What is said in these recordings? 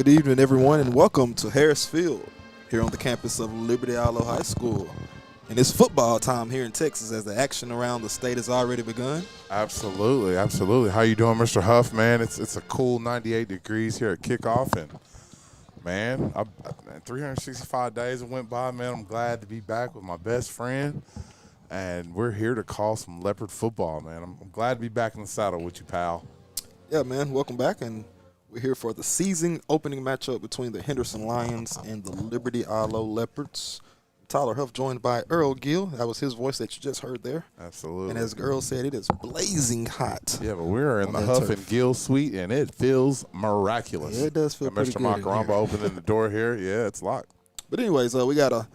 Good evening, everyone, and welcome to Harris Field here on the campus of Liberty-Eylau High School. And it's football time here in Texas as the action around the state has already begun. Absolutely, absolutely. How you doing, Mr. Huff, man? It's a cool 98 degrees here at kickoff, and, man, 365 days went by, man. I'm glad to be back with my best friend, and we're here to call some Leopard football, man. I'm glad to be back in the saddle with you, pal. Yeah, man, welcome back, and we're here for the season opening matchup between the Henderson Lions and the Liberty-Eylau Leopards. Tyler Huff joined by Earl Gill. That was his voice that you just heard there. Absolutely. And as Earl said, it is blazing hot. Yeah, but we're in the Huff and Gill suite, and it feels miraculous. Yeah, it does feel pretty good. Mr. Macaramba opening the door here. Yeah, it's locked. But anyways, we got a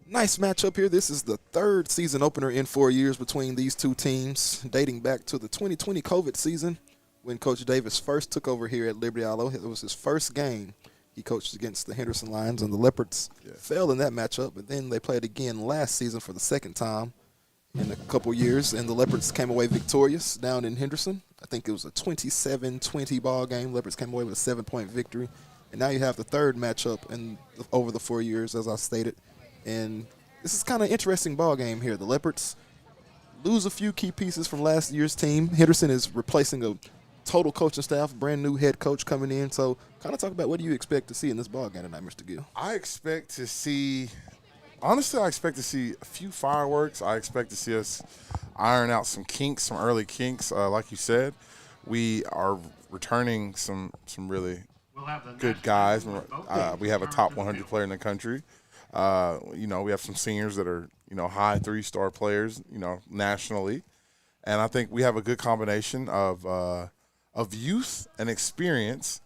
nice matchup here. This is the third season opener in 4 years between these two teams, dating back to the 2020 COVID season when Coach Davis first took over here at Liberty-Eylau. It was his first game. He coached against the Henderson Lions, and the Leopards fell in that matchup. But then they played again last season for the second time in a couple years, and the Leopards came away victorious down in Henderson. I think it was a 27-20 ball game. Leopards came away with a 7-point victory. And now you have the third matchup over the 4 years, as I stated. And this is kind of an interesting ball game here. The Leopards lose a few key pieces from last year's team. Henderson is replacing a total coaching staff, brand new head coach coming in. So kind of talk about what do you expect to see in this ball game tonight, Mr. Gill? I expect to see a few fireworks. I expect to see us iron out some kinks, some early kinks. Like you said, we are returning some really good guys. We have a top 100 player in the country. We have some seniors that are, high 3-star players, nationally. And I think we have a good combination of youth and experience,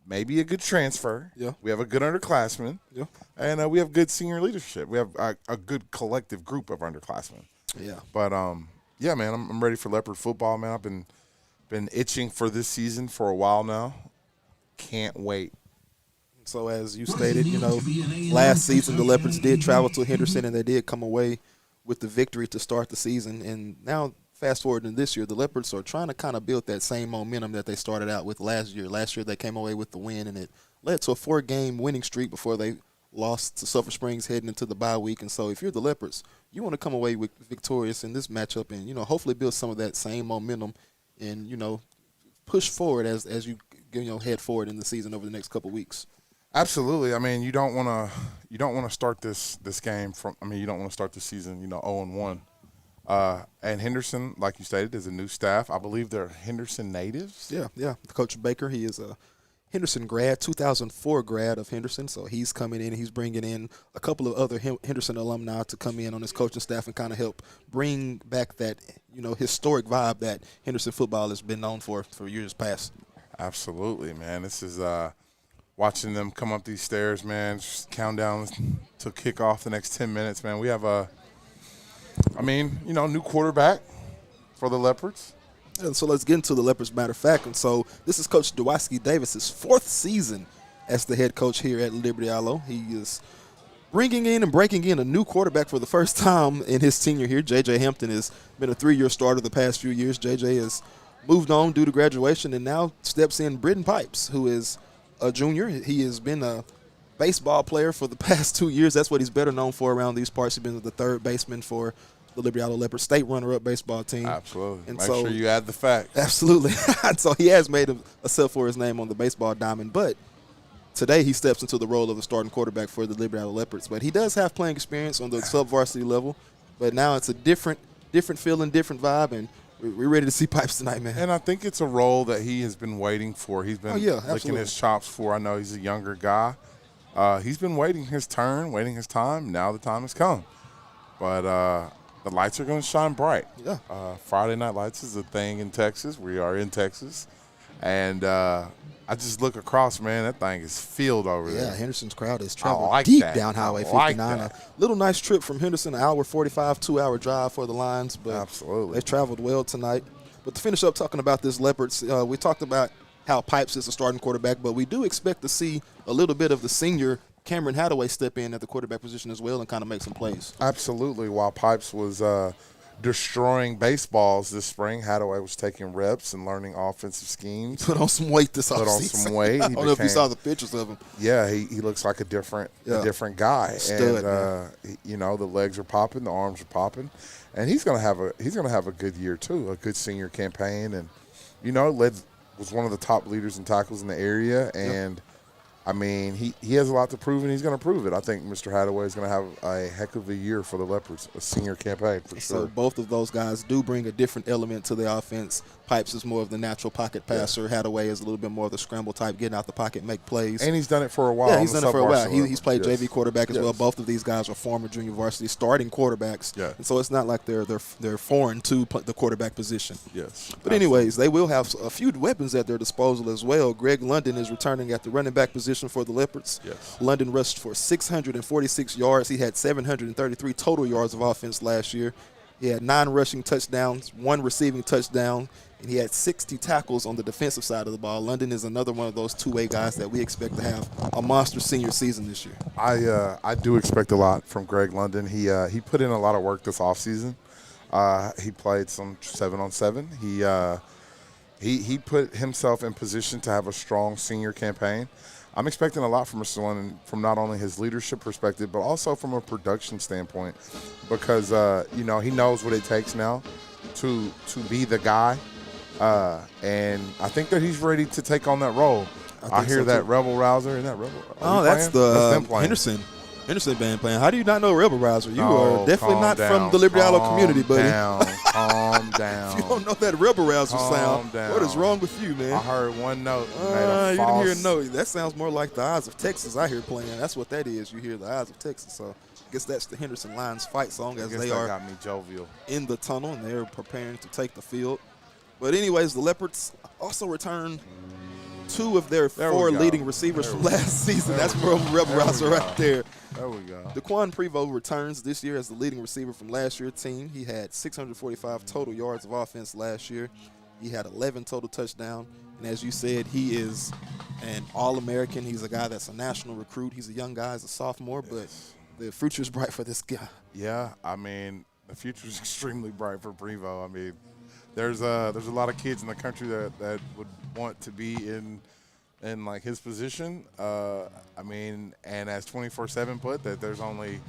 maybe a good transfer. Yeah. We have a good underclassman. Yeah. And we have good senior leadership. We have a good collective group of underclassmen. Yeah. But, yeah, man, I'm ready for Leopard football, man. I've been itching for this season for a while now. Can't wait. So as you stated, last season the Leopards did travel to Henderson, and they did come away with the victory to start the season. And now fast forward in this year, the Leopards are trying to kind of build that same momentum that they started out with last year. Last year they came away with the win, and it led to a 4-game winning streak before they lost to Sulphur Springs heading into the bye week. And so if you're the Leopards, you want to come away with victorious in this matchup and, hopefully build some of that same momentum and, push forward as you head forward in the season over the next couple weeks. Absolutely. I mean, you don't want to start this game you don't want to start the season, 0-1. And Henderson, like you stated, is a new staff. I believe they're Henderson natives. Yeah. Coach Baker, he is a Henderson grad, 2004 grad of Henderson. So he's coming in and he's bringing in a couple of other Henderson alumni to come in on his coaching staff and kind of help bring back that, historic vibe that Henderson football has been known for years past. Absolutely, man. This is watching them come up these stairs, man. Just countdown to kick off the next 10 minutes, man. We have new quarterback for the Leopards. And so let's get into the Leopards, matter of fact. And so this is Coach Dwisky Davis's 4th season as the head coach here at Liberty-Eylau. He is bringing in and breaking in a new quarterback for the first time in his tenure here. J.J. Hampton has been a 3-year starter the past few years. J.J. has moved on due to graduation and now steps in Britton Pipes, who is a junior. He has been a baseball player for the past 2 years. That's what he's better known for around these parts. He's been the third baseman for the Liberty-Eylau Leopards, state runner-up baseball team. Absolutely. And Make sure you add the facts. Absolutely. So he has made a set for his name on the baseball diamond. But today he steps into the role of the starting quarterback for the Liberty-Eylau Leopards. But he does have playing experience on the sub-varsity level. But now it's a different feeling, different vibe, and we're ready to see Pipes tonight, man. And I think it's a role that he has been waiting for. He's been licking his chops for. I know he's a younger guy. He's been waiting his turn, waiting his time. Now the time has come. But the lights are going to shine bright. Yeah. Friday Night Lights is a thing in Texas. We are in Texas. And I just look across, man, that thing is filled over there. Yeah, Henderson's crowd is traveling deep down Highway 59. Like a little nice trip from Henderson, an hour 45, 2-hour drive for the Lions. But absolutely. They've traveled well tonight. But to finish up talking about this Leopards, we talked about how Pipes is a starting quarterback, but we do expect to see a little bit of the senior Cameron Hadaway step in at the quarterback position as well and kind of make some plays. Absolutely. While Pipes was destroying baseballs this spring. Hadaway was taking reps and learning offensive schemes. Put on some weight this offseason. Put on some weight. I don't know if you saw the pictures of him. Yeah, he looks like a different guy. Stud, and the legs are popping, the arms are popping, and he's gonna have a good year too, a good senior campaign, and was one of the top leaders in tackles in the area, and I mean, he has a lot to prove, and he's going to prove it. I think Mr. Hadaway is going to have a heck of a year for the Leopards, a senior campaign for sure. So both of those guys do bring a different element to the offense. Pipes is more of the natural pocket passer. Yeah. Hadaway is a little bit more of the scramble type, getting out the pocket, make plays. And he's done it for a while. Yeah, he's done it for a while. He's played JV quarterback as well. Yes. Both of these guys are former junior varsity starting quarterbacks. Yeah. And so it's not like they're foreign to the quarterback position. Yes. But anyways, they will have a few weapons at their disposal as well. Greg London is returning at the running back position for the Leopards. Yes. London rushed for 646 yards. He had 733 total yards of offense last year. He had 9 rushing touchdowns, 1 receiving touchdown, and he had 60 tackles on the defensive side of the ball. London is another one of those two-way guys that we expect to have a monster senior season this year. I do expect a lot from Greg London. He put in a lot of work this offseason. He played some 7-on-7. He put himself in position to have a strong senior campaign. I'm expecting a lot from Mr. London from not only his leadership perspective, but also from a production standpoint, because he knows what it takes now to be the guy, and I think that he's ready to take on that role. I hear that Rebel Rouser. Isn't that Rebel? Oh, that's the Henderson band playing. How do you not know Rebel Rouser? You are definitely not from the Liberty-Eylau community, buddy. Calm down. If you don't know that Rebel Rouser sound, what is wrong with you, man? I heard one note. You didn't hear a note. That sounds more like the Eyes of Texas I hear playing. That's what that is. You hear the Eyes of Texas. So I guess that's the Henderson Lions fight song as they are got me jovial in the tunnel, and they're preparing to take the field. But anyways, the Leopards also return 2 of their 4 leading receivers from last season. That's more of a Rebel Rouser right there. There we go. Daquan Prevost returns this year as the leading receiver from last year's team. He had 645 total yards of offense last year. He had 11 total touchdowns. And as you said, he is an All-American. He's a guy that's a national recruit. He's a young guy. He's a sophomore, but the future is bright for this guy. Yeah, I mean, the future is extremely bright for Prevost. I mean, there's a lot of kids in the country that would want to be in like his position. I mean, and as 24/7 put, that there's only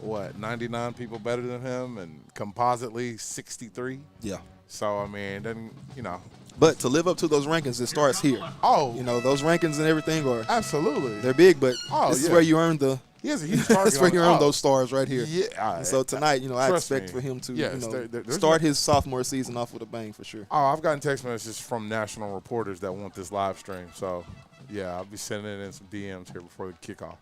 99 people better than him, and compositely 63. Yeah. So I mean, then But to live up to those rankings, it starts here. Oh, those rankings and everything absolutely. They're big, but this is where you earn the. He has a huge target. That's where you earn those stars right here. Yeah. And so tonight, I expect for him to start his sophomore season off with a bang for sure. Oh, I've gotten text messages from national reporters that want this live stream. So, yeah, I'll be sending in some DMs here before the kickoff.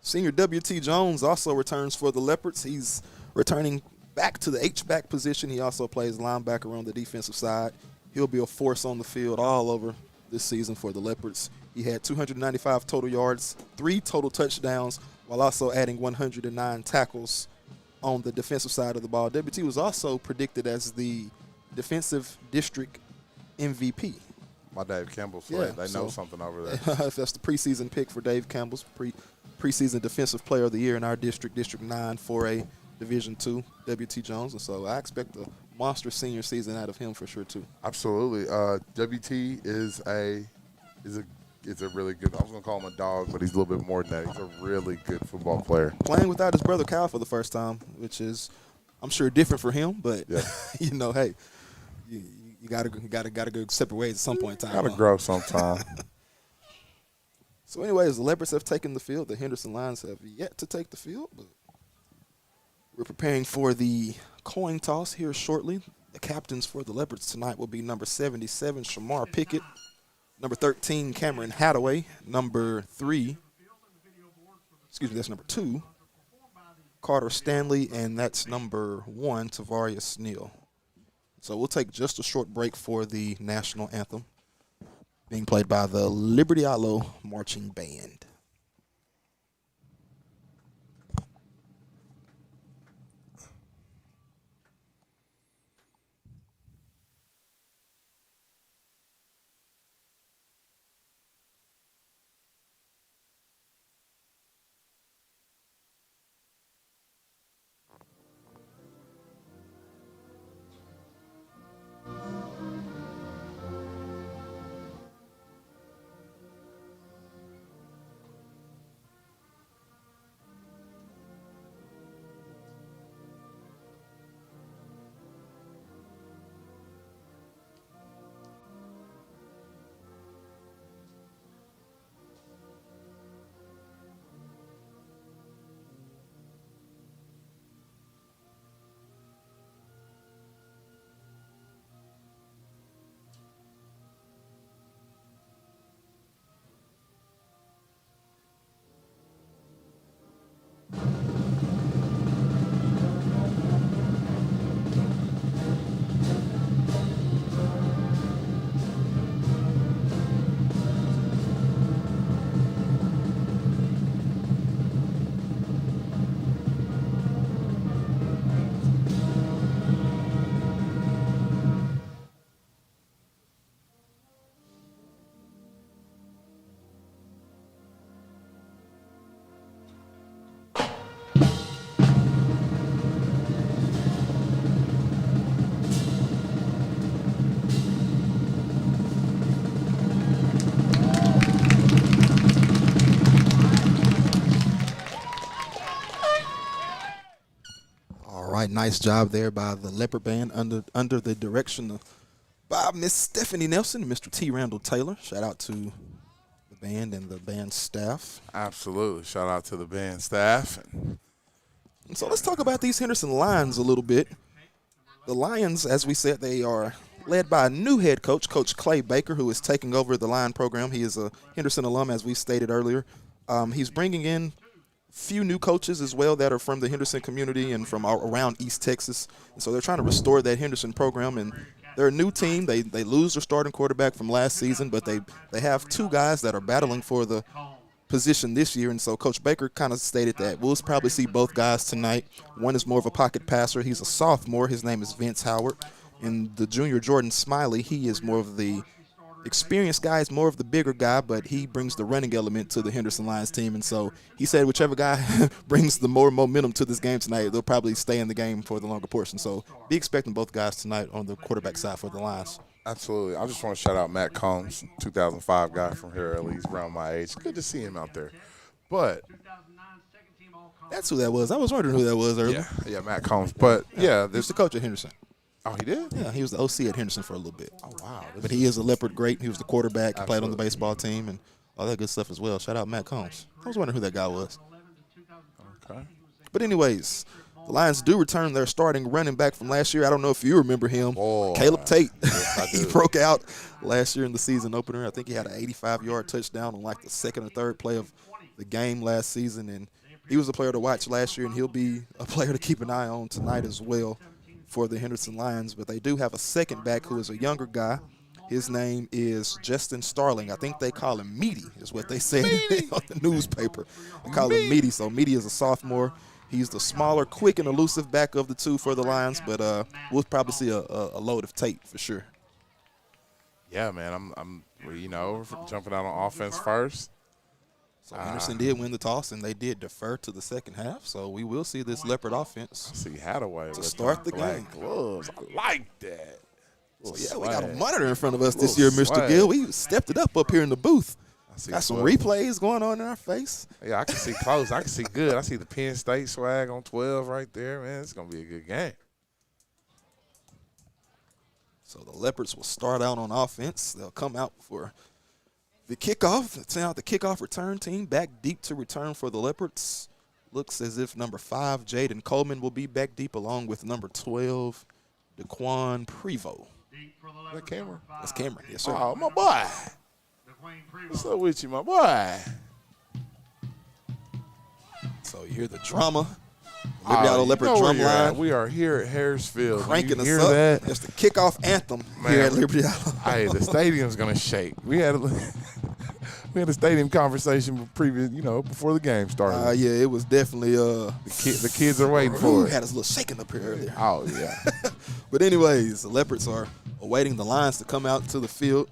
Senior W.T. Jones also returns for the Leopards. He's returning back to the H-back position. He also plays linebacker on the defensive side. He'll be a force on the field all over this season for the Leopards. He had 295 total yards, 3 total touchdowns, while also adding 109 tackles on the defensive side of the ball. WT was also predicted as the defensive district MVP. My Dave Campbell slate. They know something over there. That's the preseason pick for Dave Campbell's preseason defensive player of the year in our district, District 9, 4A, Division II, WT Jones. And so I expect a monster senior season out of him for sure too. Absolutely. WT is a really good. I was gonna call him a dog, but he's a little bit more than that. He's a really good football player. Playing without his brother Kyle for the first time, which is, I'm sure, different for him. But hey, you gotta go separate ways at some point in time. Gotta grow sometime. So, anyways, the Leopards have taken the field. The Henderson Lions have yet to take the field, but we're preparing for the coin toss here shortly. The captains for the Leopards tonight will be number 77, Shamar Pickett, number 13, Cameron Hadaway, number 2, Carter Stanley, and that's number 1, Tavarius Neal. So we'll take just a short break for the national anthem, being played by the Liberty-Eylau Marching Band. All right, nice job there by the Leopard Band under the direction of by Miss Stephanie Nelson and Mr. T. Randall Taylor. Shout out to the band and the band staff. Absolutely. Shout out to the band staff. And so let's talk about these Henderson Lions a little bit. The Lions, as we said, they are led by a new head coach, Coach Clay Baker, who is taking over the Lion program. He is a Henderson alum, as we stated earlier. He's bringing in few new coaches as well that are from the Henderson community and from around East Texas. And so they're trying to restore that Henderson program. And they're a new team. They lose their starting quarterback from last season, but they have two guys that are battling for the position this year. And so Coach Baker kind of stated that we'll probably see both guys tonight. One is more of a pocket passer. He's a sophomore. His name is Vince Howard. And the junior, Jordan Smiley, he is more of the experienced guy, is more of the bigger guy, but he brings the running element to the Henderson Lions team. And so he said whichever guy brings the more momentum to this game tonight, they'll probably stay in the game for the longer portion. So be expecting both guys tonight on the quarterback side for the Lions. Absolutely. I just want to shout out Matt Combs, 2005 guy from here, at least around my age. Good to see him out there. But that's who that was. I was wondering who that was earlier. Yeah, Matt Combs. But, yeah. He's the coach at Henderson. Oh, he did? Yeah, he was the OC at Henderson for a little bit. Oh, wow. But he is a Leopard great. He was the quarterback. He played on the Absolutely. baseball team and all that good stuff as well. Shout out Matt Combs. I was wondering who that guy was. Okay. But anyways, the Lions do return their starting running back from last year. I don't know if you remember him. Oh, Caleb Tate. yes, I He do. broke out last year in the season opener. I think he had an 85-yard touchdown on like the second or third play of the game last season. And he was a player to watch last year, and he'll be a player to keep an eye on tonight as well for the Henderson Lions. But they do have a second back who is a younger guy. His name is Justin Starling. I think they call him Meaty is what they said on the newspaper. They call him Meaty. So Meaty is a sophomore. He's the smaller, quick, and elusive back of the two for the Lions. But we'll probably see a load of Tate for sure. Yeah, man. I'm jumping out on offense first. So Henderson did win the toss, and they did defer to the second half. So we will see this Leopard offense. I see Hadaway To with start the black game. gloves. I like that. So Little yeah, we got a swag. monitor in front of us this Little year, Mr. swag. Gill. We stepped it up here in the booth. I see Got some 12. replays going on in our face. Yeah, I can see close. I can see good. I see the Penn State swag on 12 right there, man. It's going to be a good game. So the Leopards will start out on offense. They'll come out for the kickoff. Send out the kickoff return team back deep to return for the Leopards. Looks as if number 5, Jaden Coleman, will be back deep along with number 12, Daquan Prevost. That camera? That's Cameron. Yes, sir. Oh, my boy. What's up with you, my boy? So you hear the drama. Liberty-Eylau Leopard you know where drum you're at. line We are here at Harrisfield. cranking you us hear up. that? That's the kickoff anthem Man. here at Liberty-Eylau. Hey, the stadium's going to shake. We had a stadium conversation before the game started. Yeah, it was definitely The kids are waiting for had it. us a little shaking up here earlier. Oh, yeah. But anyways, the Leopards are awaiting the Lions to come out to the field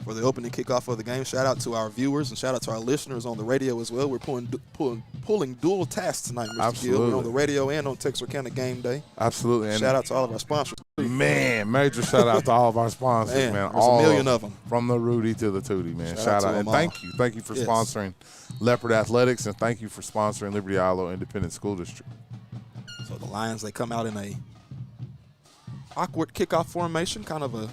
for the opening kickoff of the game. Shout out to our viewers and shout out to our listeners on the radio as well. We're pulling dual tasks tonight, Mr. Gill. Absolutely. We're on the radio and on Texarkana Gameday. Absolutely. And Shout out to all of our sponsors. man, major shout out to all of our sponsors, man. there's All a million of them. From the Rudy to the Tootie, man. Shout Shout out out. to And them all. thank you for Yes. sponsoring Leopard Athletics, and thank you for sponsoring Liberty-Eylau Independent School District. So the Lions, they come out in a awkward kickoff formation, kind of a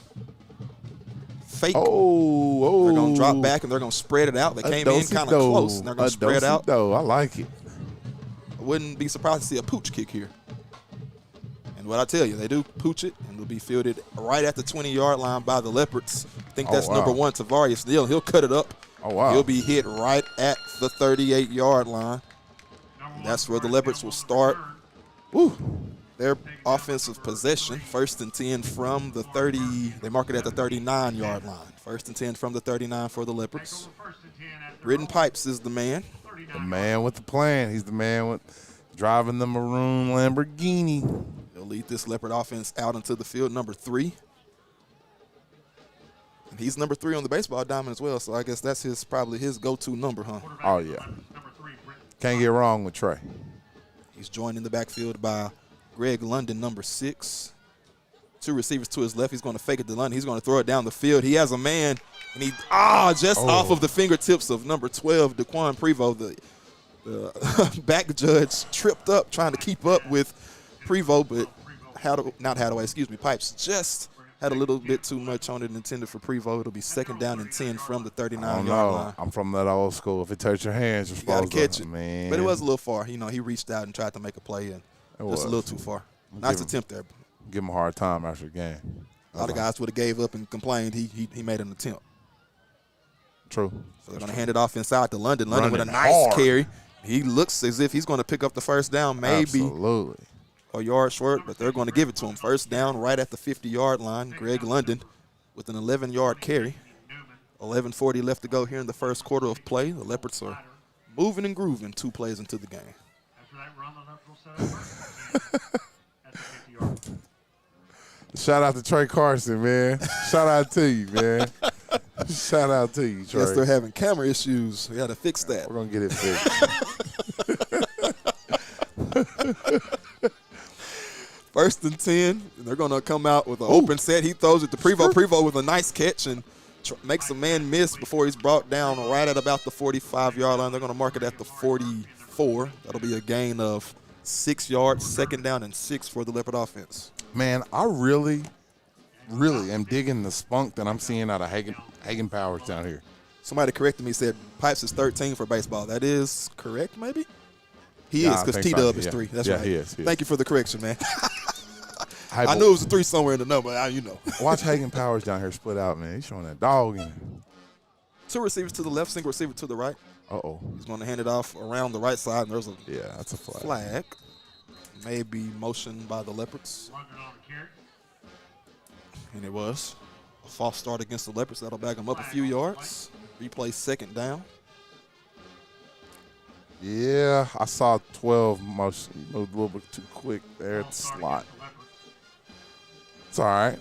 fake. Oh. They're going to drop back and they're going to spread it out. They came in kind of close and they're going to spread out. I like it. I wouldn't be surprised to see a pooch kick here. And what I tell you, they do pooch it, and it'll be fielded right at the 20-yard line by the Leopards. I think that's wow. number 1, Tavarius Neal. He'll cut it up. Oh, wow. He'll be hit right at the 38-yard line. And that's where the Leopards will start. Woo. Their offensive possession, 1st and 10 from the 30. They mark it at the 39-yard line. 1st and 10 from the 39 for the Leopards. Britton Pipes is the man. The man with the plan. He's the man with driving the maroon Lamborghini. He'll lead this Leopard offense out into the field, number 3. And he's number 3 on the baseball diamond as well, so I guess that's probably his go-to number, huh? Oh, yeah. Can't get wrong with Trey. He's joined in the backfield by Greg London, number 6. 2 receivers to his left. He's going to fake it to London. He's going to throw it down the field. He has a man, and he off of the fingertips of number 12, Daquan Prevost. The back judge tripped up trying to keep up with Prevost, but Pipes just had a little bit too much on it intended for Prevost. It'll be 2nd down and 10 from the 39-yard line. I'm from that old school. If it touches your hands, you're supposed to catch it. Man. But it was a little far. He reached out and tried to make a play, and just a little too far. Nice attempt there. Give him a hard time after the game. A lot of guys would have gave up and complained. He made an attempt. True. So they're going to hand it off inside to London. London with a nice carry. He looks as if he's going to pick up the first down, maybe Absolutely. a yard short, but they're going to give it to him. First down right at the 50-yard line. Greg London with an 11-yard carry. 11:40 left to go here in the first quarter of play. The Leopards are moving and grooving 2 plays into the game. After that run, the Leopards will set up at the 50-yard. Shout out to Trey Carson, man. Shout out to you, man. Shout out to you, Trey. Guess they're having camera issues. We got to fix that. We're going to get it fixed. 1st and 10. And they're going to come out with an open set. He throws it to Prevost. Prevost with a nice catch and makes a man miss before he's brought down right at about the 45-yard line. They're going to mark it at the 44. That'll be a gain of 6 yards, 2nd down and 6 for the Leopard offense. Man, I really am digging the spunk that I'm seeing out of Hagen Powers down here. Somebody corrected me, said Pipes is 13 for baseball. That is correct, maybe? He is, because T-Dub is 3. That's right. He is. Thank you for the correction, man. Hey, I knew it was a 3 somewhere in the number. Watch Hagen Powers down here split out, man. He's showing that dog in it. 2 receivers to the left, single receiver to the right. Uh-oh. He's going to hand it off around the right side, and there's a that's a flag. flag. Maybe motioned by the Leopards. And it was a false start against the Leopards. That'll back them up a few yards. Replay 2nd down. Yeah, I saw 12 motion. Moved a little bit too quick there at the slot. It's all right.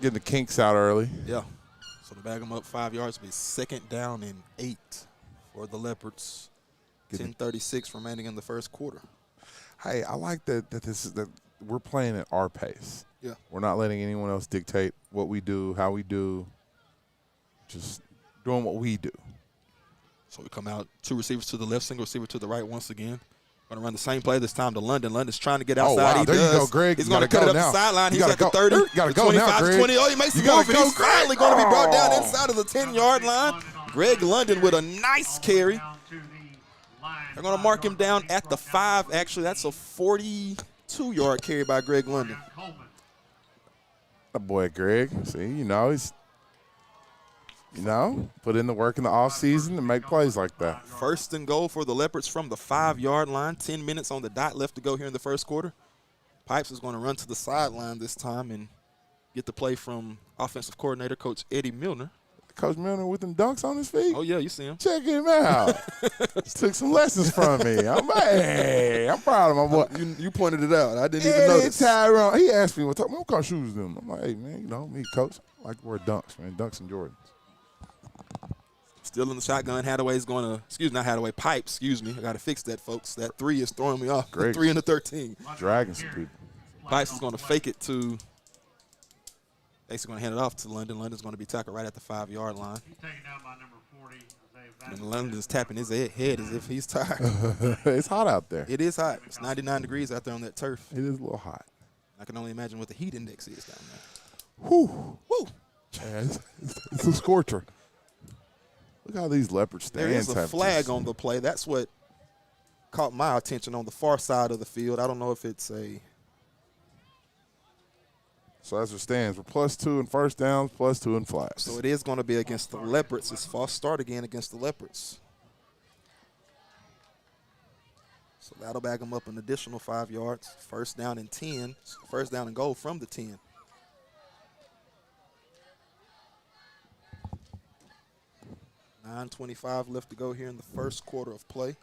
Getting the kinks out early. Yeah. So to back them up 5 yards, it'll be 2nd down and 8 for the Leopards. 10:36 remaining in the first quarter. Hey, I like that we're playing at our pace. Yeah. We're not letting anyone else dictate what we do, how we do. Just doing what we do. So we come out 2 receivers to the left, single receiver to the right once again. Going to run the same play this time to London. London's trying to get outside. Oh, wow. He there does. you go, Greg. He's going to cut it up the sideline. He's at the 30. You got to go now, Greg. 20. Oh, he makes the move. He's finally going to be brought down inside of the 10-yard line. Greg London with a nice carry. They're going to mark him down at the 5. Actually, that's a 42-yard carry by Greg London. That boy, Greg. See, he's, put in the work in the offseason to make plays like that. 1st and goal for the Leopards from the 5-yard line. 10 minutes on the dot left to go here in the first quarter. Pipes is going to run to the sideline this time and get the play from offensive coordinator, Coach Eddie Milner. Coach Milner with them dunks on his feet. Oh, yeah, you see him. Check him out. Just took some lessons from me. I'm proud of my boy. You pointed it out. I didn't even notice. Tyrone, he asked me, what kind of shoes them? I'm like, hey, man, me, coach, I like to wear dunks, man, dunks and Jordans. Still in the shotgun. Hadaway's going to, Pipes, I got to fix that, folks. That 3 is throwing me off. Great. 3 and the 13. Dragging some people. Pipes is going to fake it to, basically going to hand it off to London. London's going to be tackled right at the 5-yard line. He's taken down by number 40. And London's tapping his head as if he's tired. It's hot out there. It is hot. It's 99 degrees out there on that turf. It is a little hot. I can only imagine what the heat index is down there. Whew. Woo. Yeah, it's a scorcher. Look how these Leopard stands There is a have flag on the play. That's what caught my attention on the far side of the field. I don't know if it's a. So as it stands, we're +2 in first downs, +2 in flats. So it is going to be against the Leopards. It's false start again against the Leopards. So that'll back them up an additional 5 yards. 1st down and 10. 1st down and goal from the 10. .25 left to go here in the first quarter of play.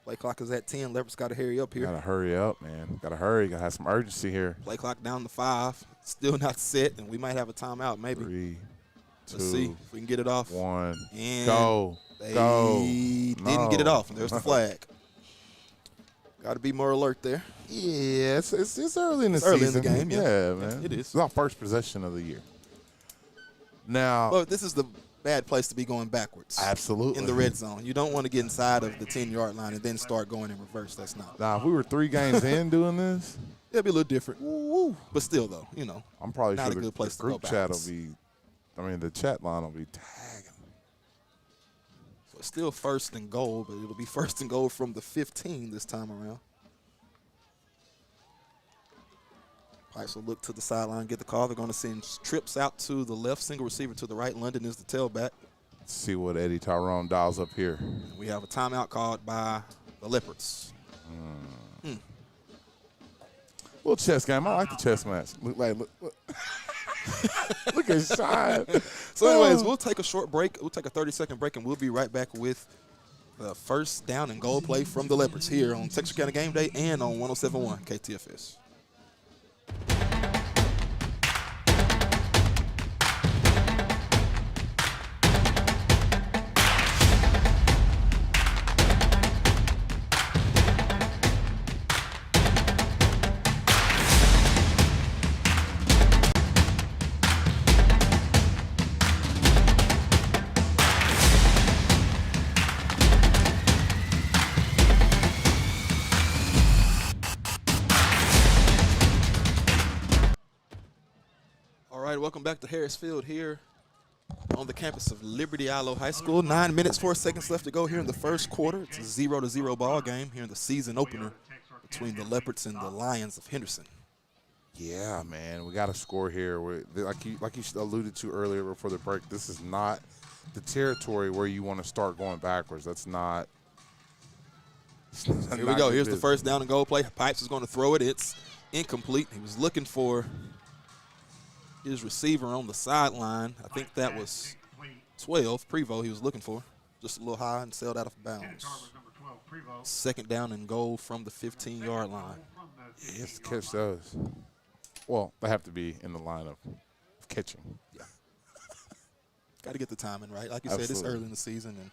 Play clock is at 10. Leopards got to hurry up here. Got to hurry up, man. Got to hurry. Got to have some urgency here. Play clock down to 5. Still not set, and we might have a timeout maybe. 3, 2, Let's see if we can get it off. 1. And go. They Go. didn't get it off. There's the flag. Got to be more alert there. Yeah, it's early in the It's early in season. the game, yeah. man. It is. It's our first possession of the year. Now, Well, this is the bad place to be going backwards. Absolutely. In the red zone. You don't want to get inside of the 10-yard line and then start going in reverse. That's not. Now, if we were 3 games in doing this, it'd be a little different. Woo. But still, though, I'm probably not sure a good place the to go group chat backwards. will be, the chat line will be tagging. So it's still 1st and goal, but it'll be 1st and goal from the 15 this time around. Pipes will look to the sideline, get the call. They're going to send trips out to the left, single receiver to the right. London is the tailback. Let's see what Eddie Tyrone dials up here. We have a timeout called by the Leopards. Little chess game. I like the chess match. Look. Look at Shine. So anyways, we'll take a short break. We'll take a 30-second break, and we'll be right back with the first down and goal play from the Leopards here on Texarkana Gameday and on 107.1 KTFS. Welcome back to Harris Field here on the campus of Liberty-Eylau High School. 9 minutes, 4 seconds left to go here in the first quarter. It's a 0-0 ball game here in the season opener between the Leopards and the Lions of Henderson. Yeah, man, we got to score here. Like you alluded to earlier before the break, this is not the territory where you want to start going backwards. That's not. Here we go. Here's the first down and goal play. Pipes is going to throw it. It's incomplete. He was looking for his receiver on the sideline. I think that was 12, Prevo he was looking for. Just a little high and sailed out of bounds. Second down and goal from the 15-yard line. Yes, catch those. Well, they have to be in the line of catching. Yeah. Got to get the timing right. Like you Absolutely. said, it's early in the season, and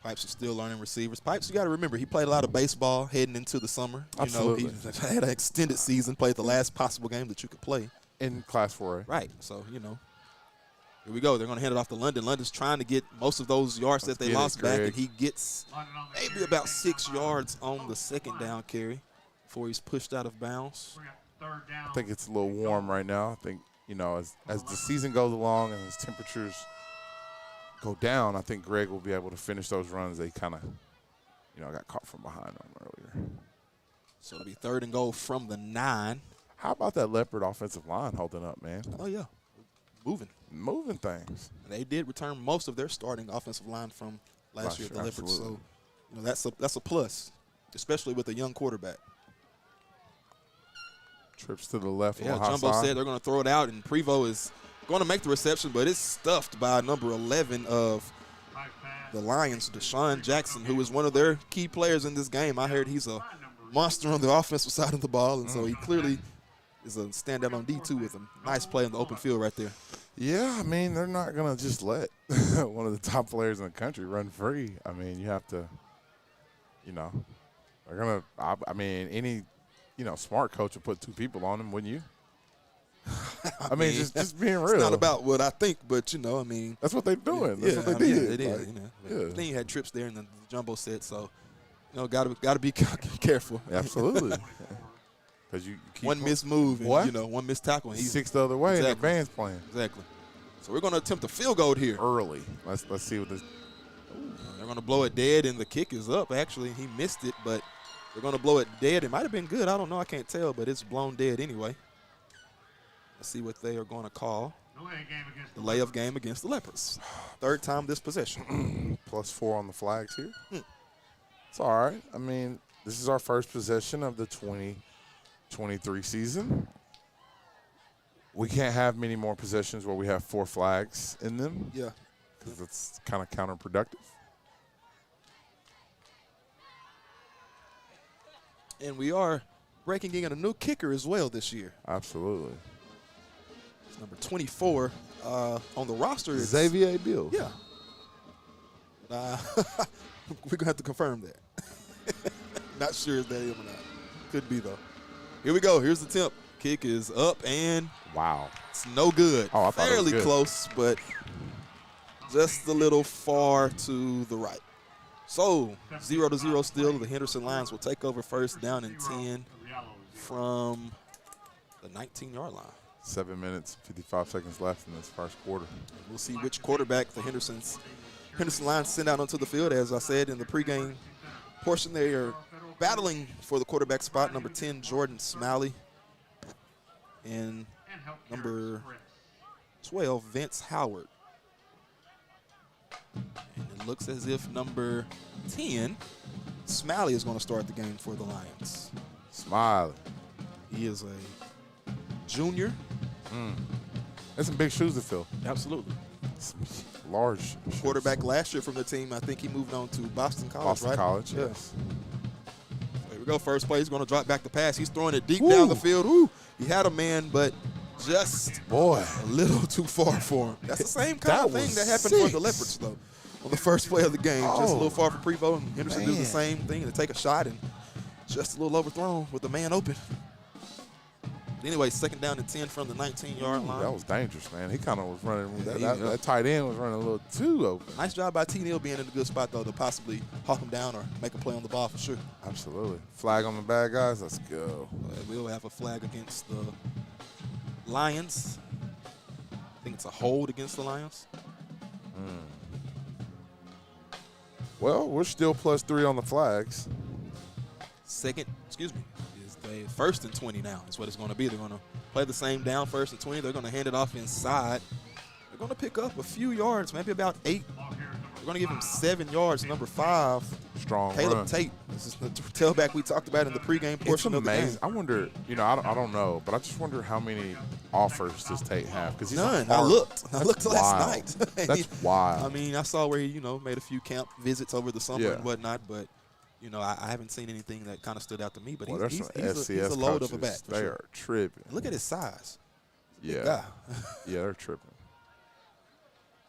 Pipes is still learning receivers. Pipes, you got to remember, he played a lot of baseball heading into the summer. Absolutely. He had an extended season, played the last possible game that you could play. In Class 4A. Right. So, here we go. They're going to hand it off to London. London's trying to get most of those yards that they lost back, and he gets maybe about 6 yards on the second down carry before he's pushed out of bounds. I think it's a little warm right now. I think, as the season goes along and as temperatures go down, I think Greg will be able to finish those runs. They kind of, got caught from behind on earlier. So it'll be 3rd and goal from the 9. How about that Leopard offensive line holding up, man? Oh, yeah. Moving things. And they did return most of their starting offensive line from last year at the Leopards. So, that's a plus, especially with a young quarterback. Trips to the left. Yeah, Jumbo said they're going to throw it out, and Prevo is going to make the reception, but it's stuffed by number 11 of the Lions, Deshaun Jackson, who is one of their key players in this game. I heard he's a monster on the offensive side of the ball, and so he clearly is a standout on D2 with a nice play in the open field right there. Yeah, I mean, they're not going to just let one of the top players in the country run free. I mean, you have to, they're going to, any, smart coach would put 2 people on him, wouldn't you? I mean, just being real. It's not about what I think, but, that's what they're doing. That's what they did. It is, Then you had trips there in the Jumbo set, so, got to be careful. Absolutely. Because you keep one missed move and, one missed tackle. And he's 6 the other way, exactly. and the band's playing. Exactly. So we're going to attempt a field goal here. Early. Let's see what this. They're going to blow it dead, and the kick is up. Actually, he missed it, but they're going to blow it dead. It might have been good. I don't know. I can't tell, but it's blown dead anyway. Let's see what they are going to call. Delay of game against the Leopards. 3rd time this possession. +4 on the flags here. It's all right. I mean, this is our first possession of the 2023 season. We can't have many more possessions where we have 4 flags in them. Yeah. Because it's kind of counterproductive. And we are breaking in a new kicker as well this year. Absolutely. It's number 24 on the roster. Xavier Bill. Yeah. We're going to have to confirm that. Not sure if that is or not. Could be, though. Here we go. Here's the tip. Kick is up, and wow, it's no good. Oh, I thought it was fairly good. close, but just a little far to the right. So 0-0 still. The Henderson Lions will take over first down and 10 from the 19-yard line. 7 minutes, 55 seconds left in this first quarter. We'll see which quarterback the Henderson Lions send out onto the field. As I said in the pregame portion, they are battling for the quarterback spot. Number 10, Jordan Smalley, and number 12, Vince Howard. And it looks as if number 10, Smalley, is going to start the game for the Lions. Smiley. He is a junior. That's some big shoes to fill. Absolutely. Some large shoes. Quarterback last year from the team. I think he moved on to Boston College, Boston right? College, yes. There we go. First play. He's going to drop back the pass. He's throwing it deep Ooh. down the field. Ooh, he had a man, but just Boy. a little too far for him. That's the same kind of thing that happened for the Leopards, though, on the first play of the game. Just a little far for Prevost, and Henderson do the same thing to take a shot, and just a little overthrown with the man open. Anyway, second down and 10 from the 19-yard line. That was dangerous, man. He kind of was running. Yeah, that tight end was running a little too open. Nice job by T. Neal being in a good spot, though, to possibly hawk him down or make a play on the ball for sure. Absolutely. Flag on the bad guys. Let's go. We'll have a flag against the Lions. I think it's a hold against the Lions. Well, we're still +3 on the flags. Is the first and 20 now is what it's going to be. They're going to play the same down, first and 20. They're going to hand it off inside. They're going to pick up a few yards, maybe about 8. They're going to give him 7 yards. Number 5, Strong Caleb run. Tate. This is the tailback we talked about in the pregame portion of the game. I wonder, I don't know, but I just wonder how many offers does Tate have? Because he's None. I I looked last wild. night. That's wild. I mean, I saw where he, made a few camp visits over the summer Yeah. and whatnot, but I haven't seen anything that kind of stood out to me. But Well, he's FCS a load coaches, of a back. For they sure. are tripping. Look at his size. Yeah. guy. Yeah, they're tripping.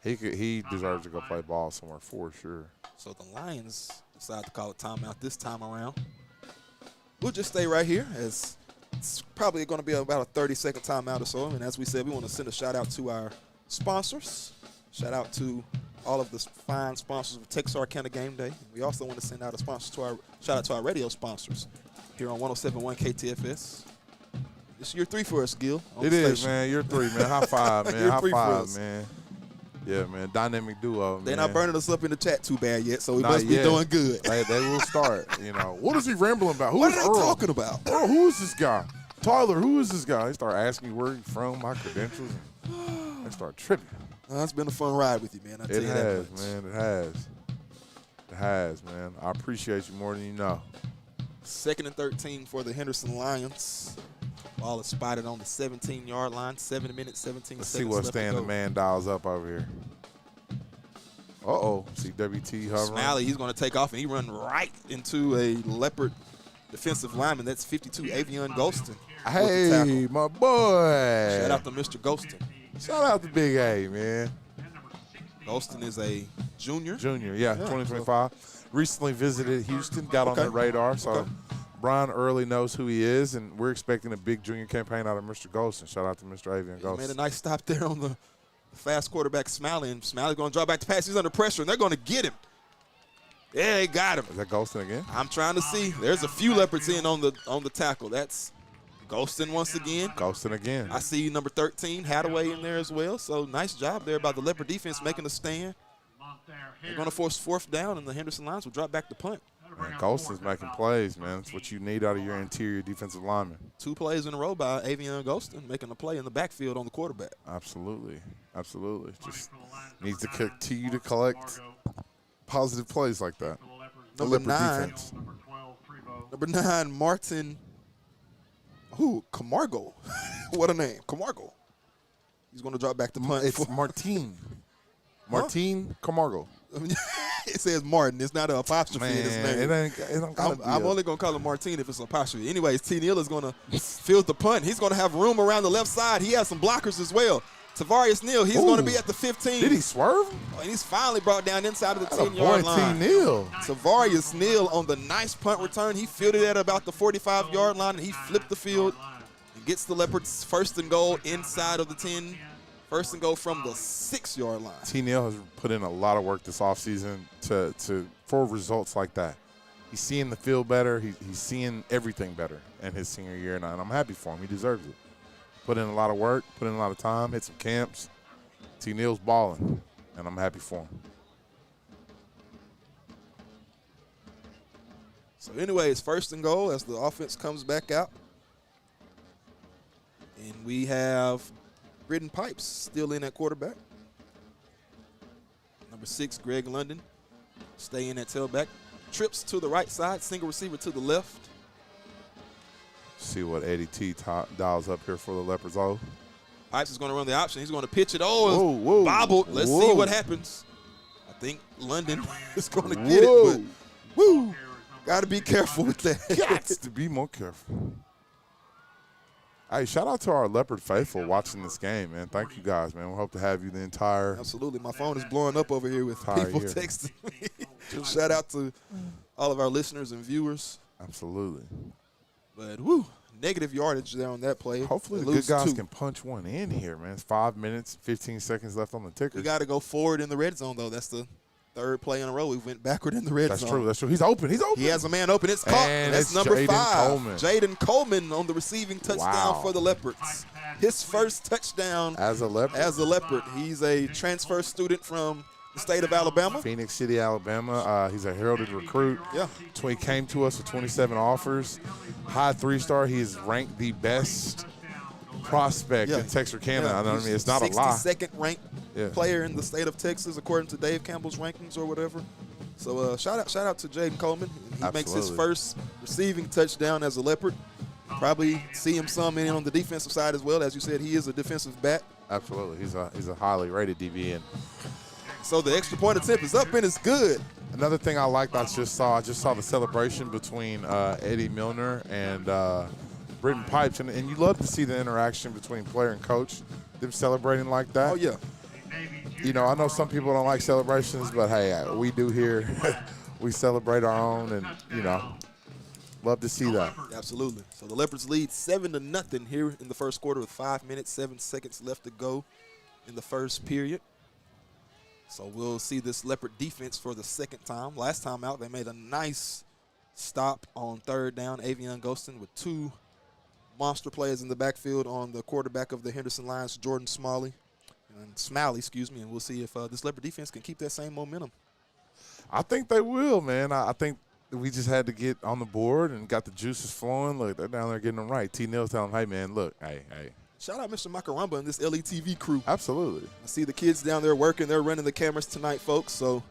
He deserves to go play ball somewhere for sure. So the Lions decide to call a timeout this time around. We'll just stay right here, as it's probably going to be about a 30-second timeout or so. And as we said, we want to send a shout-out to our sponsors. Shout out to all of the fine sponsors of Texarkana Gameday. We also want to send out a shout out to our radio sponsors here on 107.1 KTFS. It's year 3 for us, Gil. It is, man. Year 3, man. High five, man. Year High 3 for five, us. man. Yeah, man. Dynamic duo, They're man. not burning us up in the chat too bad yet, so we Not must be yet. doing good. They will start. What is he rambling about? Who What is are they Earl? talking about? Earl, who is this guy? Tyler, who is this guy? They start asking me where he's from, my credentials. They start tripping. It's been a fun ride with you, man. I tell It you that has, much. man. It has. It has, man. I appreciate you more than you know. 2nd and 13 for the Henderson Lions. Ball is spotted on the 17-yard line. 7 minutes, 17 Let's see seconds what left to stand the go. man dials up over here. Uh-oh. CWT hovering. Smalley, he's going to take off, and he run right into a Leopard defensive lineman. That's 52, Avion Golston. Hey, my boy. Shout out to Mr. Golston. Shout out to Big A, man. Golston is a junior. Junior, yeah, 2025. Recently visited Houston, got on Okay. the radar. So Okay. Brian Early knows who he is, and we're expecting a big junior campaign out of Mr. Golston. Shout out to Mr. Avian He made a Golston. nice stop there on the fast quarterback Smalley, and Smalley's going to draw back the pass. He's under pressure, and they're going to get him. Yeah, they got him. Is that Golston again? I'm trying to see. There's a few Leopards in on the tackle. That's Golston once again. Golston again. I see number 13, Hadaway, in there as well. So nice job there by the Leopard defense making a stand. They're going to force 4th down, and the Henderson Lions will drop back the punt. Man, Golston's making plays, man. That's what you need out of your interior defensive lineman. 2 plays in a row by Avion Golston, making a play in the backfield on the quarterback. Absolutely. Absolutely. Just needs to continue to collect positive plays like that. The Number Leopard 9. defense. Number 9, Martin. Camargo. What a name. Camargo. He's going to drop back the punt. It's Martin. Martin Camargo. It says Martin. It's not an apostrophe in his name. It don't gotta be I'm a- only going to call him Martin if it's an apostrophe. Anyways, T. Neal is going to field the punt. He's going to have room around the left side. He has some blockers as well. Tavarius Neal, he's going to be at the 15. Did he swerve? And he's finally brought down inside of the That a 10-yard boy line. T. Neal. Tavarius Neal on the nice punt return. He fielded at about the 45-yard line, and he flipped the field and gets the Leopards 1st and goal inside of the 10 First and goal from the 6-yard line. T. Neal has put in a lot of work this offseason for results like that. He's seeing the field better. He's seeing everything better in his senior year, and I'm happy for him. He deserves it. Put in a lot of work, put in a lot of time, hit some camps. T. Neal's balling, and I'm happy for him. So anyways, first and goal as the offense comes back out. And we have Britton Pipes still in at quarterback. Number 6, Greg London, stay in at tailback. Trips to the right side, single receiver to the left. See what Eddie T dials up here for the Leopards. Oh, Pipes is going to run the option. He's going to pitch it. Oh, whoa, whoa, bobbled. Let's whoa. see what happens. I think London is going to get it, but woo, got to be careful with that. Got to be more careful. Hey, shout out to our Leopard faithful watching this game, man. Thank you guys, man. We hope to have you the entire. Absolutely. My phone is blowing up over here with people year. texting me. Shout out to all of our listeners and viewers. Absolutely. But, woo, negative yardage there on that play. Hopefully They the good lose guys 2. can punch one in here, man. It's 5 minutes, 15 seconds left on the ticker. We got to go forward in the red zone, though. That's the 3rd play in a row. We went backward in the red That's zone. true. That's true. He's open. He's open. He has a man open. It's caught. And That's it's number Jaden 5. Coleman. Jaden Coleman on the receiving touchdown Wow. for the Leopards. His first touchdown As a Leopard. as a Leopard. He's a transfer student from the state of Alabama. Phoenix City, Alabama. He's a heralded recruit. Yeah. He came to us with 27 offers. High 3-star. He is ranked the best prospect in Texarkana. I know what I mean. It's not a lie. 62nd ranked Yeah. player in the state of Texas, according to Dave Campbell's rankings or whatever. So shout out to Jaden Coleman. He makes his Absolutely. first receiving touchdown as a Leopard. Probably see him some in on the defensive side as well. As you said, he is a defensive back. Absolutely. He's a highly rated DB. And So the extra point attempt is up and it's good. another thing I liked, I just saw the celebration between Eddie Milner and Britton Pipes, and you love to see the interaction between player and coach, them celebrating like that. Oh, yeah. You know, I know some people don't like celebrations, but hey, we do here. We celebrate our own, and you know, love to see that. Absolutely. So the Leopards lead 7-0 here in the first quarter with 5 minutes, 7 seconds left to go in the first period. So we'll see this Leopard defense for the second time. Last time out, they made a nice stop on 3rd down. Avion Ghostin with 2 monster plays in the backfield on the quarterback of the Henderson Lions, Jordan Smalley. And we'll see if this Leopard defense can keep that same momentum. I think they will, man. I think we just had to get on the board and got the juices flowing. Look, they're down there getting them right. T. Neal's telling them, hey, man, look, hey. Shout out Mr. Makaramba and this LETV crew. Absolutely. I see the kids down there working. They're running the cameras tonight, folks. So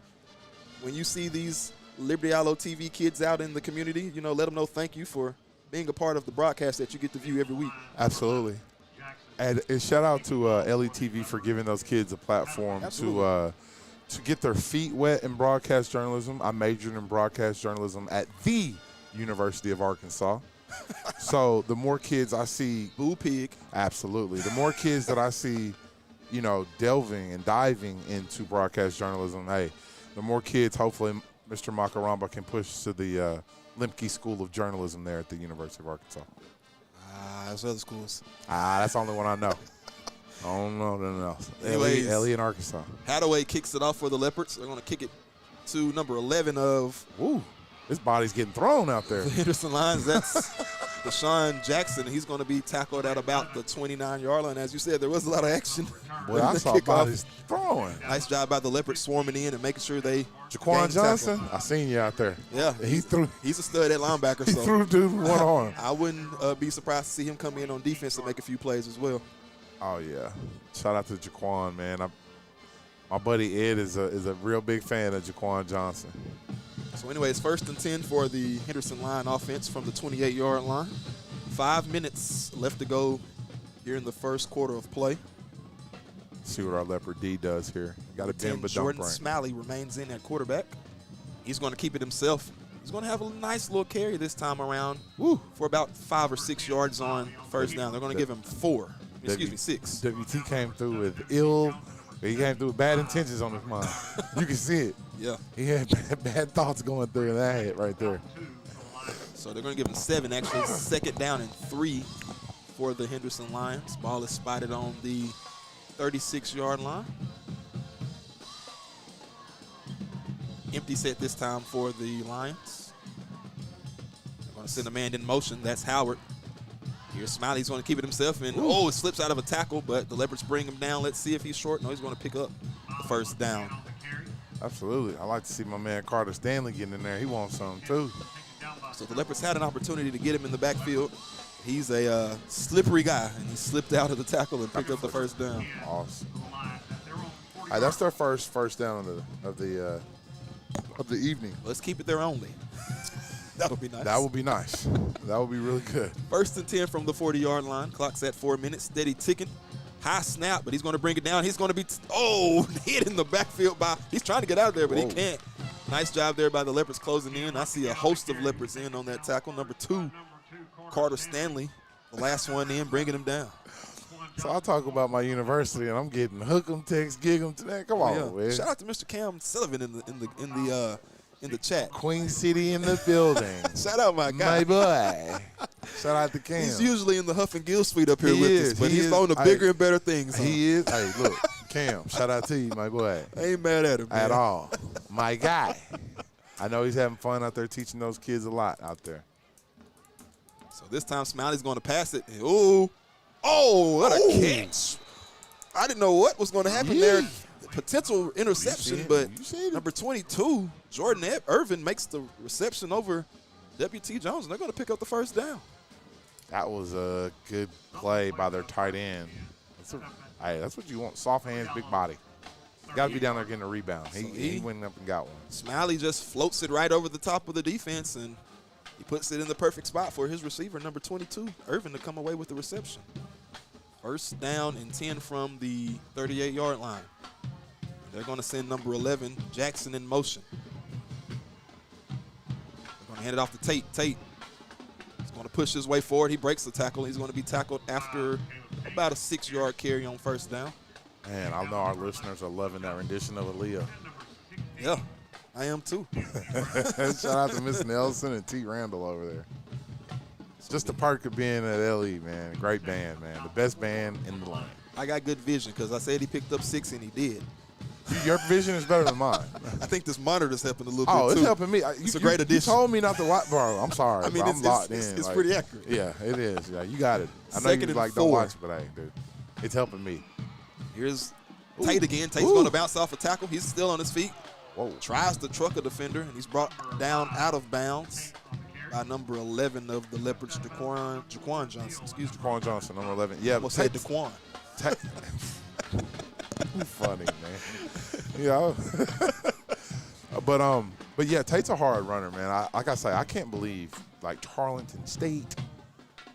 when you see these Liberty-Eylau TV kids out in the community, you know, let them know thank you for being a part of the broadcast that you get to view every week. Absolutely. And shout out to LETV for giving those kids a platform to get their feet wet in broadcast journalism. I majored in broadcast journalism at the University of Arkansas. So the more kids I see, Boo Pig. absolutely, the more kids that I see, you know, delving and diving into broadcast journalism, hey, the more kids hopefully Mr. Makaramba can push to the Lemke School of Journalism there at the University of Arkansas. Those other schools. That's the only one I know. I don't know nothing else. Anyways. Ellie in Arkansas. Hadaway kicks it off for the Leopards. They're going to kick it to number 11 of Woo, this body's getting thrown out there. the Henderson Lions. That's Deshaun Jackson. He's going to be tackled at about the 29-yard line. As you said, there was a lot of action. Well, I saw bodies throwing. Nice job by the Leopards swarming in and making sure they Jaquan gained Johnson, tackle. I seen you out there. Yeah, He threw He's a stud at linebacker. he So threw dude with one arm. I wouldn't be surprised to see him come in on defense and make a few plays as well. Oh yeah. Shout out to Jaquan, man. My buddy Ed is a real big fan of Jaquan Johnson. So anyways, 1st and 10 for the Henderson Line offense from the 28-yard line. 5 minutes left to go here in the first quarter of play. See what our Leopard D does here. Got to bend but don't Jordan break. Smalley remains in at quarterback. He's going to keep it himself. He's going to have a nice little carry this time around for about 5 or 6 yards on 1st down. They're going to give him 6. WT came through with he came through with bad intentions on his mind. You can see it. Yeah. He had bad thoughts going through in that head right there. So they're going to give him 7, actually. 2nd down and 3 for the Henderson Lions. Ball is spotted on the 36-yard line. Empty set this time for the Lions. They're going to send a man in motion. That's Howard. Here's Smiley. He's going to keep it himself. And, it slips out of a tackle, but the Leopards bring him down. Let's see if he's short. No, he's going to pick up the first down. Absolutely. I like to see my man Carter Stanley getting in there. He wants some, too. So the Leopards had an opportunity to get him in the backfield. He's a slippery guy, and he slipped out of the tackle and picked up the first down. Awesome. All right, that's their first down of the evening. Let's keep it there only. That would be nice. That would be nice. That would be really good. 1st and 10 from the 40-yard line. Clock's at 4 minutes. Steady ticking. High snap, but he's going to bring it down. He's going to be hit in the backfield by. He's trying to get out there, but he can't. Nice job there by the Leopards closing in. I see a host of Leopards in on that tackle. Number 2, Carter Stanley, the last one in, bringing him down. So I talk about my university, and I'm getting hook 'em, text, gig 'em today. Come on, man. Shout out to Mr. Cam Sullivan in the chat. Queen City in the building. Shout out my guy. My boy. Shout out to Cam. He's usually in the Huff and Gill suite up here with us, but he's on the bigger and better things. He is. Hey, look, Cam, shout out to you, my boy. I ain't mad at him, man. At all. My guy. I know he's having fun out there teaching those kids a lot out there. So this time Smiley's going to pass it. What a catch. I didn't know what was going to happen there. Potential interception, but number 22, Jordan Irvin, makes the reception over W.T. Jones, and they're going to pick up the first down. That was a good play by their tight end. That's what you want, soft hands, big body. Got to be down there getting a rebound. He went up and got one. Smiley just floats it right over the top of the defense, and he puts it in the perfect spot for his receiver, number 22, Irvin, to come away with the reception. First down and 10 from the 38-yard line. They're going to send number 11, Jackson, in motion. They're going to hand it off to Tate. Tate is going to push his way forward. He breaks the tackle. He's going to be tackled after about a 6-yard carry on first down. Man, I know our listeners are loving that rendition of Aaliyah. Yeah, I am too. Shout out to Miss Nelson and T. Randall over there. Just the perk of being at LE, man. Great band, man. The best band in the land. I got good vision because I said he picked up 6, and he did. Your vision is better than mine. I think this monitor's helping a little bit, too. Oh, it's helping me. It's a great addition. You told me not to watch, bro. I'm sorry. I mean, I'm locked in. It's pretty accurate. Yeah, it is. Yeah, you got it. I know you like don't watch, but hey, dude, it's helping me. Here's Tate again. Tate's going to bounce off a tackle. He's still on his feet. Whoa. Tries to truck a defender, and he's brought down out of bounds by number 11 of the Leopards, Jaquan Johnson. Excuse me. Jaquan Johnson, number 11. Yeah, almost said Daquan. Funny, man. Yeah. But yeah, Tate's a hard runner, man. Like I say, I can't believe like Tarleton State,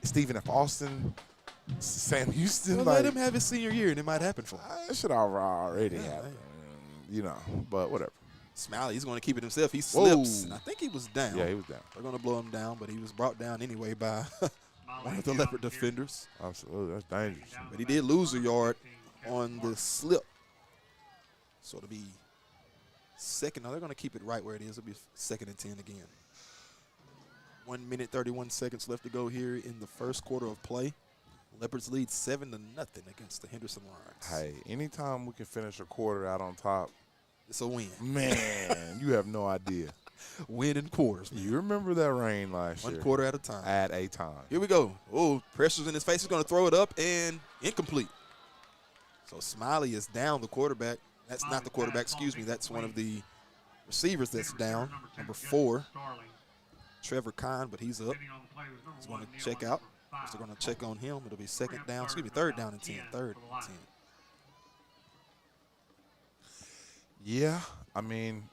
Stephen F. Austin, Sam Houston. Well, let him have his senior year, and it might happen for him. It should already happen, you know. But whatever. Smiley, he's going to keep it himself. He slips, and I think he was down. Yeah, he was down. They're going to blow him down, but he was brought down anyway by one of the Leopard defenders. Absolutely, that's dangerous. But he did lose a yard on the slip. So it'll be second. Now they're going to keep it right where it is. It'll be 2nd and 10 again. 1 minute, 31 seconds left to go here in the first quarter of play. Leopards lead 7-0 against the Henderson Lions. Hey, anytime we can finish a quarter out on top, it's a win. Man, you have no idea. Win in quarters, man. You remember that rain last year. 1 quarter at a time. At a time. Here we go. Oh, pressure's in his face. He's going to throw it up and incomplete. So Smiley is down, the quarterback. That's not the quarterback, excuse me. That's one of the receivers that's down, number 4, Trevor Kahn, but he's up. He's going to check out. So they're going to check on him. It'll be 2nd down, excuse me, 3rd down and 10. 3rd and 10. Yeah, I mean,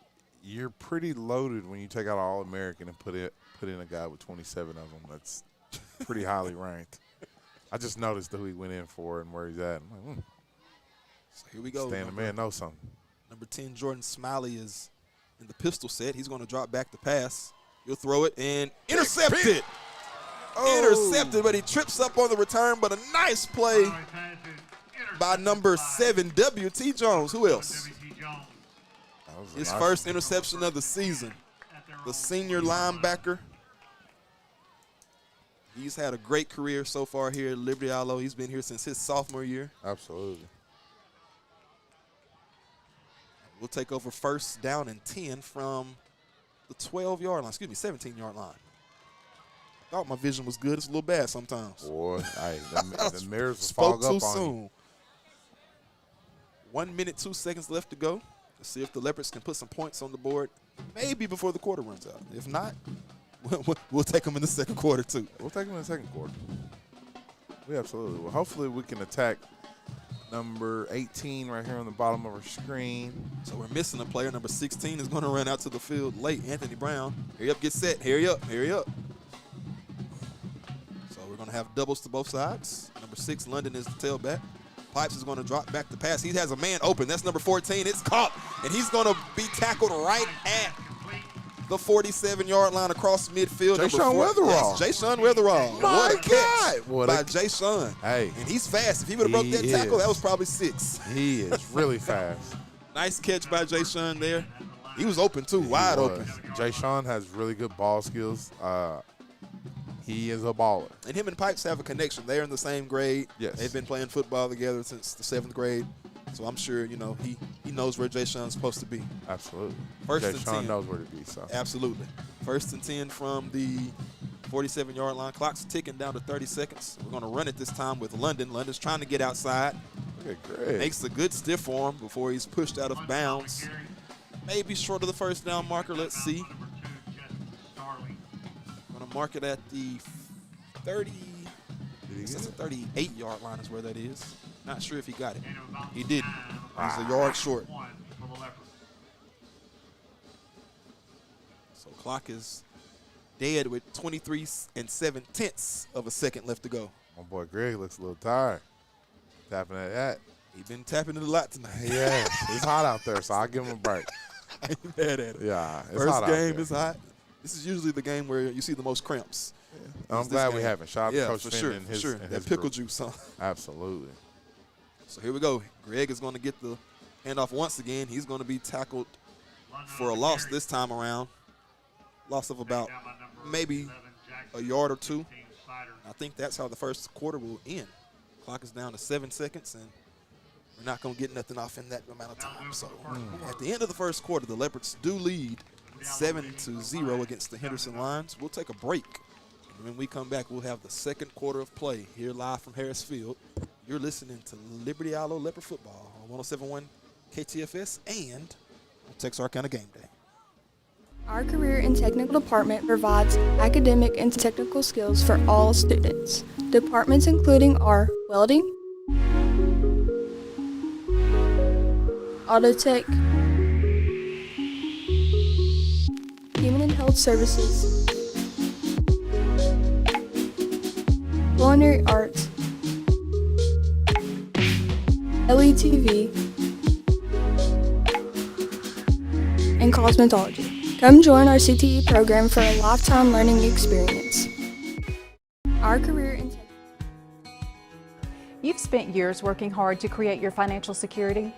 you're pretty loaded when you take out All-American and put in a guy with 27 of them. That's pretty highly ranked. I just noticed who he went in for and where he's at. I'm like, So here we go. Stan the man knows something. Number 10, Jordan Smiley, is in the pistol set. He's going to drop back the pass. He'll throw it and intercepted. Intercepted, but he trips up on the return. But a nice play by number 7, W.T. Jones. Who else? His first interception of the season. The senior linebacker. He's had a great career so far here at Liberty-Eylau. He's been here since his sophomore year. Absolutely. We'll take over first down and 10 from the 12-yard line. 17-yard line. Thought my vision was good. It's a little bad sometimes. Boy, hey, the mirrors will Spoke fog up too on soon. you. 1 minute, 2 seconds left to go. Let's see if the Leopards can put some points on the board, maybe before the quarter runs out. If not, we'll take them in the second quarter too. We'll take them in the second quarter. We absolutely will. Hopefully we can attack number 18 right here on the bottom of our screen. So we're missing a player. Number 16 is going to run out to the field late. Anthony Brown. Hurry up, get set. Hurry up, hurry up. So we're going to have doubles to both sides. Number 6, London, is the tailback. Pipes is going to drop back the pass. He has a man open. That's number 14. It's caught, and he's going to be tackled right at the 47-yard line across midfield. Jason Weatherall. Yes, Jason Weatherall. My what a God. catch What by a- Jason. Hey. And he's fast. If he would have broke He that tackle, is. that was probably 6. He is really fast. Nice catch by Jason there. He was open, too, wide open. Jay Sean has really good ball skills. He is a baller. And him and Pipes have a connection. They're in the same grade. Yes. They've been playing football together since the 7th grade. So I'm sure, he knows where Jay Sean's supposed to be. Absolutely. First Jay and Sean 10. knows where to be. So Absolutely. First and 10 from the 47-yard line. Clock's ticking down to 30 seconds. We're going to run it this time with London. London's trying to get outside. look at Greg. Makes a good stiff arm before he's pushed out of bounds. Maybe short of the first down marker. Let's see. Going to mark it at the 30. It's the 38-yard line is where that is. Not sure if he got it. He didn't. He's a yard short. So clock is dead with 23 7/10 of a second left to go. My boy Greg looks a little tired. Tapping at that. He's been tapping it a lot tonight. Yeah, it's hot out there, so I'll give him a break. I ain't mad at it. Yeah, it's First hot out game there. is hot. This is usually the game where you see the most cramps. I'm It's this glad we game. haven't. Shout out to Yeah, Coach for Finn sure, and for his, sure. and That his pickle group. juice, huh? Absolutely. So here we go. Greg is going to get the handoff once again. He's going to be tackled for a loss this time around. Loss of about maybe a yard or two. I think that's how the first quarter will end. Clock is down to 7 seconds, and we're not going to get nothing off in that amount of time. So at the end of the first quarter, the Leopards do lead 7-0 against the Henderson Lions. We'll take a break. And when we come back, we'll have the second quarter of play here live from Harris Field. You're listening to Liberty-Eylau Leopard Football on 107.1 KTFS and on Texarkana Gameday. Our career and technical department provides academic and technical skills for all students. Departments including are welding, auto tech, human and health services, culinary arts, LETV, and cosmetology. Come join our CTE program for a lifetime learning experience. Our career in You've spent years working hard to create your financial security.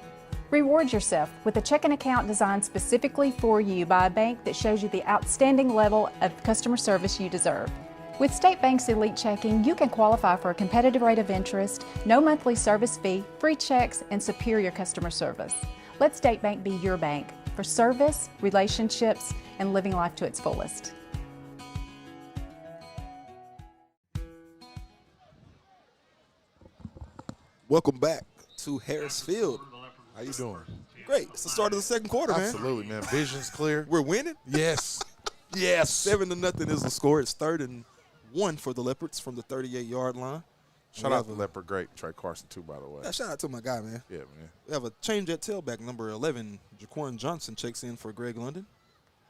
Reward yourself with a checking account designed specifically for you by a bank that shows you the outstanding level of customer service you deserve. With State Bank's Elite Checking, you can qualify for a competitive rate of interest, no monthly service fee, free checks, and superior customer service. Let State Bank be your bank for service, relationships, and living life to its fullest. Welcome back to Harris Field. How you doing? Great. It's the start of the second quarter, man. Absolutely, man. Vision's clear. We're winning. Yes. Yes. 7-0 is the score. It's 3rd and 1 for the Leopards from the 38-yard line. Shout out to Leopard great Trey Carson, too, by the way. Yeah, shout out to my guy, man. Yeah, man. We have a change at tailback. Number 11, Jaquan Johnson checks in for Greg London.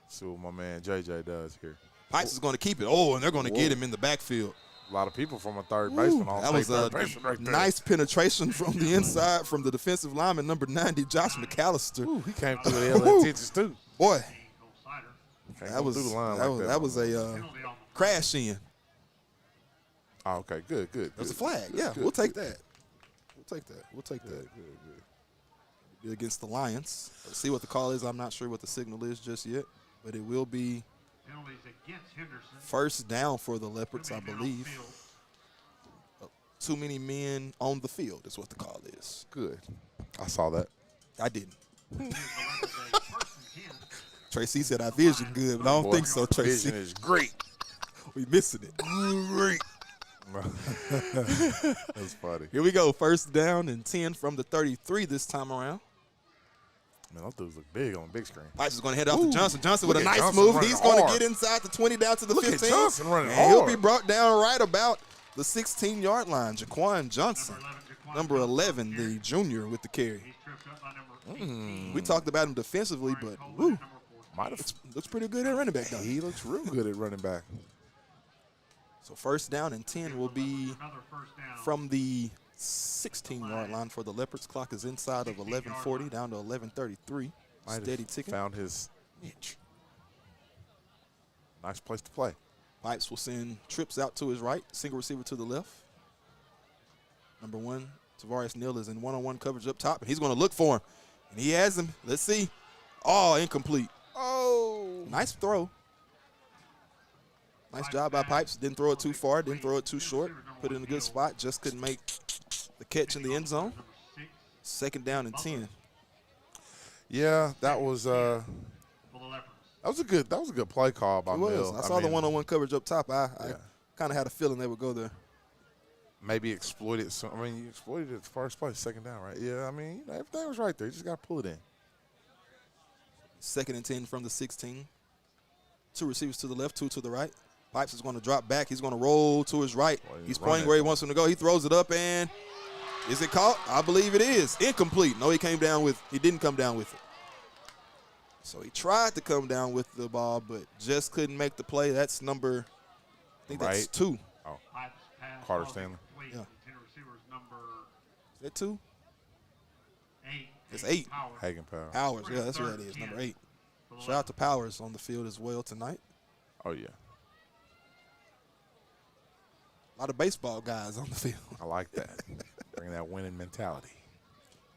See what my man JJ does here. Pipes is going to keep it. Oh, and they're going to get him in the backfield. A lot of people from a third baseman. That was a nice penetration from the inside from the defensive lineman, number 90, Josh McAllister. Ooh, he came through the LA Texas, too. Boy, Can't that go was through the line like that was a crash in. Oh, okay, good. That's a flag. Yeah, we'll take that. We'll take that. Be against the Lions. Let's see what the call is. I'm not sure what the signal is just yet, but it will be first down for the Leopards, I believe. Too many men on the field is what the call is. Good. I saw that. I didn't. Here's the Liberty-Eylau 1st and 10. Tracy said our vision good, but I don't think so, Tracy. Vision is great. We missing it. Great. That's funny. Here we go. 1st down and 10 from the 33 this time around. Man, those dudes look big on the big screen. Pipes is going to head off to Johnson. Johnson with a Look at nice Johnson move. running He's going to hard. get inside the 20 down to the Look 15. at Johnson running and he'll hard. be brought down right about the 16-yard line. Jaquan Johnson, number 11, the junior with the carry. He's tripped up by number 18. We talked about him defensively, but woo, Might have. looks pretty good at running back, though. He looks real good at running back. So 1st down and 10 will be Another 1st down. from the 16-yard line for the Leopards. Clock is inside of 11:40 down to 11:33. Might have Steady ticking. found his niche. Nice place to play. Pipes will send trips out to his right, single receiver to the left. Number 1, Tavares Neal is in one-on-one coverage up top, and he's going to look for him. And he has him. Let's see. Oh, incomplete. Oh, nice throw. Nice job by Pipes. Didn't throw it too far. Didn't throw it too short. Put it in a good spot. Just couldn't make the catch in the end zone. 2nd down and 10. Yeah, that was For the Leopards. that was a good play call by It was. Mill. I saw the mean, one-on-one coverage up top. I Yeah. kind of had a feeling they would go there. Maybe exploited some. I mean, you exploited it the first place, 2nd down, right? Yeah, I mean, everything was right there. You just got to pull it in. 2nd and 10 from the 16. 2 receivers to the left, 2 to the right. Pipes is going to drop back. He's going to roll to his right. Boy, He's run pointing that where he ball. wants him to go. He throws it up, and is it caught? I believe it is. Incomplete. No, he didn't come down with it. So he tried to come down with the ball, but just couldn't make the play. That's number, I think that's Right. 2. Pipes pass Carter ball Stanley. complete. Yeah. Intended receivers number Is that 2? 8. It's 8. Powers. Hagen Power. Powers. Yeah, that's what that is, number 8. For the Shout out to Powers on the field as well tonight. Oh, yeah. A lot of baseball guys on the field. I like that. Bringing that winning mentality.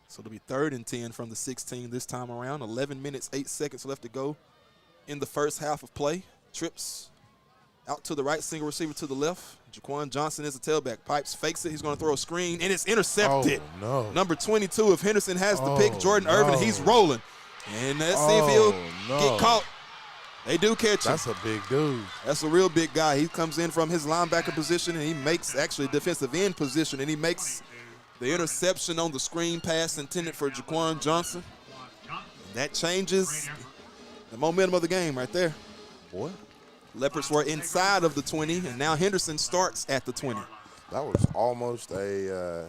So it'll be 3rd and 10 from the 16 this time around. 11 minutes, 8 seconds left to go in the first half of play. Trips out to the right, single receiver to the left. Jaquan Johnson is the tailback. Pipes fakes it. He's going to throw a screen, and it's intercepted. Oh, no. Number 22 of Henderson has the pick. Oh, Jordan no. Irvin, he's rolling. And let's see if he'll no. get caught. They do catch him. That's a big dude. That's a real big guy. He comes in from his linebacker position, and he makes actually defensive end position, and he makes the interception on the screen pass intended for Jaquan Johnson. That changes the momentum of the game right there. Boy, Leopards were inside of the 20, and now Henderson starts at the 20. that was almost a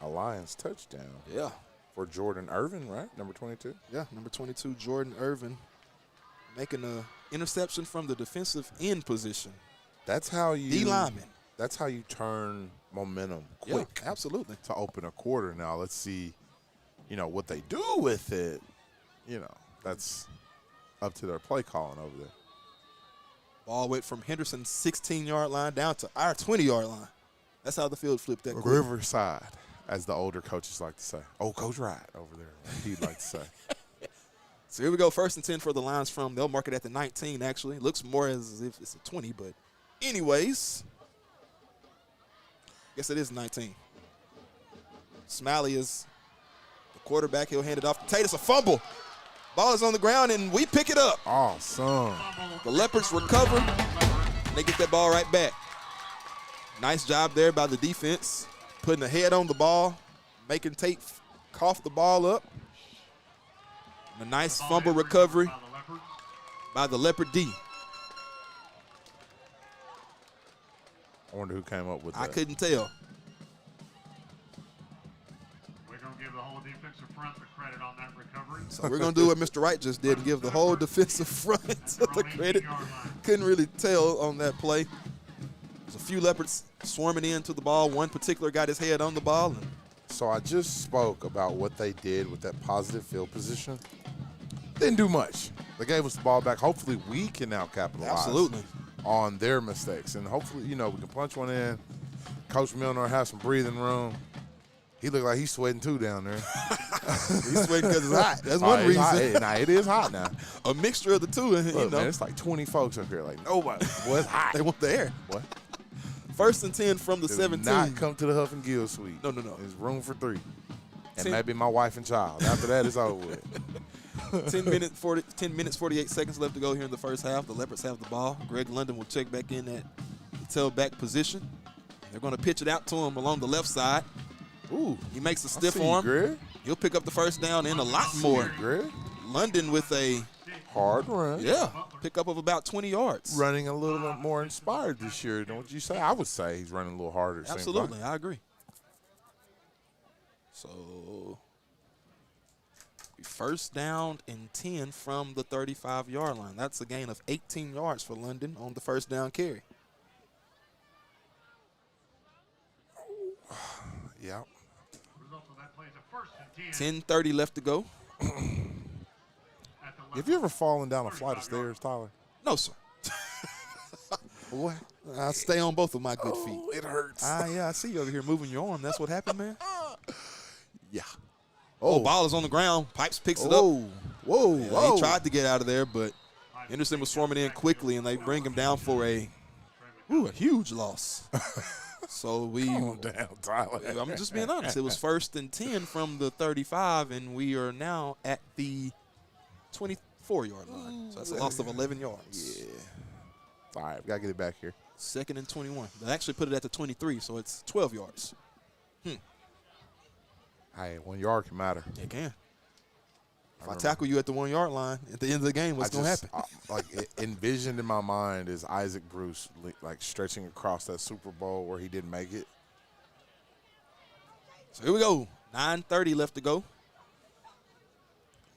Lions touchdown Yeah. for Jordan Irvin, right? Number 22. Yeah, number 22, Jordan Irvin, making an interception from the defensive end position. That's how you D lineman. That's how you turn momentum quick Yeah, absolutely. to open a quarter. Now let's see, what they do with it. That's up to their play calling over there. Ball went from Henderson's 16-yard line down to our 20-yard line. That's how the field flipped that quick. Riverside, as the older coaches like to say. Oh, Coach Wright over there, he'd like to say. So here we go, 1st and 10 for the Lions from. They'll mark it at the 19, actually. Looks more as if it's a 20, but anyways, guess it is 19. Smiley is the quarterback. He'll hand it off to Tate. It's a fumble. Ball is on the ground, and we pick it up. Awesome. The Leopards recover, and they get that ball right back. Nice job there by the defense, putting a head on the ball, making Tate cough the ball up. And a nice fumble recovery by the Leopards. by the Leopard D. I wonder who came up with that. I couldn't tell. We're going to give the whole defensive front the credit on that recovery. So we're going to do what Mr. Wright just did and give the whole defensive front the credit. Couldn't really tell on that play. There's a few Leopards swarming into the ball. One particular got his head on the ball. And So I just spoke about what they did with that positive field position. Didn't do much. They gave us the ball back. Hopefully we can now capitalize Absolutely. on their mistakes. And hopefully, we can punch one in. Coach Milner have some breathing room. He looked like he's sweating too down there. he's sweating because it's hot. That's Oh, one it's hot. reason. It is hot now. A mixture of the two. Look, man, it's like 20 folks up here. Like, nobody. Boy, it's hot. They want the air. Boy. 1st and 10 from the Do 17. not come to the Huff and Gill suite. No. There's room for 3. And maybe my wife and child. After that, it's over with. 10 minutes, 48 seconds left to go here in the first half. The Leopards have the ball. Greg London will check back in at the tailback position. They're going to pitch it out to him along the left side. Ooh, he makes a stiff arm. Greg. He'll pick up the first down and a lot more. Greg. London with a hard run. Yeah, pickup of about 20 yards. Running a little bit more inspired this year, don't you say? I would say he's running a little harder. Absolutely, I agree. So, first down and 10 from the 35-yard line. That's a gain of 18 yards for London on the first down carry. Yeah. Result of that play is a first and 10. 10:30 left to go. Have you ever fallen down a flight of stairs, Tyler? No, sir. Boy. I stay on both of my good feet. It hurts. Yeah, I see you over here moving your arm. That's what happened, man? Yeah. Oh, ball is on the ground. Pipes picks it up. Whoa. He tried to get out of there, but Henderson was swarming in quickly, and they bring him down for a huge loss. So Calm down, Tyler. I'm just being honest. It was first and 10 from the 35, and we are now at the 24-yard line. So that's a loss of 11 yards. Yeah. All right, we got to get it back here. Second and 21. They actually put it at the 23, so it's 12 yards. Hey, 1 yard can matter. It can. If I tackle you at the 1 yard line at the end of the game, what's going to happen? Envisioned in my mind is Isaac Bruce like stretching across that Super Bowl where he didn't make it. So here we go. 9:30 left to go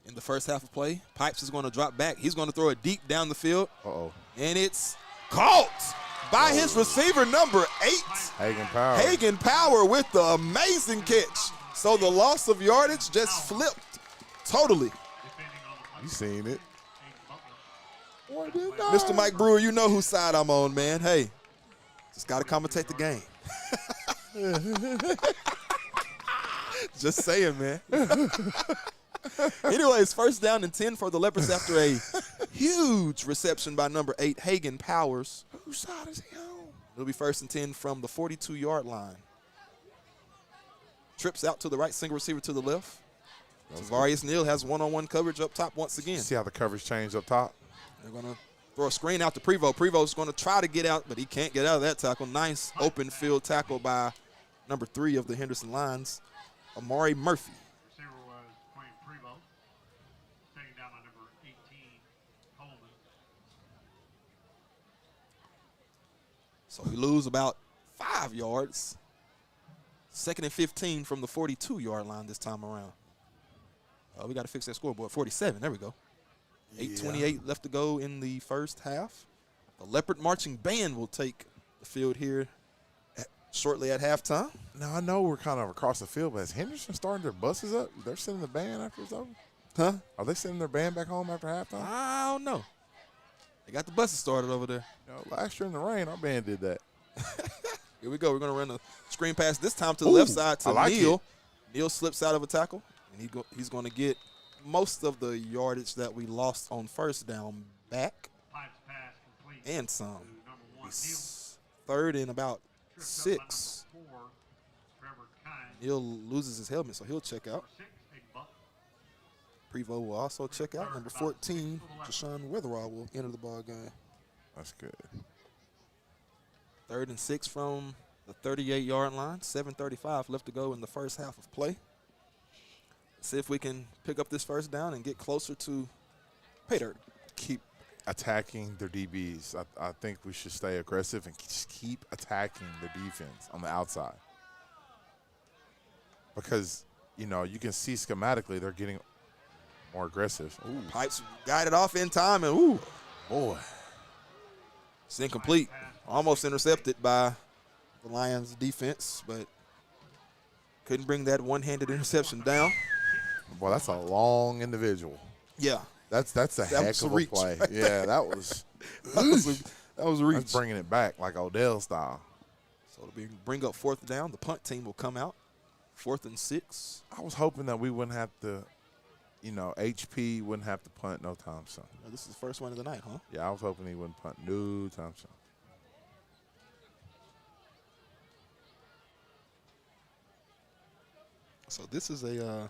in the first half of play. Pipes is going to drop back. He's going to throw it deep down the field. Uh-oh. And it's caught by his receiver, number 8. Hagen Power with the amazing catch. So the loss of yardage just flipped totally. You seen it. Mr. Mike Brewer, you know whose side I'm on, man. Hey, just got to commentate the game. Just saying, man. Anyways, first down and 10 for the Leopards after a huge reception by number 8, Hagen Powers. Whose side is he on? It'll be first and 10 from the 42-yard line. Trips out to the right, single receiver to the left. Tavarius Neal has one-on-one coverage up top once again. See how the coverage changed up top? They're going to throw a screen out to Prevost. Prevost's going to try to get out, but he can't get out of that tackle. Nice open field tackle by number 3 of the Henderson lines, Amari Murphy. Receiver was Quinn Prevost. Taken down by number 18, Coleman. So we lose about 5 yards. Second and 15 from the 42-yard line this time around. We got to fix that scoreboard. 47, there we go. 8:28 left to go in the first half. The Leopard Marching Band will take the field here shortly at halftime. Now, I know we're kind of across the field, but has Henderson starting their buses up? They're sending the band after it's over? Huh? Are they sending their band back home after halftime? I don't know. They got the buses started over there. Last year in the rain, our band did that. Here we go. We're going to run a screen pass this time to the left side to Neal. It. Neal slips out of a tackle, and he's going to get most of the yardage that we lost on first down back. Pipes pass complete. And some. Number 1, Neal. Third and about 6. Number 4, Trevor Kine. Neal loses his helmet, so he'll check out. Number 6, Aiden Butler. Prevost will also check out. Number 14, Jashawn Witherall will enter the ball game. That's good. 3rd and 6 from the 38-yard line. 7:35 left to go in the first half of play. See if we can pick up this first down and get closer to pay dirt. Keep attacking their DBs. I think we should stay aggressive and just keep attacking the defense on the outside. Because, you can see schematically they're getting more aggressive. Ooh. Pipes got it off in time, and Boy. It's incomplete. Almost intercepted by the Lions defense, but couldn't bring that one-handed interception down. Boy, that's a long individual. Yeah. That's a heck of a play. Yeah, that was that was a reach. That's bringing it back like Odell style. So to bring up 4th down, the punt team will come out. 4th and 6. I was hoping that we wouldn't have to, HP wouldn't have to punt no time soon. This is the first one of the night, huh? Yeah, I was hoping he wouldn't punt no time soon. So this is a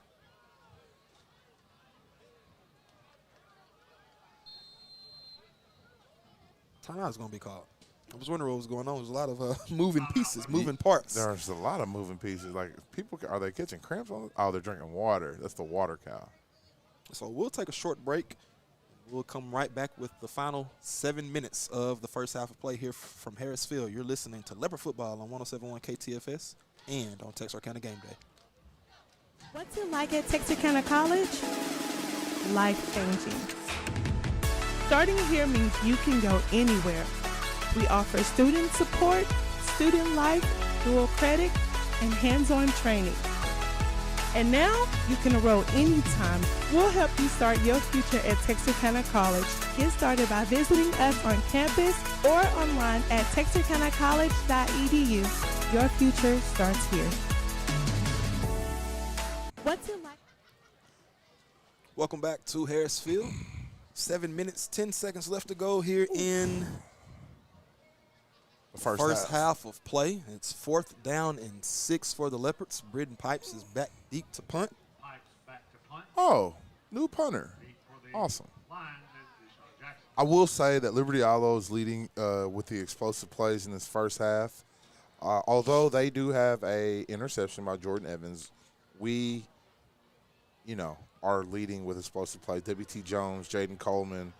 timeout is going to be called. I was wondering what was going on. There's a lot of moving pieces, moving parts. There's a lot of moving pieces. Like, people, are they catching cramps on it? Oh, they're drinking water. That's the water cow. So we'll take a short break. We'll come right back with the final 7 minutes of the first half of play here from Harris Field. You're listening to Leopard Football on 107.1 KTFS and on Texarkana Gameday. What's it like at Texarkana College? Life-changing. Starting here means you can go anywhere. We offer student support, student life, dual credit, and hands-on training. And now you can enroll anytime. We'll help you start your future at Texarkana College. Get started by visiting us on campus or online at texarkanacollege.edu. Your future starts here. What's it like? Welcome back to Harris Field. 7 minutes, 10 seconds left to go here in The first half of play. It's 4th down and 6 for the Leopards. Britton Pipes is back deep to punt. Pipes back to punt. Oh, new punter. Deep for the Awesome. Lions is Jackson. I will say that Liberty-Eylau is leading with the explosive plays in this first half. Although they do have a interception by Jordan Evans, we, are leading with explosive plays. W.T. Jones, Jaden Coleman,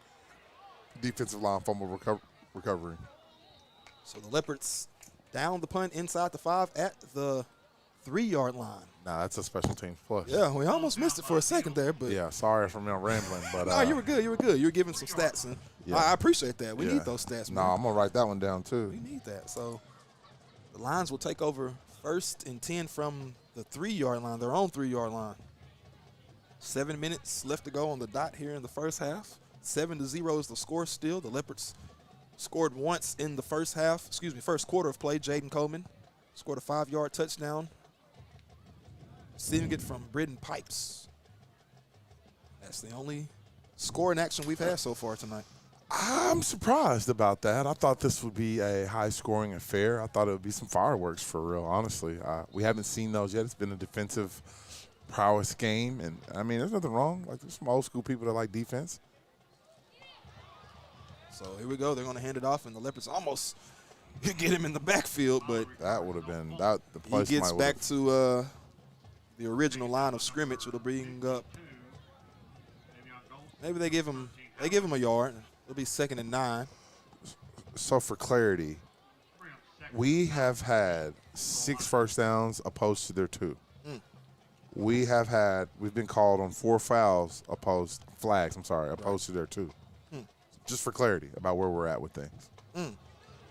defensive line fumble recovery. So the Leopards down the punt inside the 5 at the 3-yard line. Nah, that's a special teams play. Yeah, we almost missed it for a second there, but Yeah, sorry for me rambling, but no, you were good. You were good. You were giving some stats, and Yeah. I appreciate that. We yeah. need those stats, No, man. I'm gonna write that one down too. We need that. So the Lions will take over 1st and 10 from the 3-yard line, their own 3-yard line. 7 minutes left to go on the dot here in the first half. 7-0 is the score still. The Leopards scored once in the first quarter of play. Jaden Coleman scored a 5-yard touchdown. Receiving it from Britton Pipes. That's the only scoring action we've had so far tonight. I'm surprised about that. I thought this would be a high-scoring affair. I thought it would be some fireworks for real, honestly. We haven't seen those yet. It's been a defensive prowess game, and, I mean, there's nothing wrong. Like, there's some old-school people that like defense. So here we go. They're going to hand it off, and the Leopards almost get him in the backfield, but That would have been the he place. gets back to the original line of scrimmage. It'll bring up. Maybe they give him a yard. It'll be 2nd and 9. So for clarity, we have had 6 first downs opposed to their 2. We've been called on 4 flags opposed to their 2. Just for clarity about where we're at with things.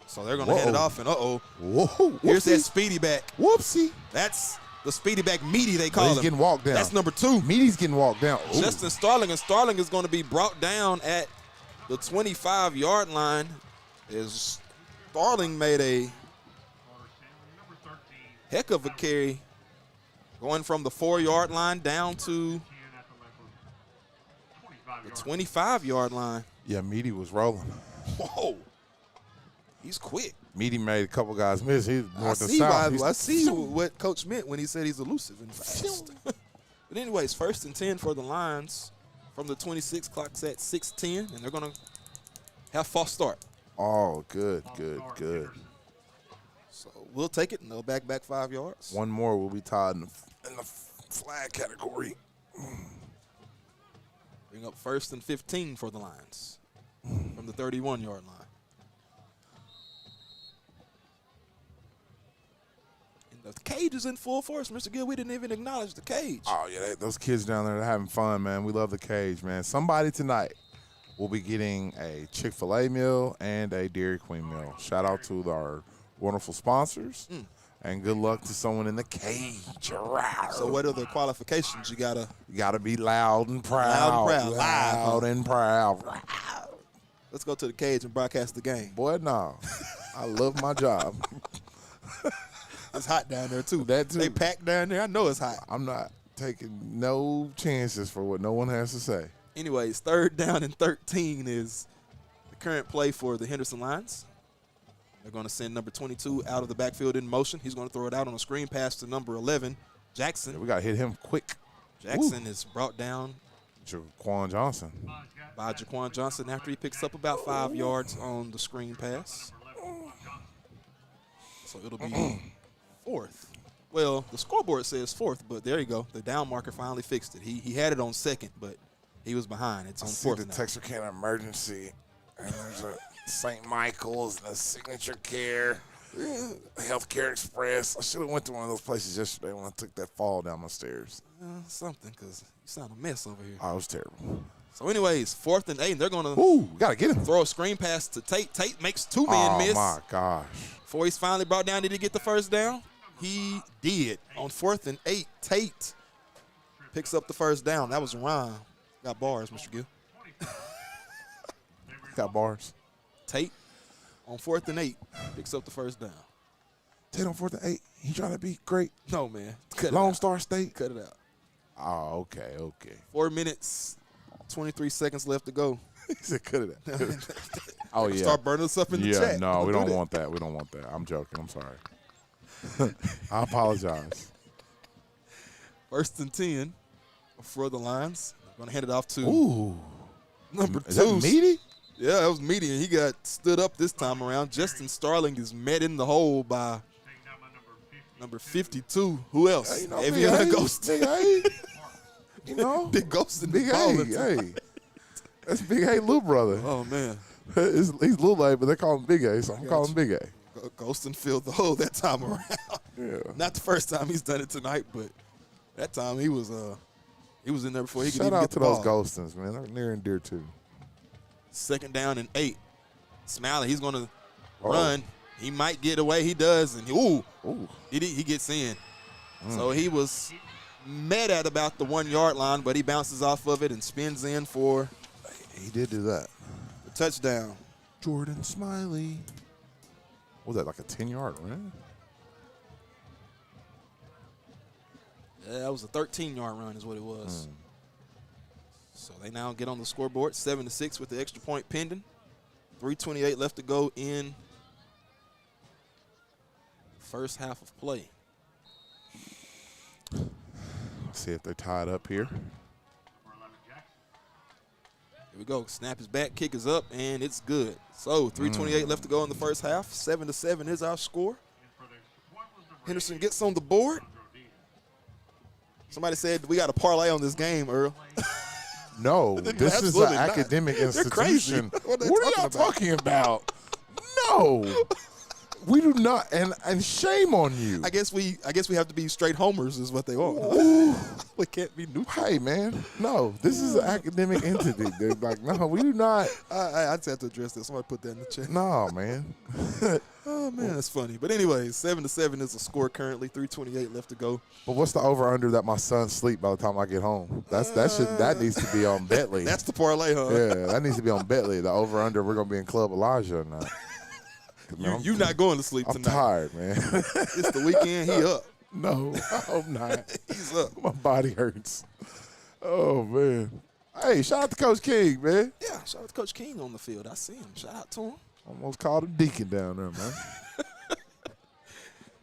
So they're going to hand it off, and Whoa! here's that Whoopsie. speedy back. Whoopsie! That's the speedy back Meaty they But call he's him. getting walked down. That's number 2. Meaty's getting walked down. Ooh. Justin Starling, and Starling is going to be brought down at the 25-yard line. As Starling made a heck of a carry, going from the 4-yard line down to the 25-yard line. Yeah, Meaty was rolling. Whoa, he's quick. Meaty made a couple guys miss. He's north and I south. see what Coach meant when he said he's elusive and fast. But anyways, 1st and 10 for the Lions from the 26. Clock's at 6:10, and they're going to have false start. Oh, good. So we'll take it, and they'll back 5 yards. One more will be tied in the flag category. Bring up 1st and 15 for the Lions from the 31-yard line. And the cage is in full force, Mr. Gill. We didn't even acknowledge the cage. Oh, yeah, those kids down there, they're having fun, man. We love the cage, man. Somebody tonight will be getting a Chick-fil-A meal and a Dairy Queen meal. Shout out to our wonderful sponsors, and good luck to someone in the cage. So what are the qualifications? You got to You got to be loud and proud. Loud and proud. let's go to the cage and broadcast the game. Boy, no. I love my job. It's hot down there, too. That too. They packed down there. I know it's hot. I'm not taking no chances for what no one has to say. Anyways, 3rd down and 13 is the current play for the Henderson Lions. They're going to send number 22 out of the backfield in motion. He's going to throw it out on a screen pass to number 11, Jackson. we got to hit him quick. Jackson is brought down Jaquan Johnson. by Jaquan Johnson after he picks up about 5 yards on the screen pass. So it'll be 4th. Well, the scoreboard says 4th, but there you go. The down marker finally fixed it. He had it on 2nd, but he was behind. It's on 4th the now. Texarkana emergency, and there's a St. Michael's and a Signature Care, Healthcare Express. I should have went to one of those places yesterday when I took that fall down my stairs. Something, because you sound a mess over here. Oh, it was terrible. So anyways, 4th and 8, and they're going to Ooh, got to get him. throw a screen pass to Tate. Tate makes 2 men miss. Oh, my gosh. Before he's finally brought down, did he get the first down? He did. On 4th and 8, Tate picks up the first down. That was a rhyme. Got bars, Mr. Gill. Got bars. Tate on 4th and 8 picks up the first down. Tate on 4th and 8. He trying to be great. No, man. Cut Lone it out. Star State. Cut it out. Oh, okay. 4 minutes, 23 seconds left to go. He said cut it out. Oh, yeah. Start burning us up in the chat. Yeah, no, we do don't that. want that. We don't want that. I'm joking. I'm sorry. I apologize. 1st and 10 for the Lions. Going to hand it off to Ooh. number 2. Is that Meaty? Yeah, that was Meaty, and he got stood up this time around. Justin Starling is met in the hole by number 52. Who else? Hey, you know, Aviana Big A. Ghost. Big A. You know? Big Ghost and Big A. Hey. That's Big A little brother. Oh, man. He's little A, but they call him Big A, so I'm calling him Big A. Ghost and filled the hole that time around. Yeah. Not the first time he's done it tonight, but that time he was in there before he could Shout even out get to the those ball. Ghostins, man. They're near and dear, too. 2nd down and 8. Smiley, he's going to run. He might get away. He does. And he gets in. So he was met at about the 1 yard line, but he bounces off of it and spins in for He did do that. the touchdown. Jordan Smiley. What was that, like a 10-yard run? Yeah, that was a 13-yard run is what it was. So they now get on the scoreboard, 7-6 with the extra point pending. 3:28 left to go in first half of play. Let's see if they're tied up here. Here we go. Snap is back, kick is up, and it's good. So 3:28 left to go in the first half. 7-7 is our score. Henderson gets on the board. Somebody said we got a parlay on this game, Earl. No, this is an Absolutely not. academic They're crazy. institution. What are they What are y'all talking about? talking about? No, we do not. And shame on you. I guess we have to be straight homers is what they want. We can't be neutral. Hey, man. No, this is an academic entity. They're like, no, we do not. I just have to address this. Somebody put that in the chat. No, man. Oh man, that's funny. But anyways, 7-7 is the score currently. 3:28 left to go. But what's the over/under that my son sleep by the time I get home? That needs to be on Bentley. That's the parlay, huh? Yeah, that needs to be on Bentley. The over/under. We're gonna be in Club Elijah or not. You're not going to sleep I'm tonight. tired, man. It's the weekend. He up. No, I hope not. He's up. My body hurts. Oh, man. Hey, shout out to Coach King, man. Yeah, shout out to Coach King on the field. I see him. Shout out to him. Almost called him Deacon down there, man.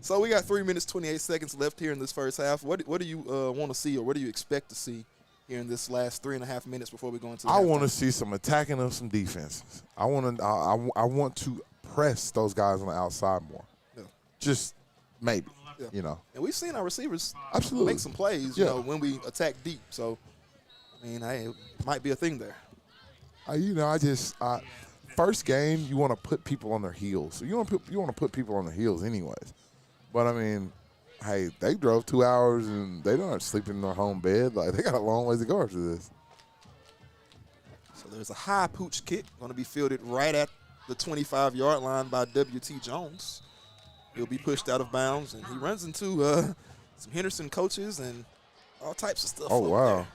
So we got 3 minutes, 28 seconds left here in this first half. What do you want to see, or what do you expect to see here in this last 3.5 minutes before we go into the I want to halftime? see some attacking of some defenses. I want to press those guys on the outside more. Yeah. Just maybe, Yeah. you know. And we've seen our receivers Absolutely. make some plays, Yeah. you know, when we attack deep. So, I mean, it might be a thing there. First game, you want to put people on their heels. So you want to put people on their heels anyways. But, I mean, hey, they drove 2 hours and they don't sleep in their home bed. Like, they got a long ways to go after this. So there's a high pooch kick going to be fielded right at the 25-yard line by W.T. Jones. He'll be pushed out of bounds, and he runs into some Henderson coaches and all types of stuff. Oh, over wow. there.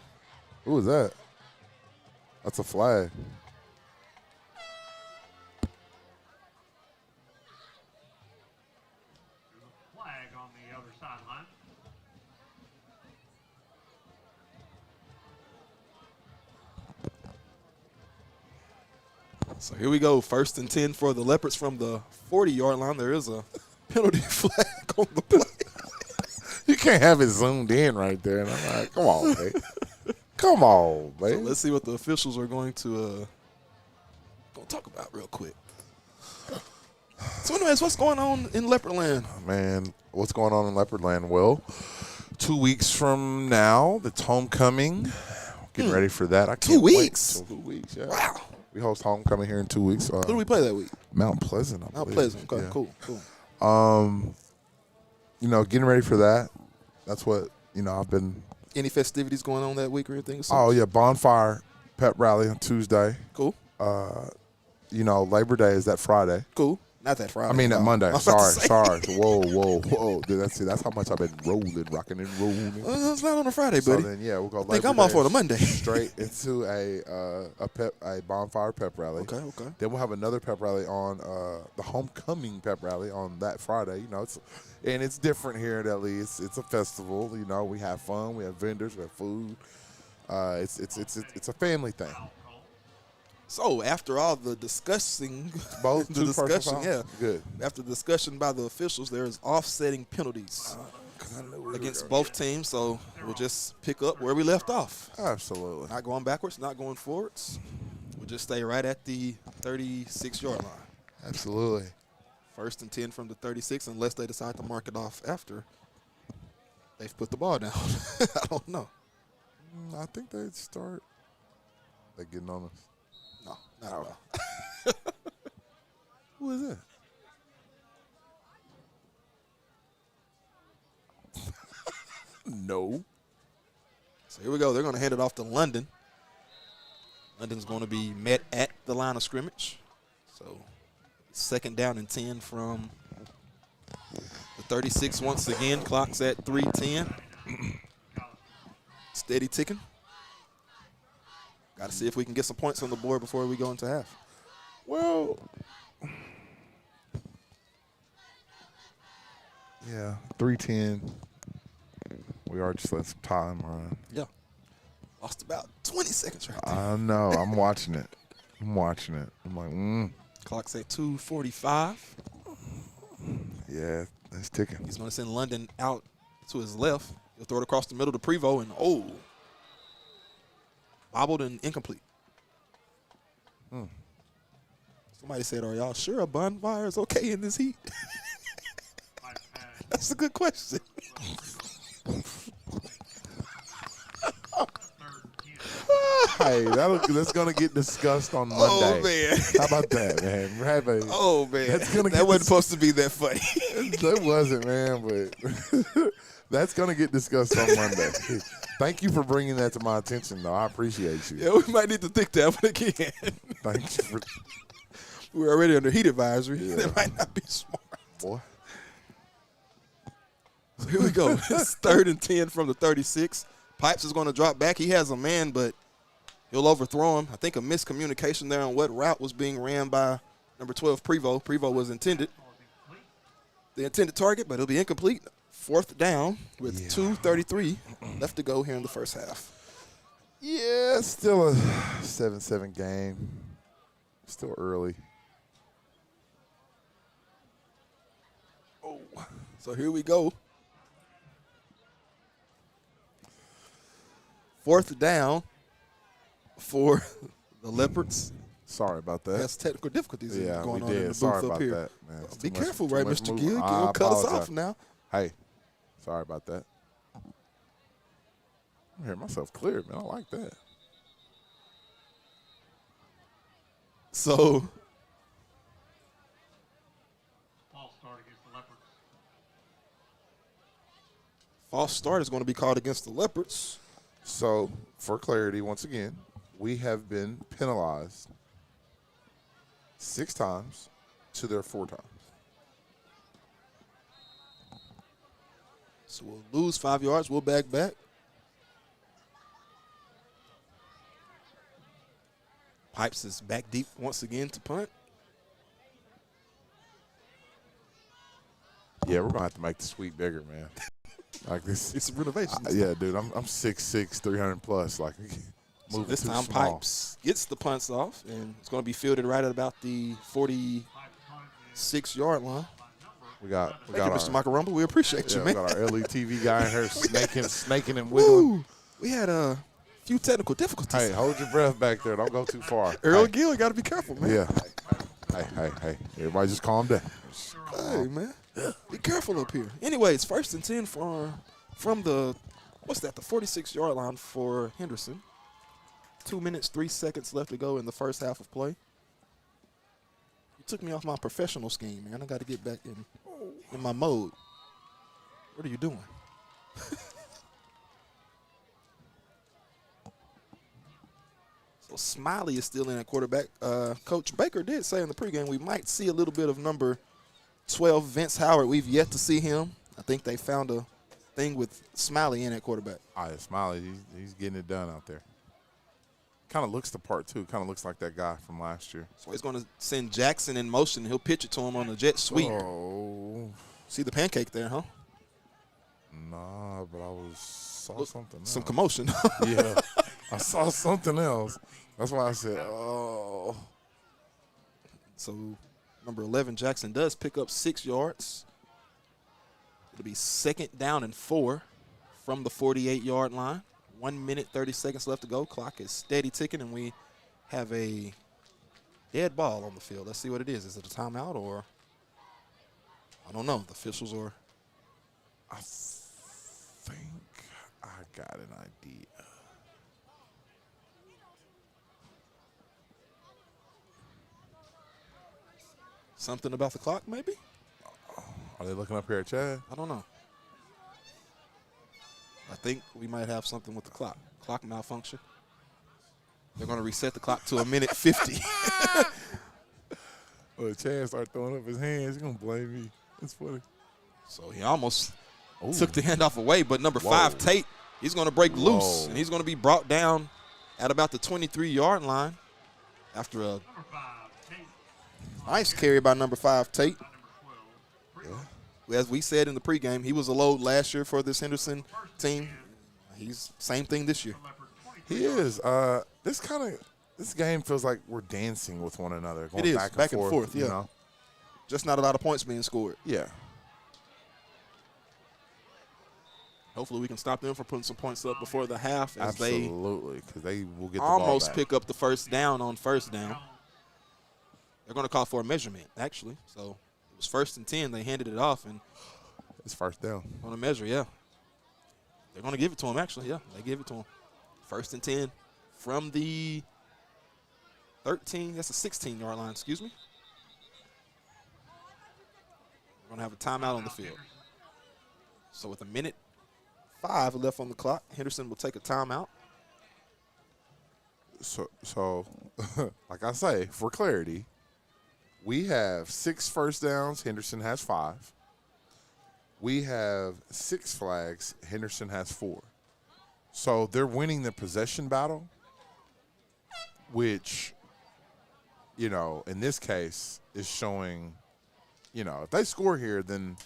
Who was that? That's a flag. Flag on the other sideline. So here we go. 1st and 10 for the Leopards from the 40-yard line. There is a penalty flag on the play. You can't have it zoomed in right there. And I'm like, come on, man. Come on, man. So let's see what the officials are going to talk about real quick. So anyways, what's going on in Leopardland? Man, what's going on in Leopardland? Well, 2 weeks from now, it's homecoming. Getting ready for that. I can't 2 weeks? Wait. 2 weeks, yeah. Wow. We host homecoming here in 2 weeks. Who do we play that week? Mount Pleasant. Mount Pleasant. Okay, yeah. cool. Getting ready for that. That's what, I've been. Any festivities going on that week or anything? Oh, yeah, bonfire pep rally on Tuesday. Cool. Labor Day is that Friday. Cool. Not that Friday. I mean, that Monday. I was about to Sorry. say. Whoa. That's how much I've been rocking and rolling. It's not on a Friday, buddy. So then, yeah, we'll go. I think Labor I'm off Day on a Monday. Straight into a bonfire pep rally. Okay. Then we'll have another pep rally on the homecoming pep rally on that Friday. It's different here at LE. It's a festival. We have fun. We have vendors. We have food. It's a family thing. So after all the discussing, Both the two discussion, personal yeah, good. After discussion by the officials, there is offsetting penalties against both teams. So we'll just pick up where we left off. Absolutely. Not going backwards, not going forwards. We'll just stay right at the 36-yard line. Absolutely. 1st and 10 from the 36, unless they decide to mark it off after they've put the ball down. I don't know. I think they'd start. They're getting on us. No, not at all. Who is that? No. So here we go. They're going to hand it off to London. London's going to be met at the line of scrimmage. So 2nd down and 10 from the 36 once again. Clock's at 3:10. Steady ticking. Got to see if we can get some points on the board before we go into half. Well, yeah, 3:10. We are just letting some time run. Yeah. Lost about 20 seconds right there. I know. I'm watching it. I'm like, Clock's at 2:45. Yeah, it's ticking. He's going to send London out to his left. He'll throw it across the middle to Prevost, and bobbled and incomplete. Somebody said, are y'all sure a bonfire is okay in this heat? That's a good question. Hey, that's gonna get discussed on Monday. Oh, man. How about that, man? Oh, man. That wasn't supposed to be that funny. That wasn't, man, but that's gonna get discussed on Monday. Thank you for bringing that to my attention, though. I appreciate you. Yeah, we might need to think that one again. Thank you for. We're already under heat advisory. Yeah. That might not be smart. Boy. So here we go. It's 3rd and 10 from the 36. Pipes is going to drop back. He has a man, but he'll overthrow him. I think a miscommunication there on what route was being ran by number 12, Prevost. Prevost was intended. The intended target, but it'll be incomplete. 4th down with 2:33 left to go here in the first half. Yeah, it's still a 7-7 game. Still early. So here we go. 4th down for the Leopards. Sorry about that. That's technical difficulties Yeah, going we on in the did. booth Sorry up about here. that, man. It's Be too much- careful, too right, much Mr. movement. Gill? I You'll cut us apologize. off now. Hey, sorry about that. I hear myself clear, man. I like that. So False start against the Leopards. false start is going to be called against the Leopards. So, for clarity, once again, we have been penalized 6 times to their 4 times. So we'll lose 5 yards. We'll back. Pipes is back deep once again to punt. Yeah, we're going to have to make the sweep bigger, man. Like this. It's a renovation. Yeah, dude, I'm 6'6", 300 plus. Like, So moving this too time small. Pipes gets the punts off, and it's going to be fielded right at about the 46-yard line. We got Thank you, Mr. Michael Rumble. We appreciate you, we man. got our LETV guy in here snaking and wiggling. Woo. We had a few technical difficulties. Hey, hold your breath back there. Don't go too far. Earl Hey. Gill, got to be careful, man. Yeah. Hey. Everybody just calm down. Hey, man. Be careful up here. Anyways, 1st and 10 from the, what's that, the 46-yard line for Henderson. 2 minutes, 3 seconds left to go in the first half of play. You took me off my professional scheme, man. I got to get back in my mode. What are you doing? So Smiley is still in at quarterback. Coach Baker did say in the pregame we might see a little bit of number 12, Vince Howard. We've yet to see him. I think they found a thing with Smiley in at quarterback. Oh, yeah, Smiley, he's getting it done out there. Kind of looks the part, too. Kind of looks like that guy from last year. So he's going to send Jackson in motion. He'll pitch it to him on the jet sweep. Oh. See the pancake there, huh? Nah, but I saw something else. Some commotion. Yeah, I saw something else. That's why I said, oh. So number 11, Jackson does pick up 6 yards. It'll be 2nd down and 4 from the 48-yard line. 1 minute, 30 seconds left to go. Clock is steady ticking, and we have a dead ball on the field. Let's see what it is. Is it a timeout or I don't know. The officials are. I think I got an idea. Something about the clock, maybe? Are they looking up here at Chad? I don't know. I think we might have something with the clock. Clock malfunction. They're going to reset the clock to 1:50. Well, Chad start throwing up his hands. He's going to blame me. That's funny. So he almost took the handoff away, but number 5, Tate, he's going to break loose, and he's going to be brought down at about the 23-yard line after a nice carry by number 5, Tate. As we said in the pregame, he was a load last year for this Henderson team. He's same thing this year. He is. This game feels like we're dancing with one another. Going It is, back and forth, yeah. You know? Just not a lot of points being scored. Yeah. Hopefully we can stop them from putting some points up before the half as Absolutely, because they will get the almost ball back. pick up the first down on first down. They're going to call for a measurement, actually. So it was 1st and 10. They handed it off, and It's first down. on a measure, yeah. They're going to give it to him, actually. Yeah, they give it to him. 1st and 10 from the 13. That's a 16-yard line, excuse me. We're going to have a timeout on the field. So with 1:05 left on the clock, Henderson will take a timeout. So like I say, for clarity, we have 6 first downs. Henderson has 5. We have 6 flags. Henderson has 4. So they're winning the possession battle, which, in this case is showing, if they score here, then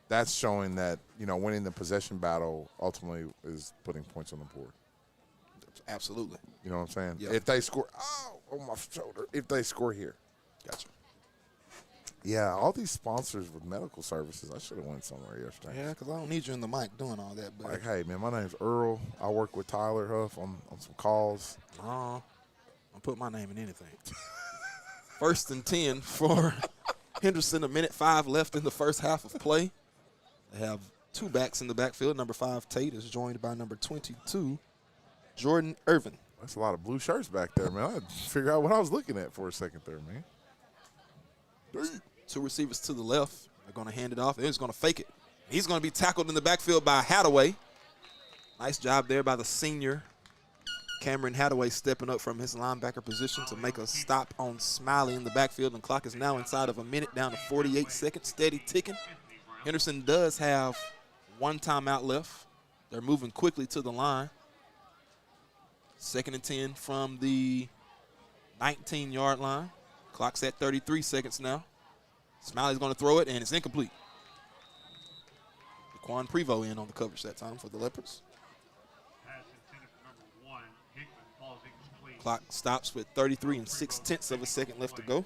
that's showing that, winning the possession battle ultimately is putting points on the board. Absolutely. You know what I'm saying? Yep. If they score, on my shoulder, if they score here. Gotcha. Yeah, all these sponsors with medical services, I should have went somewhere yesterday. Yeah, because I don't need you in the mic doing all that. But Like, hey, man, my name's Earl. I work with Tyler Huff on some calls. I'll put my name in anything. 1st and 10 for Henderson. 1:05 left in the first half of play. They have 2 backs in the backfield. Number 5, Tate, is joined by number 22, Jordan Irvin. That's a lot of blue shirts back there, man. I had to figure out what I was looking at for a second there, man. 2 receivers to the left. They're going to hand it off. They're just going to fake it. He's going to be tackled in the backfield by Hadaway. Nice job there by the senior. Cameron Hadaway stepping up from his linebacker position to make a stop on Smiley in the backfield. And clock is now inside of a minute, down to 48 seconds, steady ticking. Henderson does have 1 timeout left. They're moving quickly to the line. 2nd and 10 from the 19-yard line. Clock's at 33 seconds now. Smiley's going to throw it, and it's incomplete. Daquan Prevost in on the coverage that time for the Leopards. Pass intended for number 1. Hickman falls incomplete. Clock stops with 33 6/10 of a second left to go.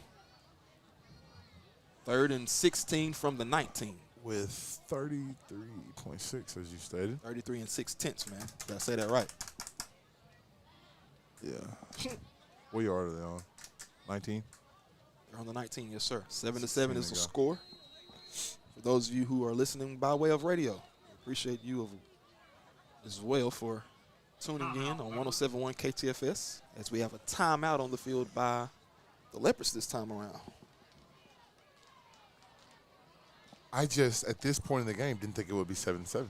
3rd and 16 from the 19. With 33.6, as you stated. 33 and 6/10, man. Did I say that right? Yeah. What yard are they on? 19? They're on the 19, yes, sir. 7-7 is the go. score. For those of you who are listening by way of radio, we appreciate you as well for tuning in on 107.1 KTFS as we have a timeout on the field by the Leopards this time around. I just, at this point in the game, didn't think it would be 7-7.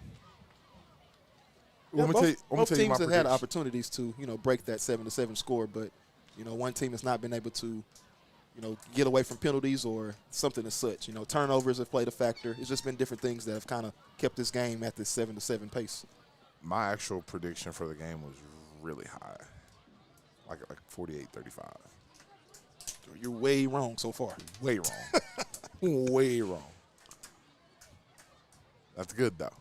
Yeah, both teams have had prediction. opportunities to, break that 7-7 score, but, one team has not been able to, get away from penalties or something as such. Turnovers have played a factor. It's just been different things that have kind of kept this game at this 7-7 pace. My actual prediction for the game was really high, like 48-35. You're way wrong so far. Way wrong. Way wrong. That's good, though.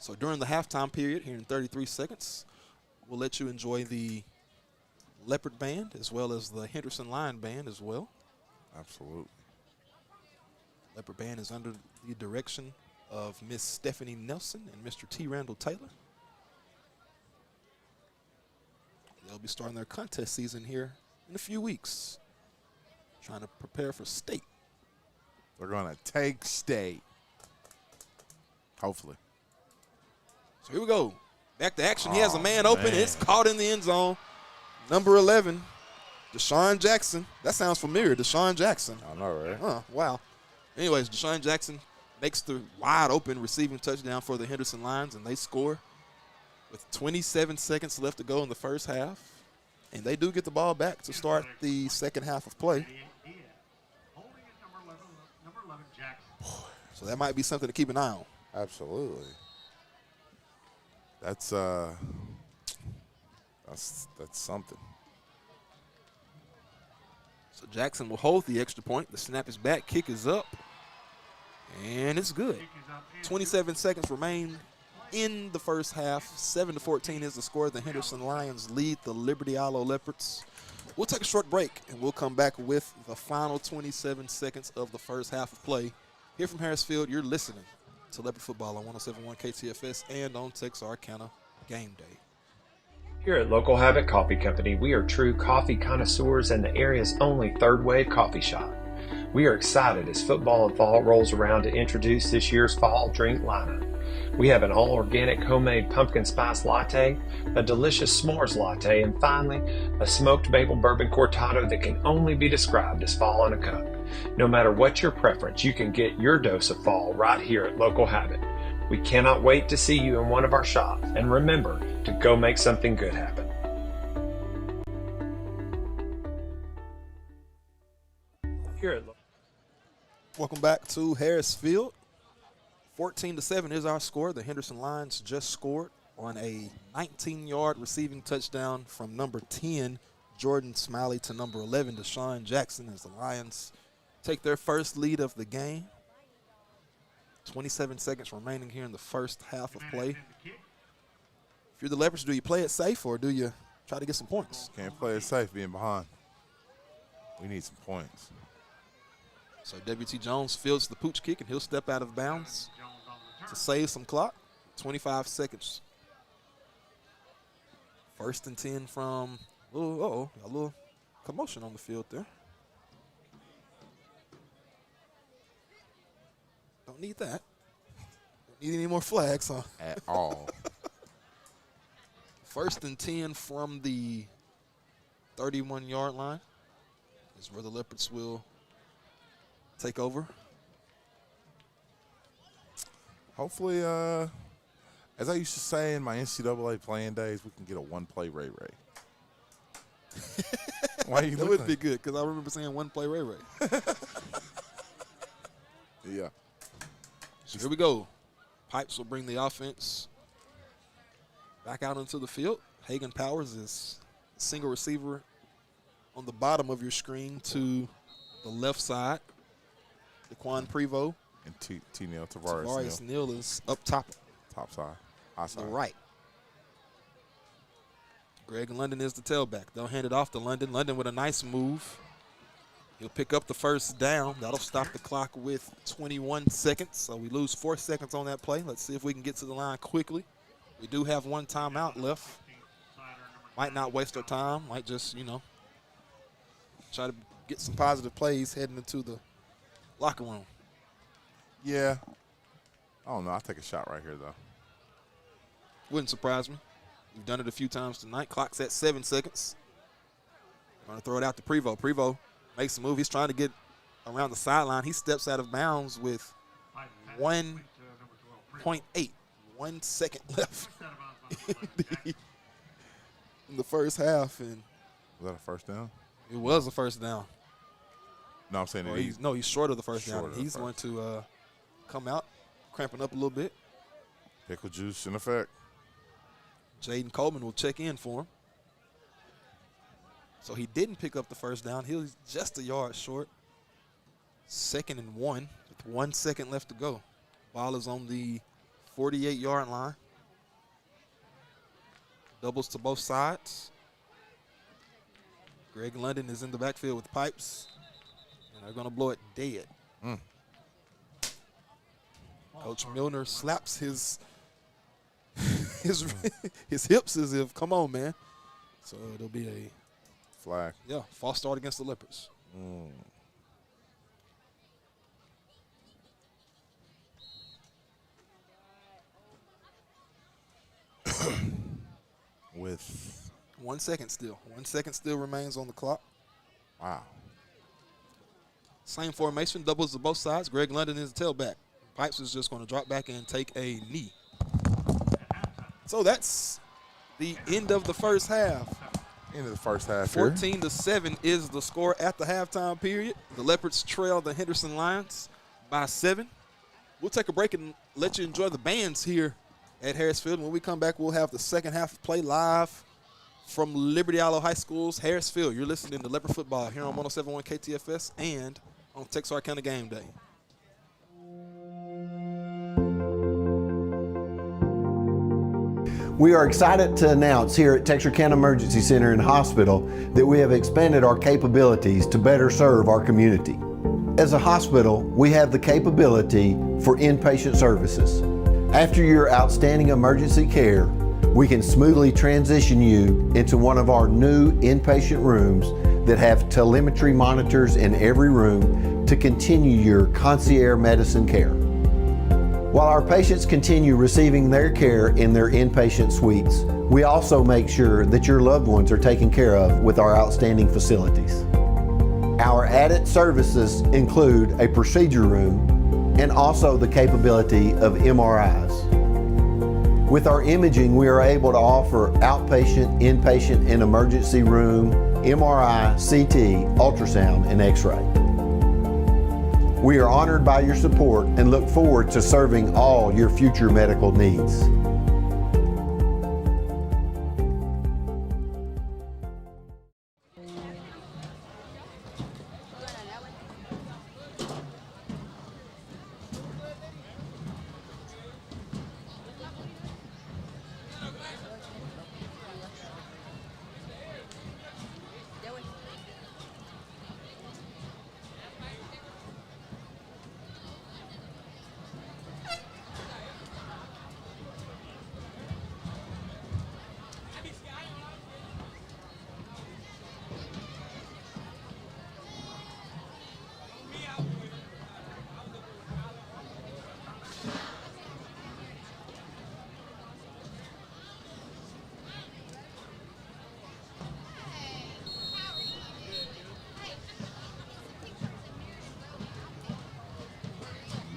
So during the halftime period here in 33 seconds, we'll let you enjoy the Leopard Band as well as the Henderson Lion Band as well. Absolutely. Leopard Band is under the direction of Miss Stephanie Nelson and Mr. T. Randall Taylor. They'll be starting their contest season here in a few weeks, trying to prepare for state. They're going to take state. Hopefully. So here we go. Back to action. He has a man open. Man. It's caught in the end zone. Number 11, Deshaun Jackson. That sounds familiar, Deshaun Jackson. I know, right? Huh, wow. Anyways, Deshaun Jackson makes the wide open receiving touchdown for the Henderson Lions, and they score with 27 seconds left to go in the first half. And they do get the ball back to start the second half of play. Holding it number 11, Jackson. So that might be something to keep an eye on. Absolutely. That's something. So Jackson will hold the extra point. The snap is back. Kick is up. And it's good. 27 seconds remain in the first half. 7-14 is the score. The Henderson Lions lead the Liberty-Eylau Leopards. We'll take a short break, and we'll come back with the final 27 seconds of the first half of play. Here from Harrisfield, you're listening to Leopard Football on 107.1 KTFS and on Texarkana Gameday. Here at Local Habit Coffee Company, we are true coffee connoisseurs and the area's only third wave coffee shop. We are excited as football and fall rolls around to introduce this year's fall drink lineup. We have an all-organic homemade pumpkin spice latte, a delicious s'mores latte, and finally, a smoked maple bourbon cortado that can only be described as fall in a cup. No matter what your preference, you can get your dose of fall right here at Local Habit. We cannot wait to see you in one of our shops, and remember to go make something good happen. Here at Welcome back to Harrisfield. 14-7 is our score. The Henderson Lions just scored on a 19-yard receiving touchdown from number 10, Jordan Smiley, to number 11, Deshaun Jackson, as the Lions take their first lead of the game. 27 seconds remaining here in the first half of play. If you're the Leopards, do you play it safe or do you try to get some points? Can't play it safe being behind. We need some points. So W.T. Jones fields the pooch kick, and he'll step out of bounds to save some clock. 25 seconds. First and 10 from, a little commotion on the field there. Don't need that. Don't need any more flags, huh? At all. First and 10 from the 31-yard line is where the Leopards will take over. Hopefully, as I used to say in my NCAA playing days, we can get a one-play Ray Ray. Why you That would be good, because I remember saying one-play Ray Ray. Yeah. So here we go. Pipes will bring the offense back out into the field. Hagan Powers is a single receiver on the bottom of your screen to the left side. Daquan Prevost. And T-Neil, Tavares Neal is up top. Top side. High To the side. right. Greg London is the tailback. They'll hand it off to London. London with a nice move. He'll pick up the first down. That'll stop the clock with 21 seconds. So we lose 4 seconds on that play. Let's see if we can get to the line quickly. We do have one timeout left. Might not waste our time. Might just, try to get some positive plays heading into the locker room. Yeah. I don't know. I'll take a shot right here, though. Wouldn't surprise me. We've done it a few times tonight. Clock's at 7 seconds. Going to throw it out to Prevost. Prevost makes a move. He's trying to get around the sideline. He steps out of bounds with 1.8. 1 second left in the first half. And was that a first down? It was a first down. No, I'm saying he's short of the first down. He's going to come out, cramping up a little bit. Pickle juice in effect. Jaden Coleman will check in for him. So he didn't pick up the first down. He was just a yard short. 2nd and 1 with 1 second left to go. Ball is on the 48-yard line. Doubles to both sides. Greg London is in the backfield with pipes. And they're going to blow it dead. Coach Milner slaps his hips as if, come on, man. So it'll be a flag. Yeah, false start against the Leopards. With 1 second still. 1 second still remains on the clock. Wow. Same formation, doubles to both sides. Greg London is the tailback. Pipes is just going to drop back and take a knee. So that's the end of the first half. End of the first half. 14-7 is the score at the halftime period. The Leopards trail the Henderson Lions by 7. We'll take a break and let you enjoy the bands here at Harris Field. When we come back, we'll have the second half of play live from Liberty-Eylau High School's Harris Field. You're listening to Leopard Football here on 107.1 KTFS and on Texarkana Gameday. We are excited to announce here at Texarkana Emergency Center and Hospital that we have expanded our capabilities to better serve our community. As a hospital, we have the capability for inpatient services. After your outstanding emergency care, we can smoothly transition you into one of our new inpatient rooms that have telemetry monitors in every room to continue your concierge medicine care. While our patients continue receiving their care in their inpatient suites, we also make sure that your loved ones are taken care of with our outstanding facilities. Our added services include a procedure room and also the capability of MRIs. With our imaging, we are able to offer outpatient, inpatient, and emergency room, MRI, CT, ultrasound, and X-ray. We are honored by your support and look forward to serving all your future medical needs.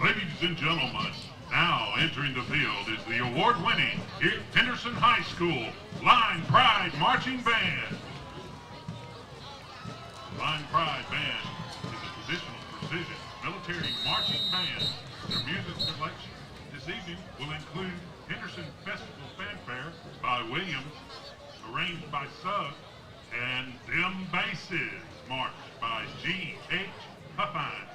Ladies and gentlemen, now entering the field is the award-winning Henderson High School Line Pride Marching Band. Line Pride Band is a traditional precision military marching band. Their music selection this evening will include Henderson Festival Fanfare by Williams, arranged by Sugg, and Them Basses, marched by G.H. Huffine.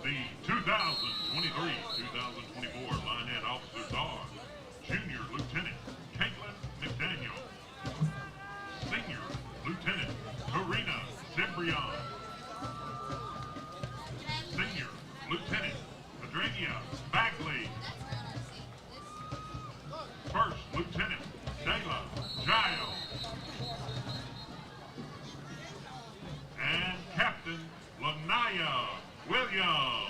The 2023-2024 Linehead officers are Junior Lieutenant Caitlin McDaniel, Senior Lieutenant Karina Cibrian, Senior Lieutenant Adrenia Bagley, First Lieutenant Dayla Giles, and Captain Lanaya Williams.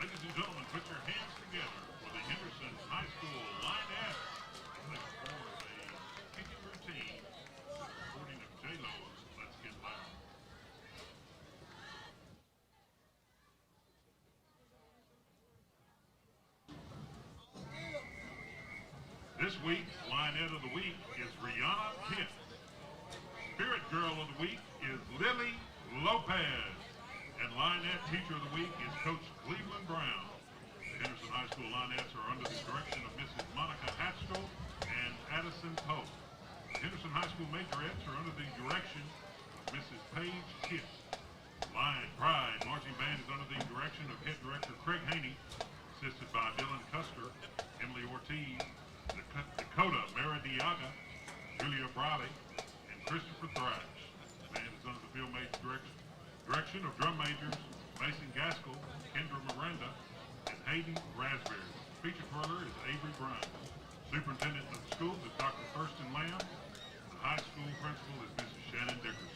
Ladies and gentlemen, put your hands together for the Henderson High School Lineheads. They perform a kicking routine according to J-Lo's Let's Get Loud. This week's Linehead of the Week is Rihanna Kent. Spirit Girl of the Week is Lily Lopez. And Linehead Teacher of the Week is Coach Cleveland Brown. The Henderson High School Lineheads are under the direction of Mrs. Monica Hatchell and Addison Pope. The Henderson High School Majorettes are under the direction of Mrs. Paige Kiss. Lion Pride Marching Band is under the direction of Head Director Craig Haney, assisted by Dylan Custer, Emily Ortiz, Dakota Maradiaga, Julia Briley, and Christopher Thrash. The band is under the field major direction of drum majors Mason Gaskell, Kendra Miranda, and Hayden Raspberry. Feature twirler is Avery Grimes. Superintendent of the schools is Dr. Thurston Lamb. The high school principal is Mrs. Shannon Dickerson.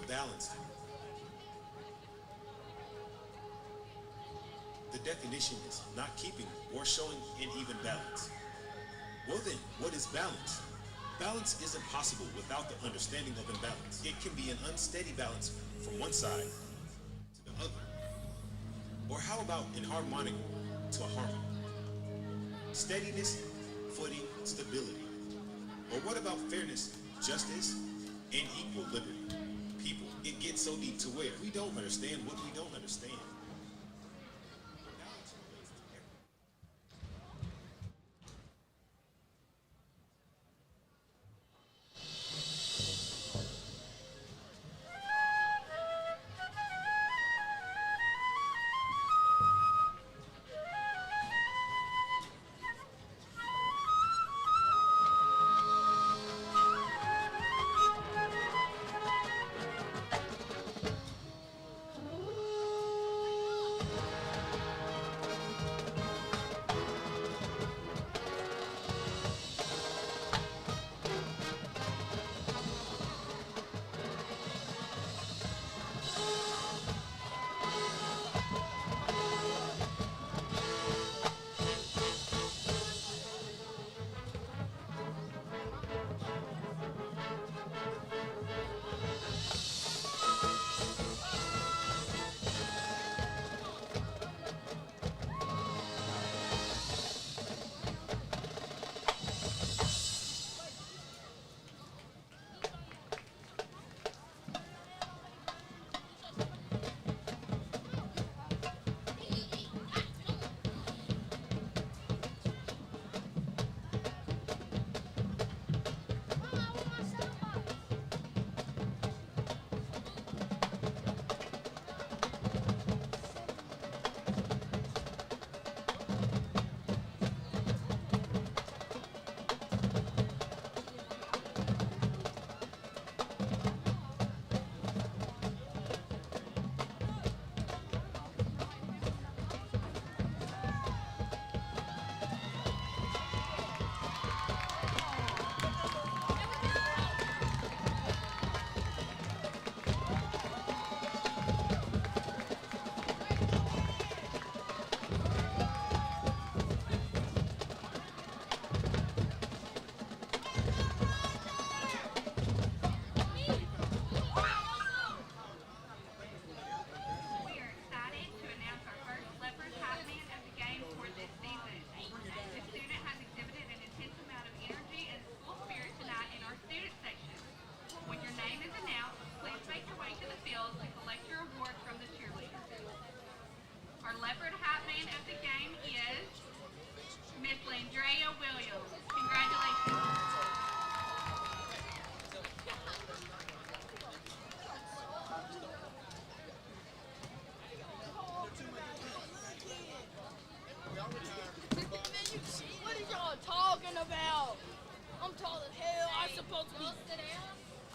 balance. The definition is not keeping or showing an even balance. Well then, what is balance? Balance isn't possible without the understanding of imbalance. It can be an unsteady balance from one side to the other. Or how about an harmonic to a harmony? Steadiness, footing, stability. Or what about fairness, justice, and equal liberty? People, it gets so deep to where we don't understand what we don't understand.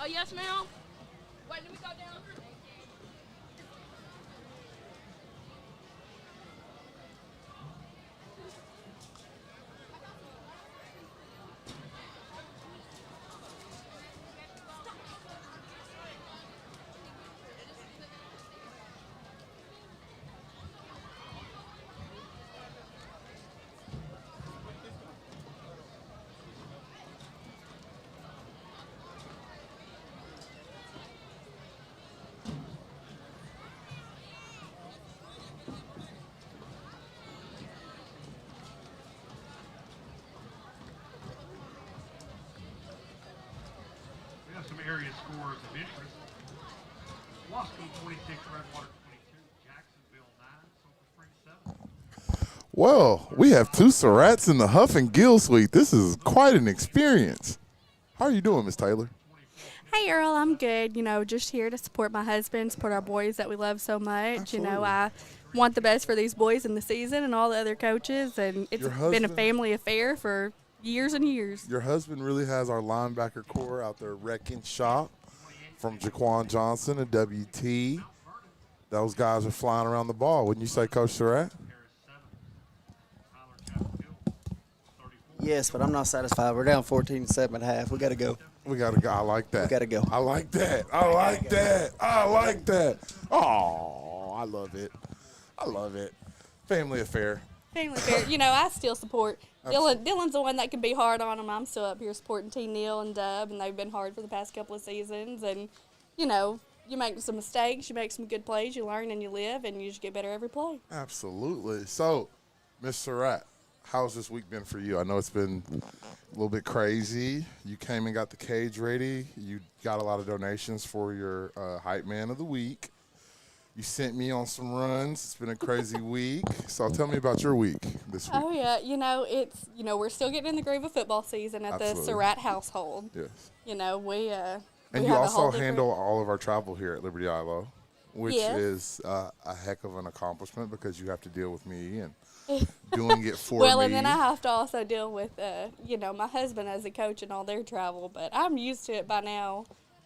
Oh, yes, ma'am. Wait, let me go down. Some area scores of interest. Wascom 26, Redwater 22, Jacksonville 9, Sulphur Springs 7. Well, we have two Surratts in the Huff and Gill suite. This is quite an experience. How are you doing, Miss Taylor? Hey, Earl, I'm good. You know, just here to support my husband, support our boys that we love so much. Absolutely. You know, I want the best for these boys in the season and all the other coaches, and it's been a family affair for years and years. Your husband really has our linebacker core out there wrecking shop, from Jaquan Johnson and WT. Those guys are flying around the ball. Wouldn't you say, Coach Surratt? Yes, but I'm not satisfied. We're down 14-7 at half. We got to go. We got to go. I like that. We got to go. I like that. I like that. I like that. Oh, I love it. I love it. Family affair. Family affair. I still support. Dylan's the one that can be hard on him. I'm still up here supporting T. Neal and Dub, and they've been hard for the past couple of seasons. And, you make some mistakes, you make some good plays, you learn and you live, and you just get better every play. Absolutely. So, Miss Surratt, how's this week been for you? I know it's been a little bit crazy. You came and got the cage ready. You got a lot of donations for your Hype Man of the Week. You sent me on some runs. It's been a crazy week. So tell me about your week this week. Oh, yeah. It's, we're still getting in the groove of football season at the Surratt household. Yes. And you also handle all of our travel here at Liberty-Eylau, which is a heck of an accomplishment because you have to deal with me and doing it for me. Well, and then I have to also deal with, my husband as a coach and all their travel. But I'm used to it by now.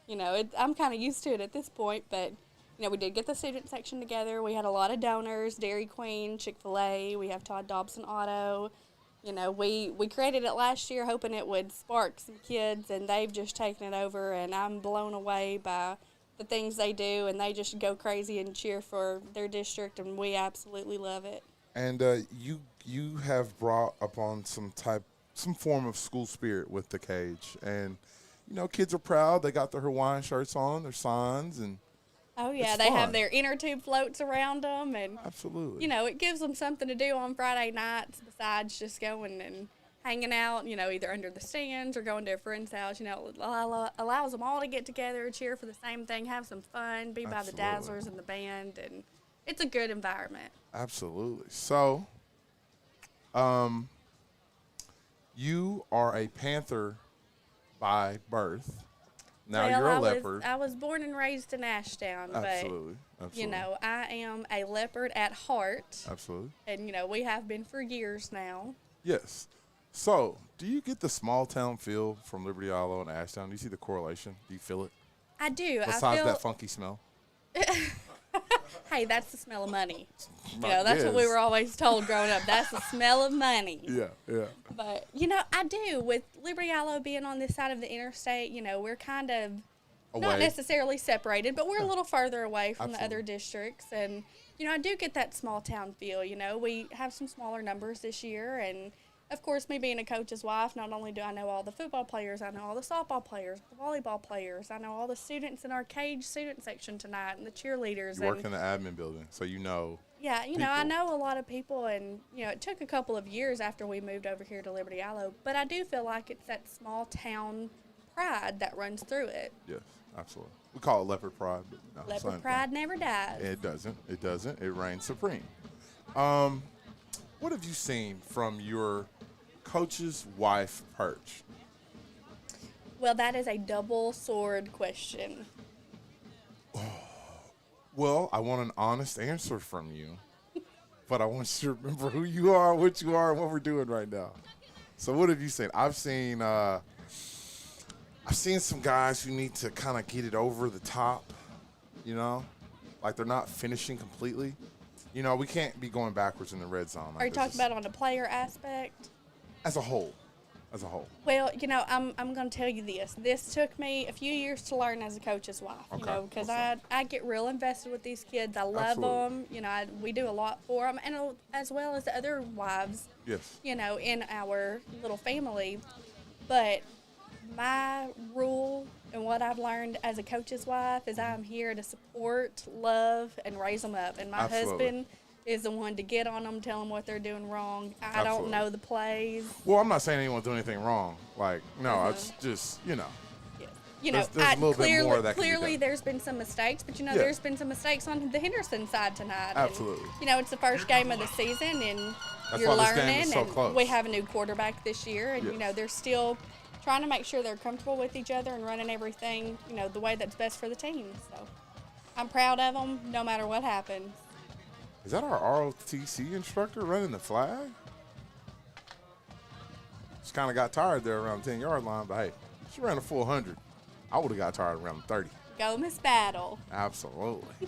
I'm kind of used to it at this point. But, we did get the student section together. We had a lot of donors, Dairy Queen, Chick-fil-A. We have Todd Dobson Auto. We created it last year hoping it would spark some kids, and they've just taken it over, and I'm blown away by the things they do, and they just go crazy and cheer for their district, and we absolutely love it. And you have brought upon some form of school spirit with the cage, and kids are proud. They got their Hawaiian shirts on, their signs, and oh yeah, they have their inner tube floats around them, and absolutely, it gives them something to do on Friday nights besides just going and hanging out. Either under the stands or going to a friend's house. It allows them all to get together, cheer for the same thing, have some fun, be by the Dazzlers and the band, and it's a good environment. Absolutely. So, you are a Panther by birth. Now you're a leopard. I was born and raised in Ashdown, absolutely. But I am a leopard at heart. Absolutely. And we have been for years now. Yes. So, do you get the small town feel from Liberty-Eylau and Ashdown? Do you see the correlation? Do you feel it? I do. Besides that funky smell. Hey, that's the smell of money. That's what we were always told growing up. That's the smell of money. Yeah. But, I do. With Liberty-Eylau being on this side of the interstate, we're kind of not necessarily separated, but we're a little further away from the other districts. And, I do get that small town feel. We have some smaller numbers this year, and of course, me being a coach's wife, not only do I know all the football players, I know all the softball players, the volleyball players. I know all the students in our cage student section tonight and the cheerleaders. You work in the admin building, so you know. Yeah, I know a lot of people, and, it took a couple of years after we moved over here to Liberty-Eylau, but I do feel like it's that small town pride that runs through it. Yes, absolutely. We call it leopard pride. But no, leopard pride never dies. It doesn't. It reigns supreme. What have you seen from your coach's wife perch? Well, that is a double sword question. Well, I want an honest answer from you, but I want you to remember who you are, what you are, and what we're doing right now. So what have you seen? I've seen some guys who need to kind of get it over the top, like they're not finishing completely. We can't be going backwards in the red zone. Are you talking about on a player aspect? As a whole. Well, I'm going to tell you this. This took me a few years to learn as a coach's wife, because I get real invested with these kids. I love them. We do a lot for them, and as well as the other wives, yes. In our little family. But my rule and what I've learned as a coach's wife is I'm here to support, love, and raise them up. And my husband is the one to get on them, tell them what they're doing wrong. I don't know the plays. Well, I'm not saying anyone's doing anything wrong. It's just, there's a little bit more that clearly there's been some mistakes, but, there's been some mistakes on the Henderson side tonight. Absolutely. And, it's the first game of the season, and you're learning. And we have a new quarterback this year, and, they're still trying to make sure they're comfortable with each other and running everything, the way that's best for the team. So I'm proud of them no matter what happens. Is that our ROTC instructor running the flag? Just kind of got tired there around the 10-yard line, but hey, she ran a full 100. I would have got tired around the 30. Go, Miss Battle. Absolutely.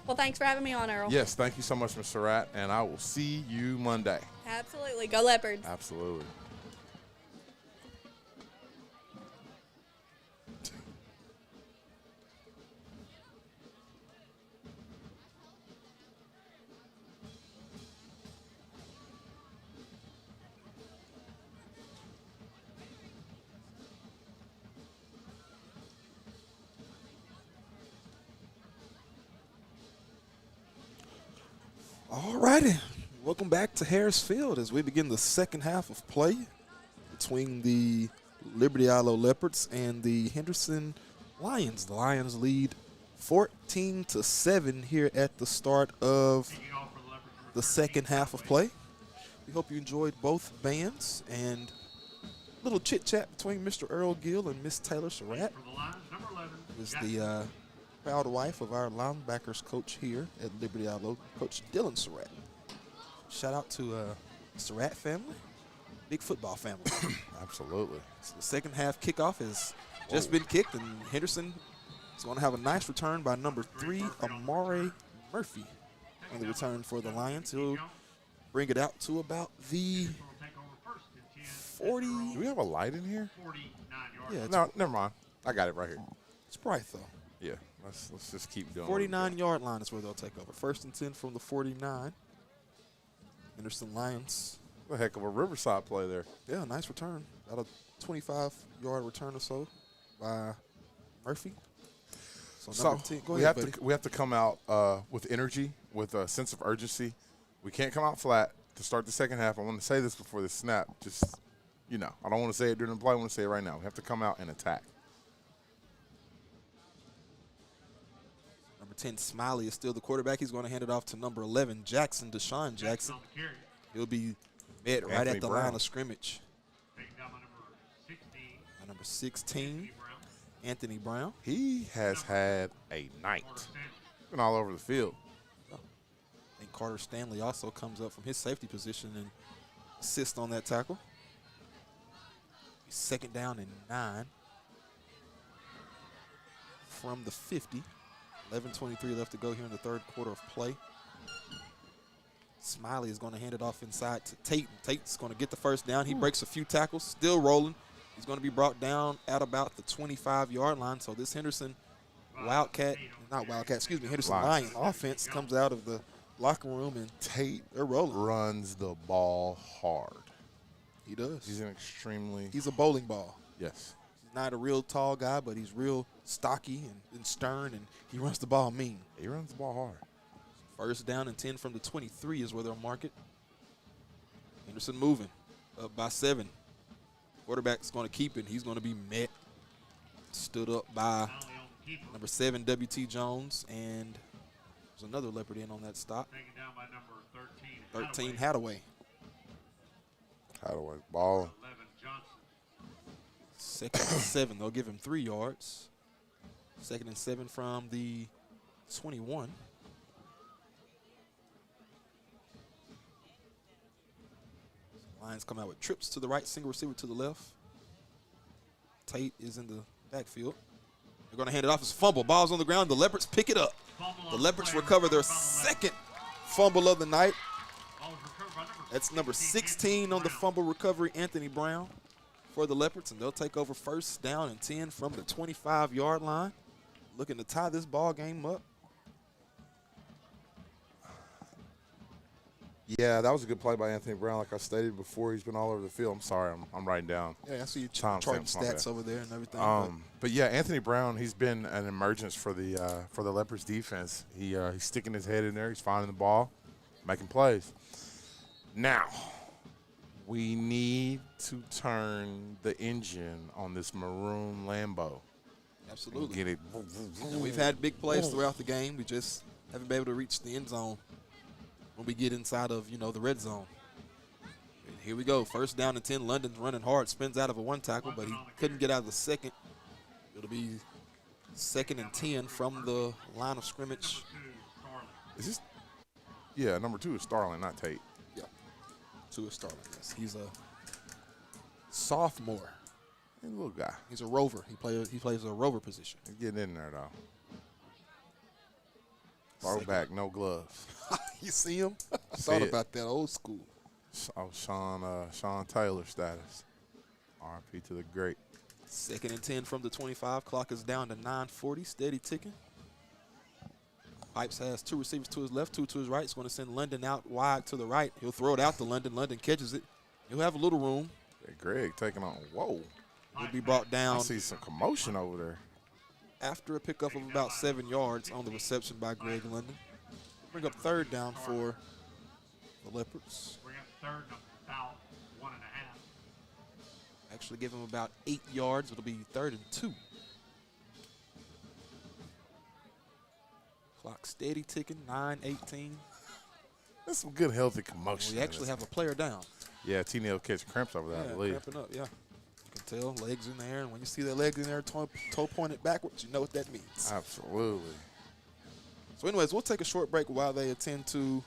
Well, thanks for having me on, Earl. Yes, thank you so much, Ms. Surratt, and I will see you Monday. Absolutely. Go Leopards. Absolutely. All righty. Welcome back to Harris Field as we begin the second half of play between the Liberty-Eylau Leopards and the Henderson Lions. The Lions lead 14-7 here at the start of the second half of play. We hope you enjoyed both bands and a little chit-chat between Mr. Earl Gill and Miss Taylor Surratt, who is the proud wife of our linebackers coach here at Liberty-Eylau, Coach Dylan Surratt. Shout out to the Surratt family, big football family. Absolutely. So the second half kickoff has just been kicked, and Henderson is going to have a nice return by number 3, Amare Murphy, on the return for the Lions. He'll bring it out to about the 40. Do we have a light in here? Yeah, No, never mind. I got it right here. it's bright, though. Yeah, let's just keep going. 49-yard line is where they'll take over. 1st and 10 from the 49. Henderson Lions. A heck of a Riverside play there. Yeah, nice return. About a 25-yard return or so by Murphy. So number 10, go ahead, buddy. we have to come out with energy, with a sense of urgency. We can't come out flat to start the second half. I want to say this before the snap. Just, I don't want to say it during the play. I want to say it right now. We have to come out and attack. Number 10, Smiley, is still the quarterback. He's going to hand it off to number 11, Jackson, Deshaun Jackson. He'll be met right at the line of scrimmage. By number 16, Anthony Brown. He has had a night. Been all over the field. I think Carter Stanley also comes up from his safety position and assists on that tackle. 2nd down and 9 from the 50. 11:23 left to go here in the third quarter of play. Smiley is going to hand it off inside to Tate. Tate's going to get the first down. He breaks a few tackles, still rolling. He's going to be brought down at about the 25-yard line. So this Henderson Henderson Lion offense comes out of the locker room, and Tate they're rolling. runs the ball hard. He does. He's a bowling ball. Yes. He's not a real tall guy, but he's real stocky and stern, and he runs the ball mean. He runs the ball hard. 1st down and 10 from the 23 is where they'll mark it. Henderson moving up by 7. Quarterback's going to keep it. He's going to be met. Stood up by number 7, W.T. Jones, and there's another Leopard in on that stop. 13, Hadaway. Hadaway, ball. 2nd and 7. They'll give him 3 yards. 2nd and 7 from the 21. Lions come out with trips to the right, single receiver to the left. Tate is in the backfield. They're going to hand it off as a fumble. Ball's on the ground. The Leopards pick it up. The Leopards recover their 2nd fumble of the night. That's number 16 on the fumble recovery, Anthony Brown, for the Leopards, and they'll take over 1st down and 10 from the 25-yard line. Looking to tie this ball game up. Yeah, that was a good play by Anthony Brown. Like I stated before, he's been all over the field. I'm sorry, I'm writing down. Yeah, I see you charting stats over there and everything. But yeah, Anthony Brown, he's been an emergence for the Leopards defense. He's sticking his head in there. He's finding the ball, making plays. Now, we need to turn the engine on this maroon Lambo. Absolutely. Get it. And we've had big plays throughout the game. We just haven't been able to reach the end zone when we get inside of, the red zone. And here we go. 1st down and 10. London's running hard. Spins out of a 1 tackle, but he couldn't get out of the 2nd. It'll be 2nd and 10 from the line of scrimmage. Is this? Yeah, number 2 is Starling, not Tate. Yeah. 2 is Starling, yes. He's a sophomore. He's a little guy. He's a rover. He plays a rover position. He's getting in there, though. Throwback, no gloves. You see him? I thought about that, old school. Oh, Sean Taylor status. RP to the great. 2nd and 10 from the 25. Clock is down to 9:40. Steady ticking. Pipes has 2 receivers to his left, 2 to his right. He's going to send London out wide to the right. He'll throw it out to London. London catches it. He'll have a little room. Hey, Greg taking on. Whoa. He'll be brought down. I see some commotion over there. After a pickup of about 7 yards on the reception by Greg London. Bring up 3rd down for The Leopards. Bring up third and about 1.5. Actually give him about 8 yards. It'll be 3rd and 2. Clock steady ticking, 9:18. That's some good, healthy commotion. We actually have a player down. Yeah, T-Neil will catch cramps over that, I believe. Cramping up, yeah. You can tell, legs in the air, and when you see that legs in there, toe pointed backwards, you know what that means. Absolutely. So anyways, we'll take a short break while they attend to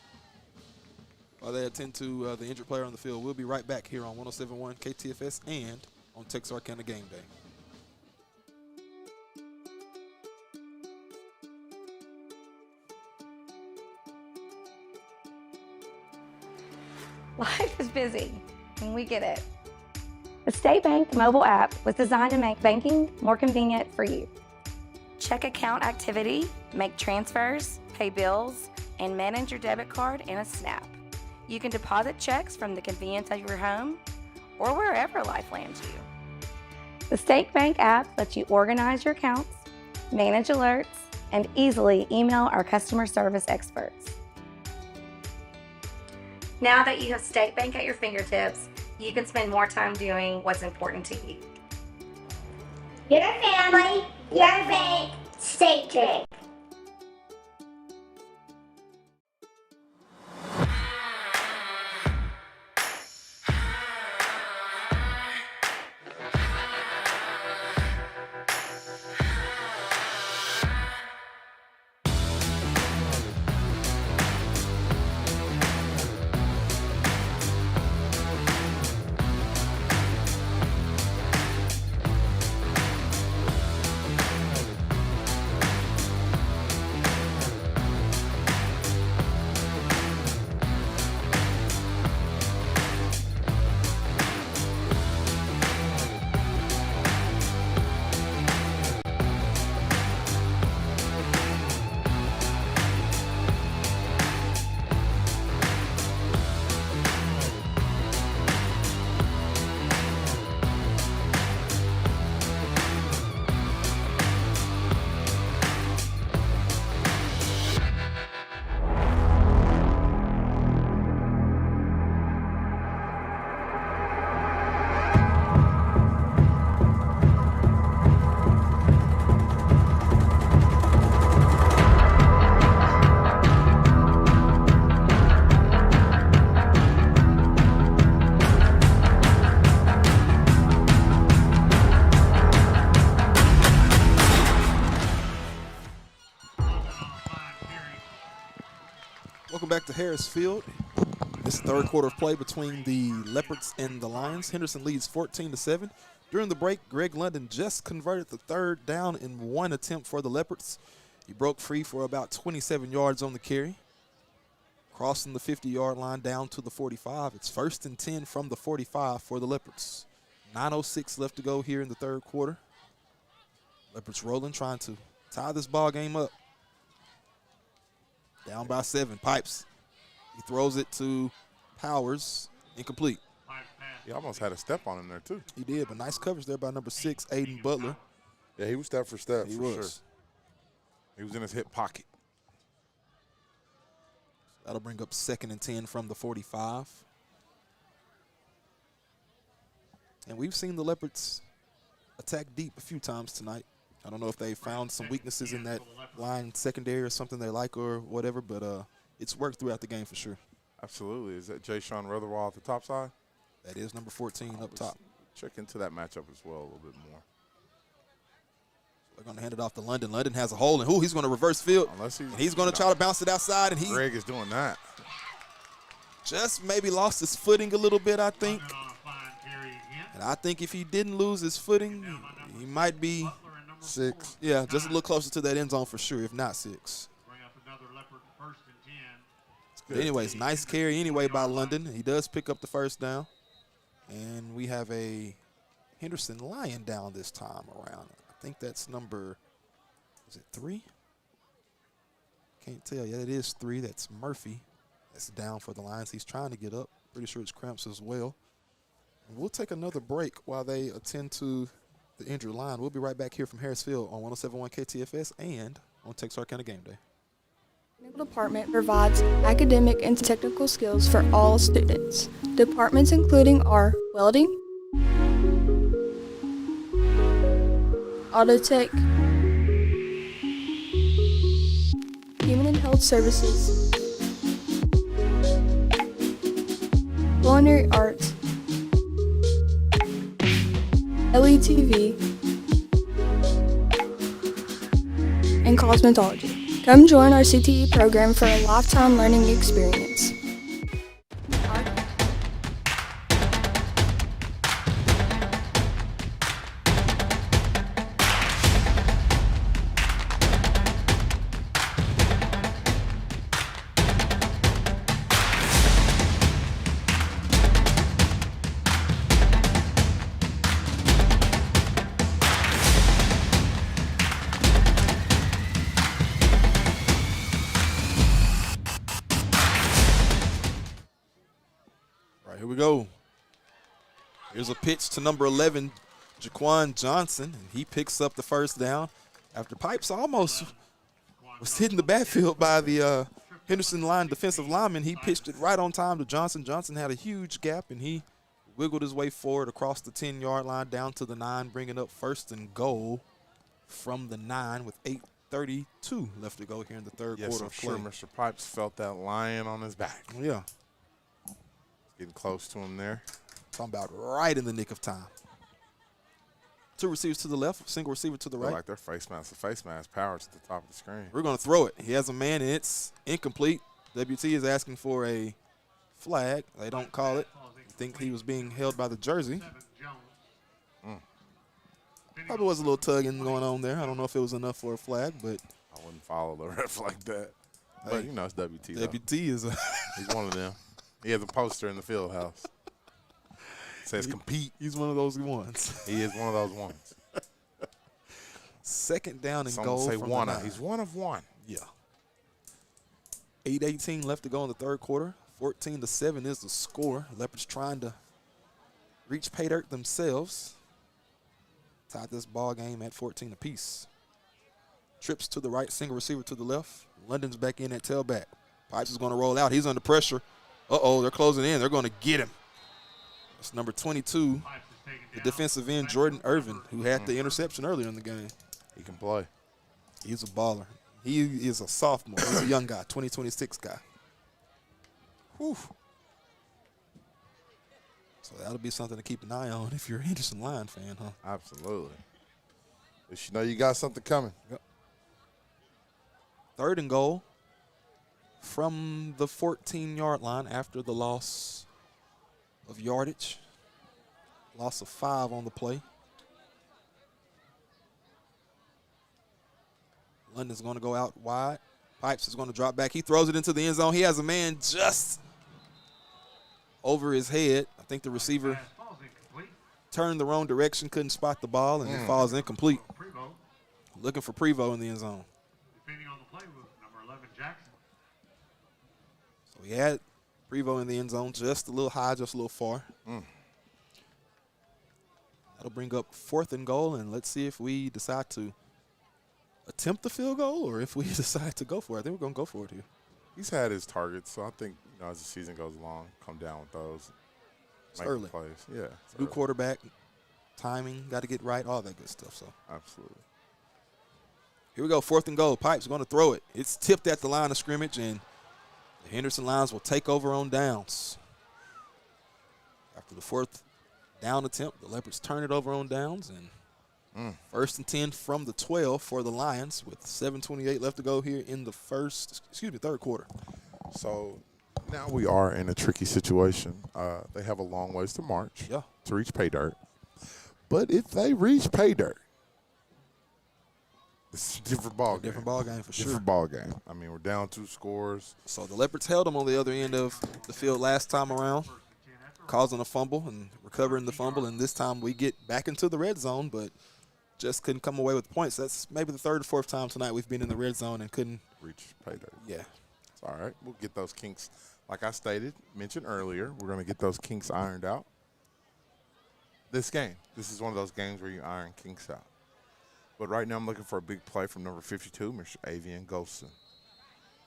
the injured player on the field. We'll be right back here on 107.1 KTFS and on Texarkana Gameday. Life is busy, and we get it. The State Bank mobile app was designed to make banking more convenient for you. Check account activity, make transfers, pay bills, and manage your debit card in a snap. You can deposit checks from the convenience of your home or wherever life lands you. The State Bank app lets you organize your accounts, manage alerts, and easily email our customer service experts. Now that you have State Bank at your fingertips, you can spend more time doing what's important to you. Your family, your bank, State Bank. Welcome back to Harris Field. This is the third quarter of play between the Leopards and the Lions. Henderson leads 14-7. During the break, Greg London just converted the third down in one attempt for the Leopards. He broke free for about 27 yards on the carry. Crossing the 50-yard line down to the 45. It's 1st and 10 from the 45 for the Leopards. 9:06 left to go here in the third quarter. Leopards rolling, trying to tie this ball game up. Down by 7, Pipes. He throws it to Powers, incomplete. He almost had a step on him there, too. He did, but nice coverage there by number 6, Aiden Butler. Yeah, he was step for step, He for was. sure. He was in his hip pocket. That'll bring up 2nd and 10 from the 45. And we've seen the Leopards attack deep a few times tonight. I don't know if they found some weaknesses in that line secondary or something they like or whatever, but it's worked throughout the game for sure. Absolutely. Is that Jay Sean Rotherwall at the top side? That is number 14 up top. Check into that matchup as well a little bit more. They're going to hand it off to London. London has a hole, and he's going to reverse field. And he's going to try to bounce it outside, and Greg is doing that. Just maybe lost his footing a little bit, I think. And I think if he didn't lose his footing, he might be 6. Yeah, just a little closer to that end zone for sure, if not 6. But anyways, nice carry anyway by London. He does pick up the first down. And we have a Henderson Lion down this time around. I think that's number, is it 3? Can't tell. Yeah, it is 3. That's Murphy. That's down for the Lions. He's trying to get up. Pretty sure it's cramps as well. And we'll take another break while they attend to the injured line. We'll be right back here from Harris Field on 107.1 KTFS and on Texarkana Gameday. Technical department provides academic and technical skills for all students. Departments including are welding, auto tech, human and health services, culinary arts, LETV, and cosmetology. Come join our CTE program for a lifetime learning experience. Here we go. Here's a pitch to number 11, Jaquan Johnson, and he picks up the first down after Pipes almost was hitting the backfield by the Henderson line defensive lineman. He pitched it right on time to Johnson. Johnson had a huge gap, and he wiggled his way forward across the 10-yard line down to the 9, bringing up first and goal from the 9 with 8:32 left to go here in the third quarter of play. Sure Mr. Pipes felt that lion on his back. Yeah. Getting close to him there. Talking about right in the nick of time. 2 receivers to the left, single receiver to the right. Like their face mask. The face mask power to the top of the screen. We're going to throw it. He has a man, and it's incomplete. WT is asking for a flag. They don't call it. I think he was being held by the jersey. Probably was a little tugging going on there. I don't know if it was enough for a flag, but I wouldn't follow the ref like that. Hey, but, you know, it's WT. WT is a he's one of them. He has a poster in the field house. Says compete. He's one of those ones. He is one of those ones. Second down and Some goal say from one. the 9. He's one of one. Yeah. 8:18 left to go in the third quarter. 14-7 is the score. Leopards trying to reach pay dirt themselves. Tied this ball game at 14 apiece. Trips to the right, single receiver to the left. London's back in at tailback. Pipes is going to roll out. He's under pressure. Uh-oh, they're closing in. They're going to get him. It's number 22, the defensive end, Jordan Irvin, who had the interception earlier in the game. He can play. He's a baller. He is a sophomore. He's a young guy, 2026 guy. Whew. So that'll be something to keep an eye on if you're a Henderson Lion fan, huh? Absolutely. But you know you got something coming. Yep. Third and goal from the 14-yard line after the loss of yardage. Loss of 5 on the play. London's going to go out wide. Pipes is going to drop back. He throws it into the end zone. He has a man just over his head. I think the receiver turned the wrong direction, couldn't spot the ball, and it falls incomplete. Looking for Prevost in the end zone. Defending on the play was number 11, Jackson. So he had Prevost in the end zone, just a little high, just a little far. That'll bring up 4th and goal, and let's see if we decide to attempt the field goal or if we decide to go for it. I think we're going to go for it here. He's had his targets, so I think as the season goes along, come down with those. It's early. Plays. Yeah. New quarterback, timing, got to get right, all that good stuff. So absolutely. Here we go, 4th and goal. Pipes going to throw it. It's tipped at the line of scrimmage, and the Henderson Lions will take over on downs. After the 4th down attempt, the Leopards turn it over on downs, and 1st and 10 from the 12 for the Lions with 7:28 left to go here in the third quarter. So now we are in a tricky situation. They have a long ways to march to reach pay dirt. But if they reach pay dirt, it's a different ball game. Different ball game for sure. Different ball game. I mean, we're down 2 scores. So the Leopards held them on the other end of the field last time around, causing a fumble and recovering the fumble. And this time we get back into the red zone, but just couldn't come away with points. That's maybe the 3rd or 4th time tonight we've been in the red zone and couldn't reach pay dirt. Yeah. It's all right. We'll get those kinks. Like I mentioned earlier, we're going to get those kinks ironed out. This game. This is one of those games where you iron kinks out. But right now I'm looking for a big play from number 52, Mr. Avian Golson.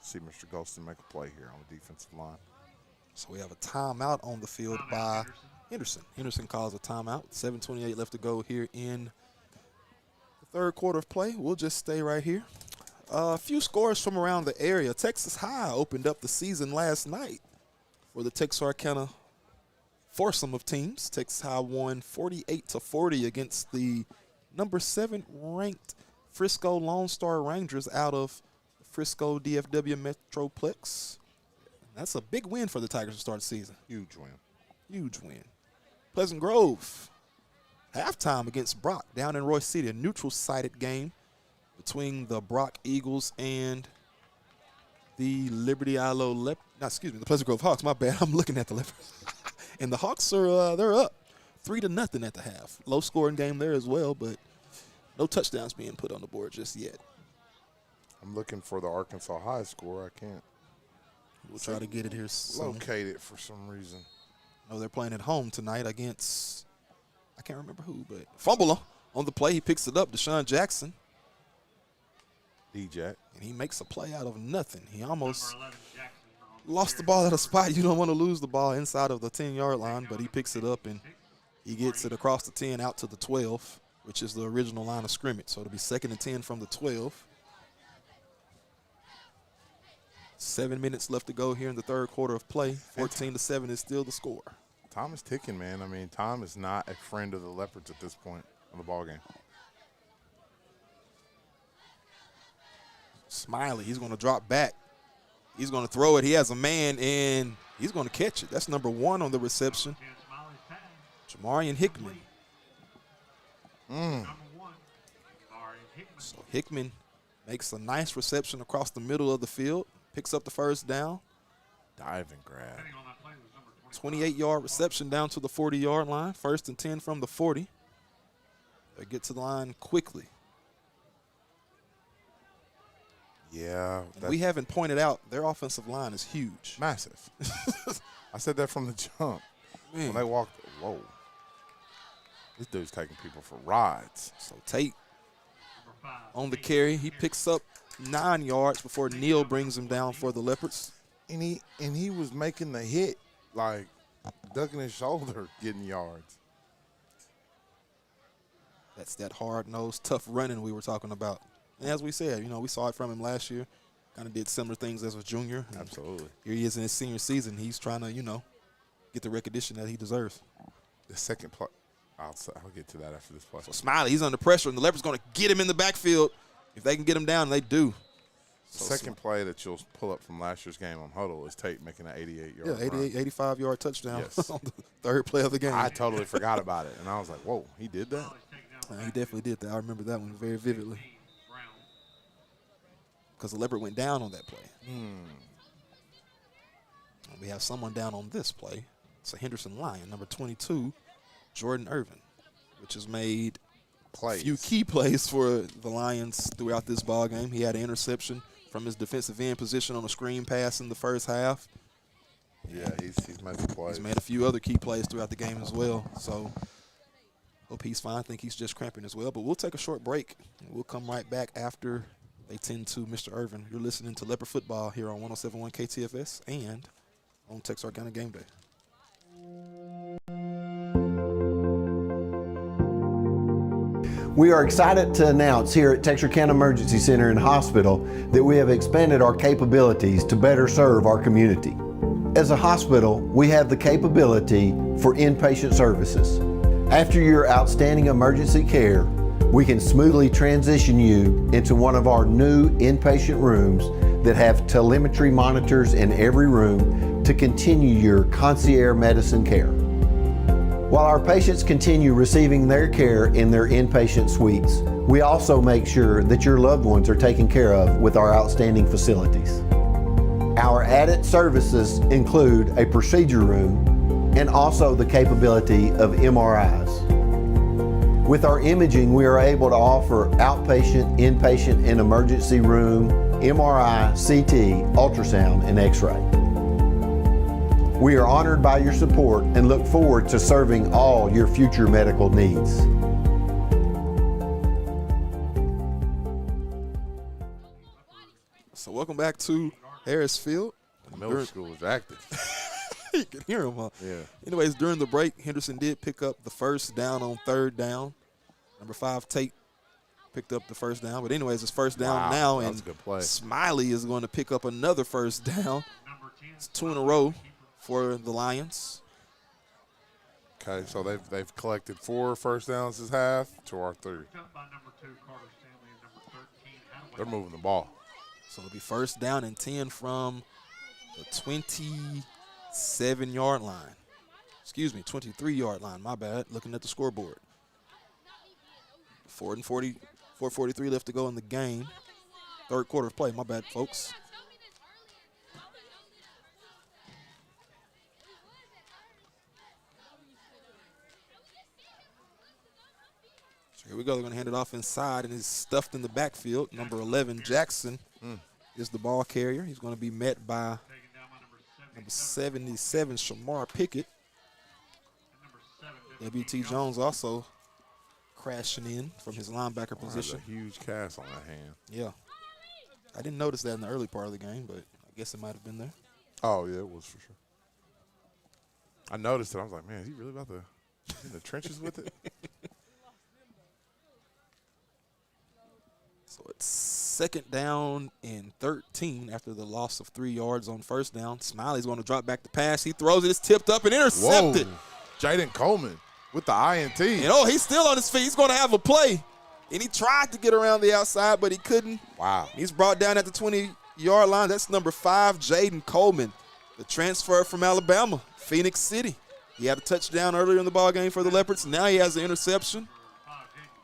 see Mr. Golston make a play here on the defensive line. So we have a timeout on the field by Henderson. Henderson calls a timeout. 7:28 left to go here in the third quarter of play. We'll just stay right here. A few scores from around the area. Texas High opened up the season last night for the Texarkana foursome of teams. Texas High won 48-40 against the number 7 ranked Frisco Lone Star Rangers out of Frisco DFW Metroplex. That's a big win for the Tigers to start the season. Huge win. Huge win. Pleasant Grove, halftime against Brock down in Royce City, a neutral-sided game between the Brock Eagles and the Liberty-Eylau Leopards. The Pleasant Grove Hawks. My bad. I'm looking at the Leopards. And the Hawks are they're up 3-0 at the half. Low-scoring game there as well, but no touchdowns being put on the board just yet. I'm looking for the Arkansas High score. I can't. We'll try to get it here soon. Locate it for some reason. No, they're playing at home tonight against, I can't remember who, but fumble on the play. He picks it up, Deshaun Jackson. D-Jack. And he makes a play out of nothing. He almost lost the ball at a spot. You don't want to lose the ball inside of the 10-yard line, but he picks it up and he gets it across the 10 out to the 12, which is the original line of scrimmage. So it'll be 2nd and 10 from the 12. 7 minutes left to go here in the third quarter of play. 14-7 is still the score. Time is ticking, man. I mean, time is not a friend of the Leopards at this point in the ballgame. Smiley, he's going to drop back. He's going to throw it. He has a man, and he's going to catch it. That's number 1 on the reception. Jamarian Hickman. So Hickman makes a nice reception across the middle of the field. Picks up the first down. Dive and grab. 28-yard reception down to the 40-yard line. 1st and 10 from the 40. They get to the line quickly. Yeah. We haven't pointed out their offensive line is huge. Massive. I said that from the jump. Man. When they walked, whoa. This dude's taking people for rides. So Tate on the carry. He picks up 9 yards before Neal brings him down for the Leopards. And he was making the hit, like ducking his shoulder, getting yards. That's that hard-nosed, tough running we were talking about. And as we said, we saw it from him last year. Kind of did similar things as a junior. Absolutely. Here he is in his senior season. He's trying to, get the recognition that he deserves. The second play, I'll get to that after this play. So Smiley, he's under pressure, and the Leopards going to get him in the backfield. If they can get him down, they do. The second play that you'll pull up from last year's game on Huddle is Tate making an 88-yard run. 85-yard touchdown on the third play of the game. I totally forgot about it, and I was like, whoa, he did that? He definitely did that. I remember that one very vividly. Because the Leopard went down on that play. We have someone down on this play. It's a Henderson Lion, number 22, Jordan Irvin, which has made a few key plays for the Lions throughout this ball game. He had an interception from his defensive end position on a screen pass in the first half. Yeah, he's made some plays. He's made a few other key plays throughout the game as well. So hope he's fine. I think he's just cramping as well. But we'll take a short break. We'll come right back after they tend to Mr. Irvin. You're listening to Leopard Football here on 107.1 KTFS and on Texarkana Gameday. We are excited to announce here at Texarkana Emergency Center and Hospital that we have expanded our capabilities to better serve our community. As a hospital, we have the capability for inpatient services. After your outstanding emergency care, we can smoothly transition you into one of our new inpatient rooms that have telemetry monitors in every room to continue your concierge medicine care. While our patients continue receiving their care in their inpatient suites, we also make sure that your loved ones are taken care of with our outstanding facilities. Our added services include a procedure room and also the capability of MRIs. With our imaging, we are able to offer outpatient, inpatient, and emergency room, MRI, CT, ultrasound, and X-ray. We are honored by your support and look forward to serving all your future medical needs. So welcome back to Harris Field. The middle school is active. You can hear them, huh? Yeah. Anyways, during the break, Henderson did pick up the first down on third down. Number 5, Tate, picked up the first down. But anyways, it's first down now, that and was a good play. Smiley is going to pick up another first down. It's 2 in a row for the Lions. Okay, so they've collected 4 first downs this half to our 3. They're moving the ball. So it'll be first down and 10 from the 27-yard line. Excuse me, 23-yard line. My bad, looking at the scoreboard. 4:43 left to go in the game. Third quarter of play. My bad, folks. So here we go. They're going to hand it off inside, and it's stuffed in the backfield. Number 11, Jackson, is the ball carrier. He's going to be met by number 77, Shamar Pickett. WT Jones also crashing in from his linebacker position. A huge cast on that hand. Yeah. I didn't notice that in the early part of the game, but I guess it might have been there. Oh, yeah, it was for sure. I noticed it. I was like, man, is he really about to in the trenches with it? So it's second down and 13 after the loss of 3 yards on first down. Smiley's going to drop back the pass. He throws it. It's tipped up and intercepted. Whoa. Jaden Coleman with the INT. And, he's still on his feet. He's going to have a play. And he tried to get around the outside, but he couldn't. Wow. He's brought down at the 20-yard line. That's number 5, Jaden Coleman, the transfer from Alabama, Phoenix City. He had a touchdown earlier in the ballgame for the Leopards. Now he has an interception.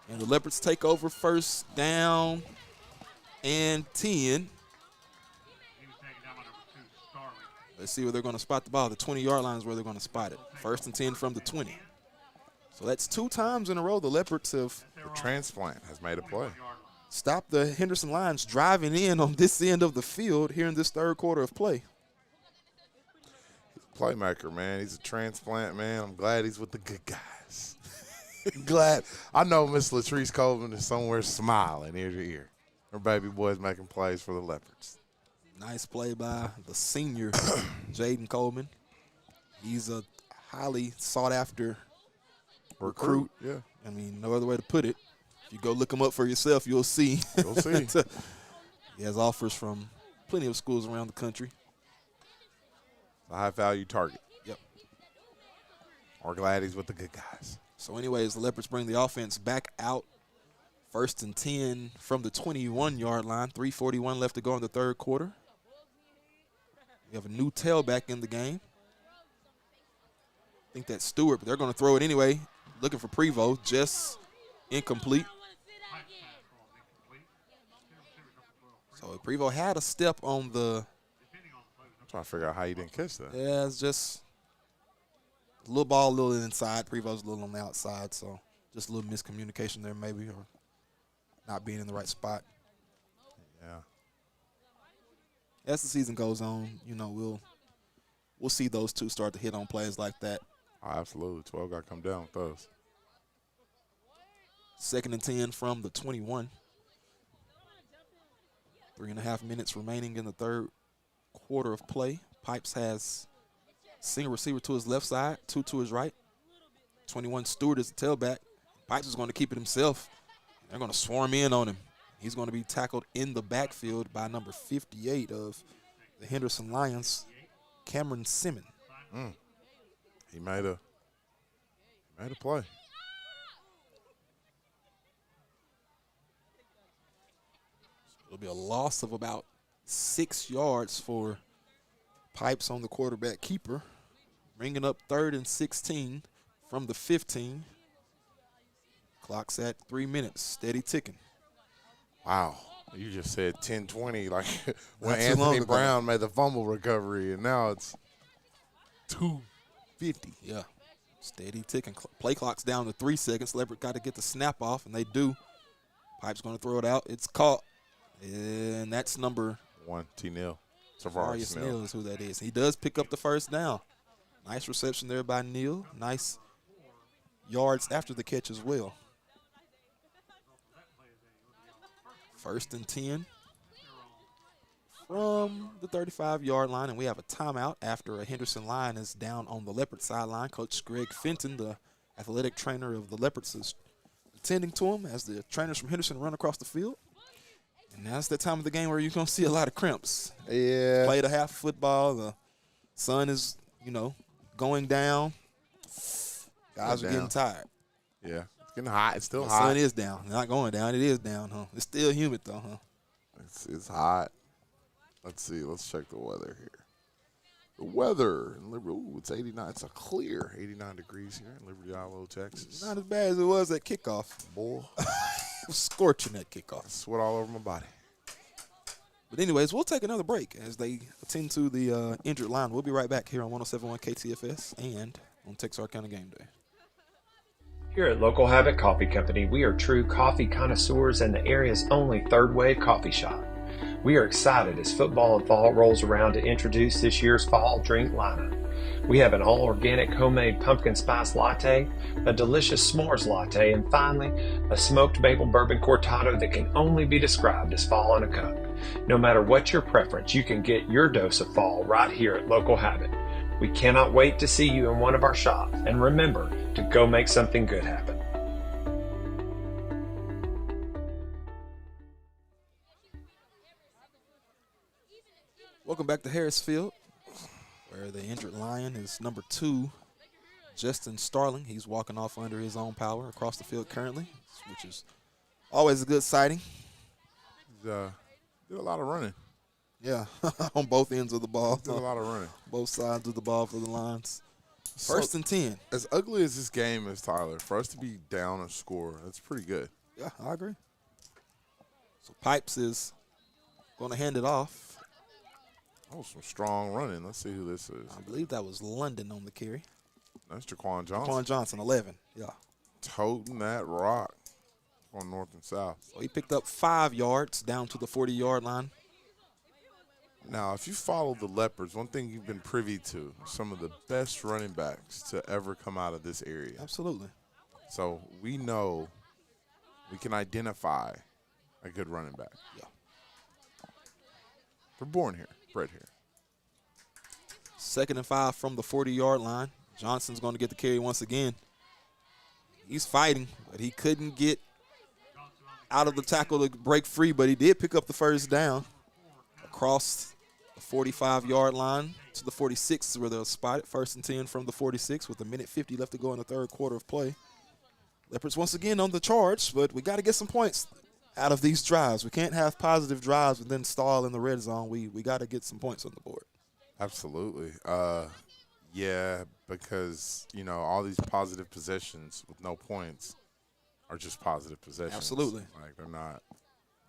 And the Leopards take over first down and 10. Let's see where they're going to spot the ball. The 20-yard line is where they're going to spot it. First and 10 from the 20. So that's 2 times in a row the Leopards have the transplant has made a play. Stopped the Henderson Lions driving in on this end of the field here in this third quarter of play. He's a playmaker, man. He's a transplant, man. I'm glad he's with the good guys. Glad. I know Miss Latrice Coleman is somewhere smiling ear to ear. Her baby boy's making plays for the Leopards. Nice play by the senior, Jaden Coleman. He's a highly sought-after recruit. Yeah. I mean, no other way to put it. If you go look him up for yourself, you'll see. You'll see. He has offers from plenty of schools around the country. A high-value target. Yep. We're glad he's with the good guys. So anyways, the Leopards bring the offense back out. First and 10 from the 21-yard line. 3:41 left to go in the third quarter. We have a new tailback in the game. I think that's Stewart, but they're going to throw it anyway. Looking for Prevost, just incomplete. So Prevost had a step on the. I'm trying to figure out how you didn't catch that. Yeah, it's just a little ball, a little inside. Prevost a little on the outside, so just a little miscommunication there maybe, or not being in the right spot. Yeah. As the season goes on, we'll see those two start to hit on plays like that. Oh, absolutely. 12 got to come down with those. Second and 10 from the 21. 3.5 minutes remaining in the third quarter of play. Pipes has single receiver to his left side, 2 to his right. 21 Stewart is the tailback. Pipes is going to keep it himself. They're going to swarm in on him. He's going to be tackled in the backfield by number 58 of the Henderson Lions, Cameron Simmons. He made a play. It'll be a loss of about 6 yards for Pipes on the quarterback keeper. Bringing up 3rd and 16 from the 15. Clock's at 3 minutes, steady ticking. Wow. You just said 10-20, like when Not too Anthony long ago. Brown made the fumble recovery, and now it's 2:50. Yeah, steady ticking. Play clock's down to 3 seconds. Leopard got to get the snap off, and they do. Pipe's going to throw it out. It's caught, and that's number 1 T-Nil. Tavarius Neal is who that is. He does pick up the first down. Nice reception there by Neal. Nice yards after the catch as well. First and 10 from the 35-yard line, and we have a timeout after a Henderson line is down on the Leopard sideline. Coach Greg Fenton, the athletic trainer of the Leopards, is attending to him as the trainers from Henderson run across the field. And that's the time of the game where you're going to see a lot of crimps. Yeah. Played a half football. The sun is, going down. Guys are getting tired. Yeah. It's getting hot. It's still The hot. sun is down. Not going down. It is down, huh? It's still humid, though, huh? It's hot. Let's see. Let's check the weather here. The weather in Liberty, it's 89. It's a clear 89 degrees here in Liberty-Eylau, Texas. Not as bad as it was at kickoff. Boy. It was scorching at kickoff. Sweat all over my body. But anyways, we'll take another break as they attend to the injured line. We'll be right back here on 107.1 KTFS and on Texarkana Gameday. Here at Local Habit Coffee Company, we are true coffee connoisseurs and the area's only third-wave coffee shop. We are excited as football and fall rolls around to introduce this year's fall drink lineup. We have an all-organic homemade pumpkin spice latte, a delicious s'mores latte, and finally, a smoked maple bourbon cortado that can only be described as fall in a cup. No matter what your preference, you can get your dose of fall right here at Local Habit. We cannot wait to see you in one of our shops, and remember to go make something good happen. Welcome back to Harris Field, where the injured Lion is number 2, Justin Starling. He's walking off under his own power across the field currently, which is always a good sighting. Did a lot of running. Yeah, on both ends of the ball. Did a lot of running. Both sides of the ball for the Lions. First and 10. As ugly as this game is, Tyler, for us to be down a score, that's pretty good. Yeah, I agree. So Pipes is going to hand it off. Oh, some strong running. Let's see who this is. I believe that was London on the carry. That's Jaquan Johnson. Jaquan Johnson, 11. Yeah. Toting that rock on north and south. So he picked up 5 yards down to the 40-yard line. Now, if you follow the Leopards, one thing you've been privy to, some of the best running backs to ever come out of this area. Absolutely. So we know we can identify a good running back. Yeah. We're born here, bred here. 2nd and 5 from the 40-yard line. Johnson's going to get the carry once again. He's fighting, but he couldn't get out of the tackle to break free, but he did pick up the first down across the 45-yard line to the 46 is where they'll spot it. 1st and 10 from the 46 with 1:50 left to go in the third quarter of play. Leopards once again on the charge, but we got to get some points out of these drives. We can't have positive drives and then stall in the red zone. We got to get some points on the board. Absolutely. Yeah, because, all these positive possessions with no points are just positive possessions. Absolutely. Like, they're not.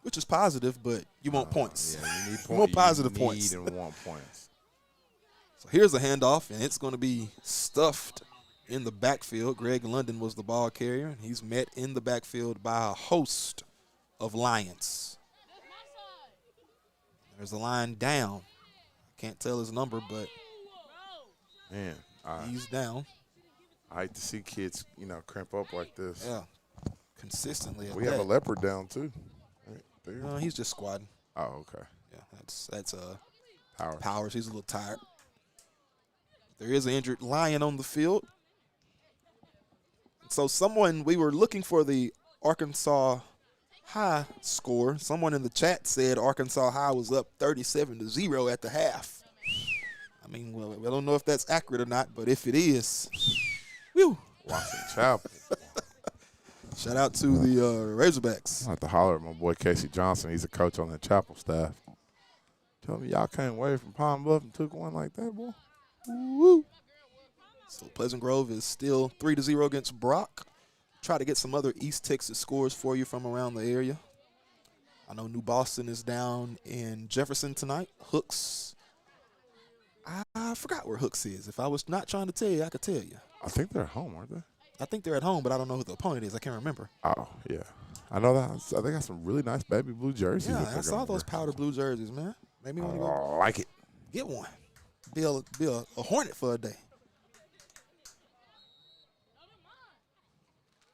Which is positive, but you want points. Yeah, you need points. You want positive you points. need and want points. So here's a handoff, and it's going to be stuffed in the backfield. Greg London was the ball carrier, and he's met in the backfield by a host of Lions. There's a line down. Can't tell his number, but Man, he's down. I hate to see kids, cramp up like this. Yeah, consistently. We have a leopard down, too. Right there. No, he's just squatting. Oh, okay. Yeah, that's Powers. Powers. He's a little tired. There is an injured Lion on the field. So we were looking for the Arkansas High score. Someone in the chat said Arkansas High was up 37-0 at the half. I mean, well, I don't know if that's accurate or not, but if it is, whew. Watson Chapel. Shout out to the Razorbacks. I have to holler at my boy Casey Johnson. He's a coach on the Chapel staff. Tell me y'all came away from Pine Bluff and took one like that, boy. Woo. So Pleasant Grove is still 3-0 against Brock. Try to get some other East Texas scores for you from around the area. I know New Boston is down in Jefferson tonight. Hooks. I forgot where Hooks is. If I was not trying to tell you, I could tell you. I think they're at home, aren't they? I think they're at home, but I don't know who the opponent is. I can't remember. Oh, yeah. I know that. They got some really nice baby blue jerseys. Yeah, I saw those powder blue jerseys, man. Maybe want to go like it. Get one. Be a Hornet for a day.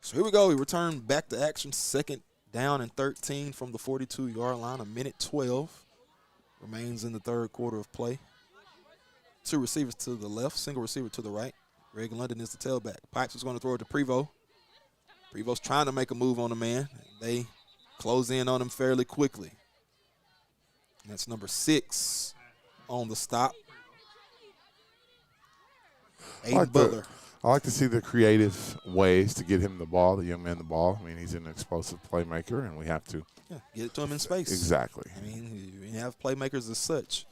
So here we go. We return back to action. 2nd down and 13 from the 42-yard line. 1:12 remains in the third quarter of play. 2 receivers to the left, single receiver to the right. Greg London is the tailback. Pipes is going to throw it to Prevost. Prevost's trying to make a move on the man. They close in on him fairly quickly. And that's number 6 on the stop. Aiden Butler. I like to see the creative ways to get him the ball, the young man the ball. I mean, he's an explosive playmaker, and we have to get it to him in space. Exactly. I mean, you have playmakers as such.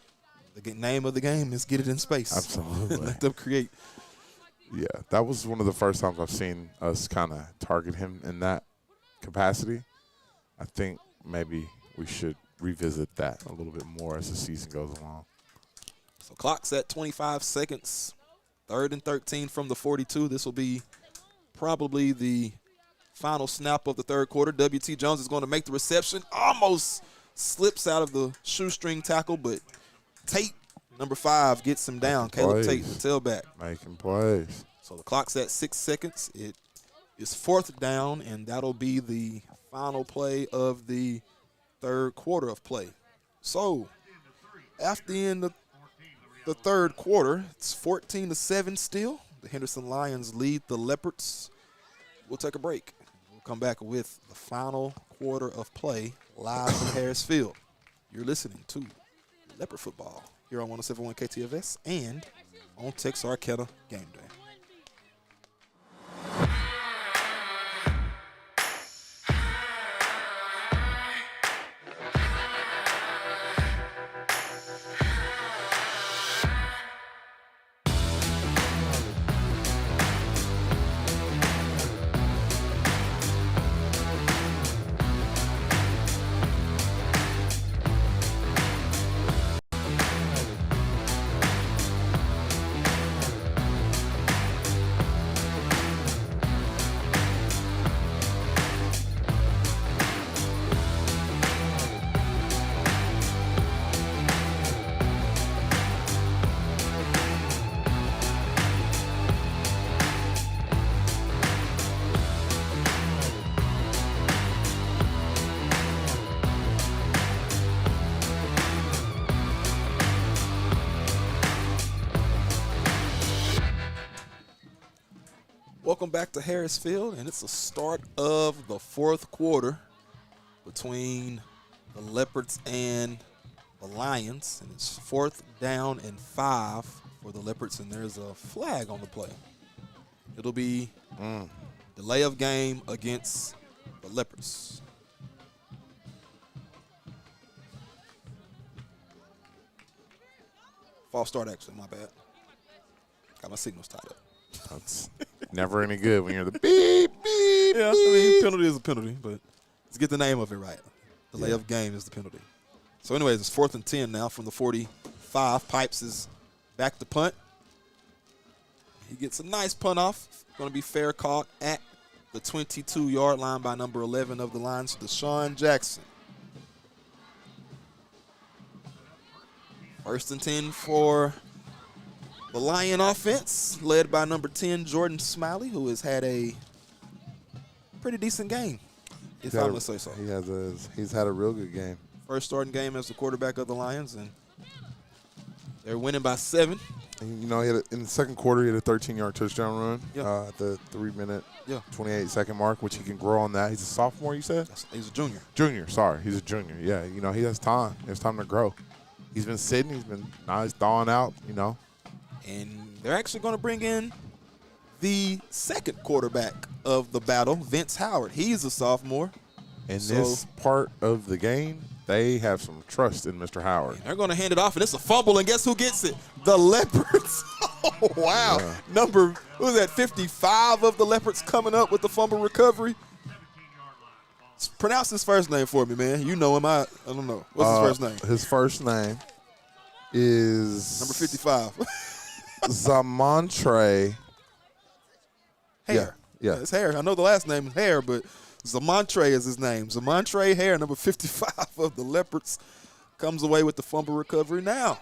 The name of the game is get it in space. Absolutely. Let them create. Yeah, that was one of the first times I've seen us kind of target him in that capacity. I think maybe we should revisit that a little bit more as the season goes along. So clock's at 25 seconds. 3rd and 13 from the 42. This will be probably the final snap of the third quarter. W.T. Jones is going to make the reception. Almost slips out of the shoestring tackle, but Tate, number 5, gets him down. Caleb Tate, the tailback. Making plays. So the clock's at 6 seconds. It is 4th down, and that'll be the final play of the third quarter of play. So after the end of the third quarter, it's 14-7 still. The Henderson Lions lead the Leopards. We'll take a break. We'll come back with the final quarter of play live from Harris Field. You're listening to Leopard Football here on 107.1 KTFS and on Texarkana Game Day. Welcome back to Harris Field, and it's the start of the fourth quarter between the Leopards and the Lions, and it's 4th down and 5 for the Leopards, and there's a flag on the play. It'll be delay of game against the Leopards. False start, actually, my bad. Got my signals tied up. That's never any good when you're the beep, beep, yeah, I mean, penalty is a penalty, but let's get the name of it right. Delay of game is the penalty. So anyways, it's 4th and 10 now from the 45. Pipes is back to punt. He gets a nice punt off. Going to be fair caught at the 22-yard line by number 11 of the Lions, Deshaun Jackson. 1st and 10 for the Lion offense, led by number 10, Jordan Smiley, who has had a pretty decent game, if I'm going to say so. He's had a real good game. First starting game as the quarterback of the Lions, and they're winning by 7. And, you know, in the second quarter, he had a 13-yard touchdown run at the 3-minute, 28-second mark, which he can grow on that. He's a sophomore, you said? He's a junior. He's a junior. Yeah, you know, he has time. He has time to grow. He's been sitting. Now he's thawing out, you know. And they're actually going to bring in the second quarterback of the battle, Vince Howard. He's a sophomore. In this part of the game, they have some trust in Mr. Howard. They're going to hand it off, and it's a fumble, and guess who gets it? The Leopards. Oh, wow. Yeah. Number, who was that, 55 of the Leopards coming up with the fumble recovery? Pronounce his first name for me, man. You know him. I don't know. What's his first name? His first name is number 55. Zamontre Hare. Yeah, it's Hare. I know the last name is Hare, but Zamontre is his name. Zamontre Hare, number 55 of the Leopards, comes away with the fumble recovery now.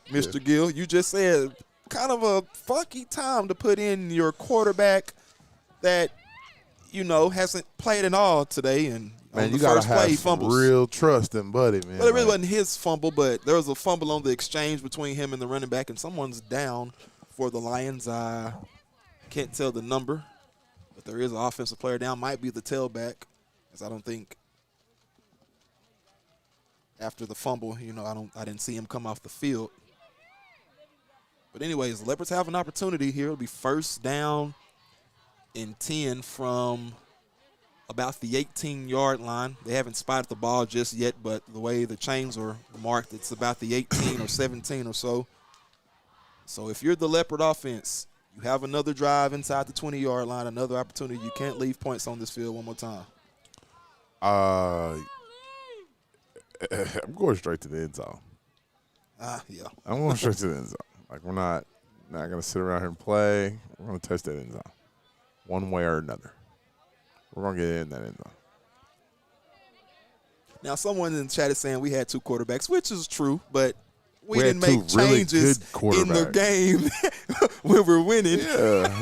Mr. Gill, you just said kind of a funky time to put in your quarterback that hasn't played at all today. And Man, on you the got to first play, he have some fumbles. real trust in Buddy, man. But it really wasn't his fumble, but there was a fumble on the exchange between him and the running back, and someone's down for the Lions. I can't tell the number, but there is an offensive player down. Might be the tailback, because I don't think after the fumble, I didn't see him come off the field. But anyways, the Leopards have an opportunity here. It'll be first down and 10 from about the 18-yard line. They haven't spotted the ball just yet, but the way the chains are marked, it's about the 18 or 17 or so. So if you're the Leopard offense, you have another drive inside the 20-yard line, another opportunity. You can't leave points on this field one more time. I'm going straight to the end zone. Yeah. I'm going straight to the end zone. Like, we're not going to sit around here and play. We're going to touch that end zone one way or another. We're going to get in that end zone. Now, someone in the chat is saying we had 2 quarterbacks, which is true, but we didn't had make 2 really changes good in the game when we're winning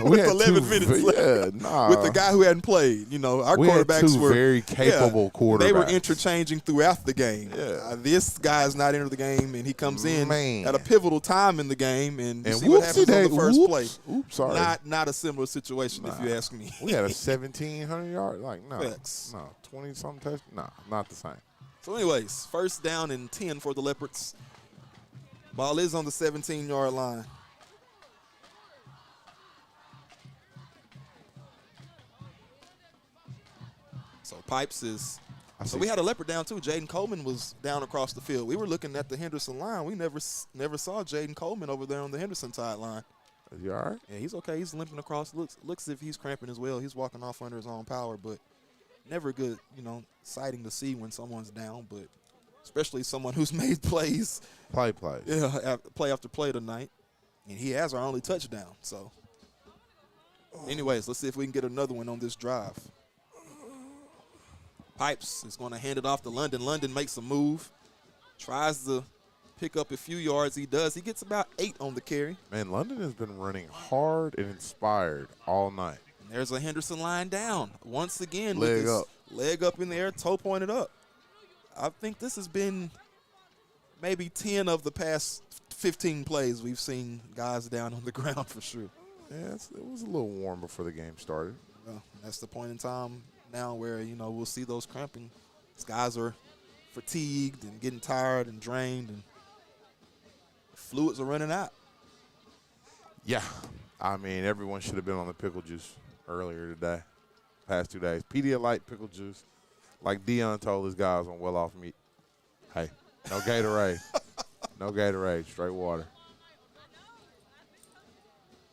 with 11 minutes left with the guy who hadn't played. Our we quarterbacks had 2 were very capable quarterbacks. They were interchanging throughout the game. Yeah. This guy's not entered the game, and he comes in at a pivotal time in the game, and you see what what happens on the first play. Oops, sorry. Not a similar situation, if you ask me. We had a 1,700-yard, 20-something touch. No, not the same. So, anyways, first down and 10 for the Leopards. Ball is on the 17-yard line. So Pipes is – so we had a Leopard down too. Jaden Coleman was down across the field. We were looking at the Henderson line. We never saw Jaden Coleman over there on the Henderson side line. Is he all right? Yeah, he's okay. He's limping across. Looks as if he's cramping as well. He's walking off under his own power, but never good, sighting to see when someone's down, but especially someone who's made plays. Play. Yeah, play after play tonight. And he has our only touchdown. So, anyways, let's see if we can get another one on this drive. Pipes is going to hand it off to London. London makes a move, tries to pick up a few yards. He does. He gets about 8 on the carry. Man, London has been running hard and inspired all night. And there's a Henderson line down once again. Leg with his up. Leg up in the air, toe pointed up. I think this has been maybe 10 of the past 15 plays we've seen guys down on the ground for sure. Yeah, it was a little warm before the game started. Well, that's the point in time now where, we'll see those cramping. These guys are fatigued and getting tired and drained, and the fluids are running out. Yeah. I mean, everyone should have been on the pickle juice earlier today, past 2 days. Pedialyte pickle juice. Like Dion told his guys on Well Off Meat, hey, no Gatorade. No Gatorade, straight water.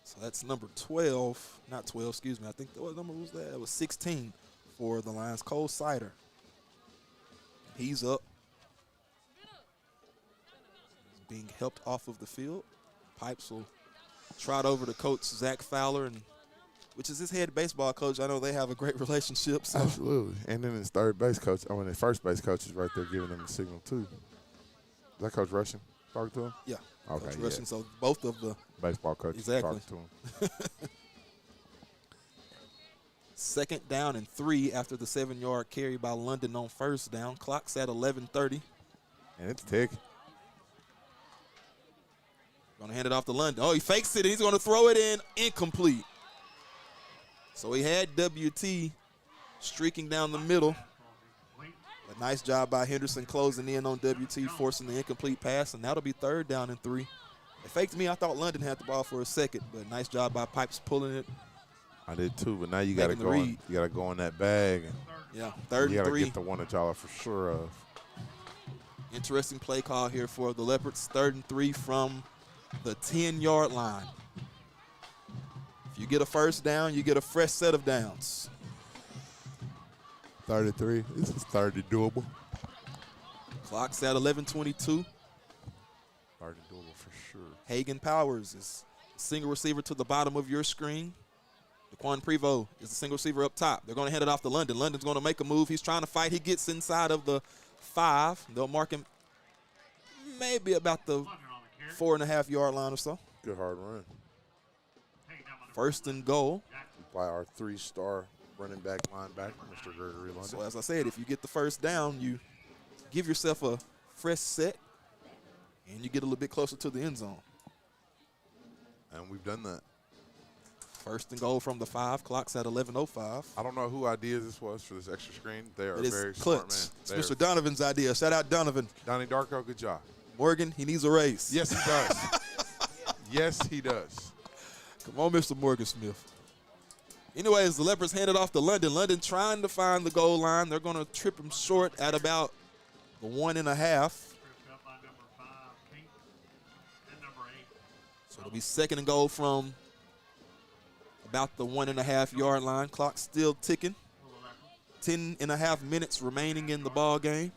So that's number 12. Not 12, excuse me. I think what number was that? It was 16 for the Lions. Cole Sider. He's up. He's being helped off of the field. Pipes will trot over to Coach Zach Fowler, which is his head baseball coach. I know they have a great relationship. So. Absolutely. And then his first base coach is right there giving him the signal too. Is that Coach Russian talking to him? Yeah. Okay. Coach Russian. So both of the baseball coaches talking to him. Second down and 3 after the 7-yard carry by London on first down. Clock's at 11:30. And it's ticking. Going to hand it off to London. Oh, he fakes it, and he's going to throw it in. Incomplete. So he had WT streaking down the middle. A nice job by Henderson closing in on WT, forcing the incomplete pass, and that'll be third down and 3. It faked me. I thought London had the ball for a second, but nice job by Pipes pulling it. I did too, but now you got to go. You got to go in that bag. And yeah, third and 3. You got to get the one that y'all are for sure of. Interesting play call here for the Leopards. 3rd and 3 from the 10-yard line. If you get a first down, you get a fresh set of downs. 33. This is 30 doable. Clock's at 11:22. 30 doable for sure. Hagen Powers is single receiver to the bottom of your screen. Daquan Prevost is the single receiver up top. They're going to hand it off to London. London's going to make a move. He's trying to fight. He gets inside of the 5. They'll mark him maybe about the 4.5-yard line or so. Good hard run. First and goal. By our 3-star running back, linebacker, Mr. Gregory London. So as I said, if you get the first down, you give yourself a fresh set, and you get a little bit closer to the end zone. And we've done that. First and goal from the 5. Clock's at 11:05. I don't know who idea this was for this extra screen. They are It is very Clutch. smart, man. It's Mr. Donovan's idea. Shout out Donovan. Donnie Darko, good job. Morgan, he needs a raise. Yes, he does. Yes, he does. Come on, Mr. Morgan Smith. Anyways, the Leopards hand it off to London. London trying to find the goal line. They're going to trip him short at about the 1.5. So it'll be second and goal from about the 1.5-yard line. Clock still ticking. 10.5 minutes remaining in the ball game.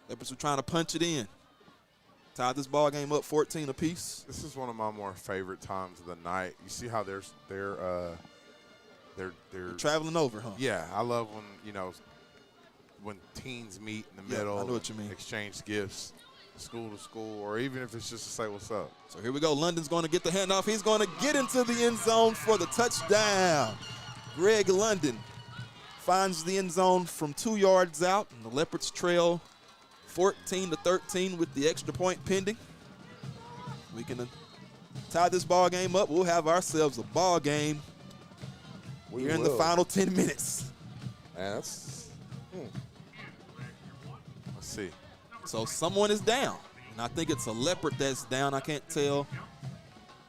Leopards are trying to punch it in. Tied this ball game up 14 apiece. This is one of my more favorite times of the night. You see how they're traveling over, huh? Yeah, I love when teens meet in the middle. I know what you mean. Exchange gifts, school to school, or even if it's just to say what's up. So here we go. London's going to get the handoff. He's going to get into the end zone for the touchdown. Greg London finds the end zone from 2 yards out, and the Leopards trail 14-13 with the extra point pending. We can tie this ball game up. We'll have ourselves a ball game. We're in the final 10 minutes. Man, let's see. So someone is down, and I think it's a Leopard that's down. I can't tell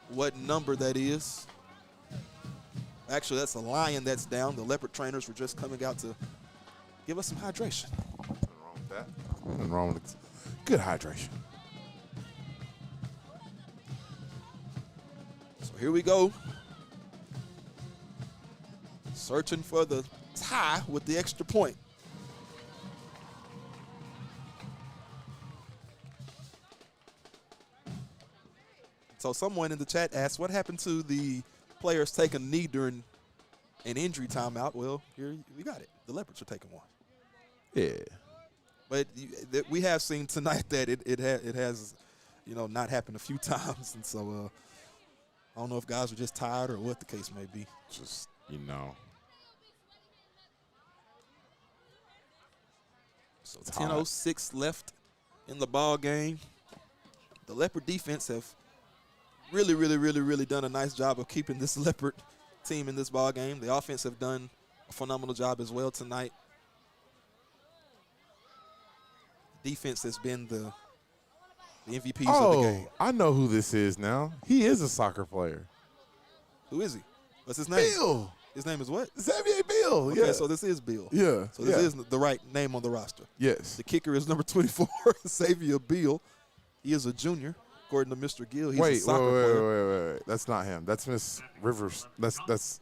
what number that is. Actually, that's a Lion that's down. The Leopard trainers were just coming out to give us some hydration. Nothing wrong with that. Nothing wrong with it. Good hydration. So here we go. Searching for the tie with the extra point. So someone in the chat asked, what happened to the players taking a knee during an injury timeout? Well, here we got it. The Leopards are taking one. Yeah. But we have seen tonight that it has, not happened a few times. And so I don't know if guys are just tired or what the case may be. Just, So 10:06 left in the ball game. The Leopard defense have really done a nice job of keeping this Leopard team in this ball game. The offense have done a phenomenal job as well tonight. Defense has been the MVPs of the game. I know who this is now. He is a soccer player. Who is he? What's his name? Bill. His name is what? Xavier Bill. Okay, Yeah. so this is Bill. Yeah. So this is the right name on the roster. Yes. The kicker is number 24, Xavier Bill. He is a junior, according to Mr. Gill. He's a soccer player. Wait. That's not him. That's Miss Rivers. That's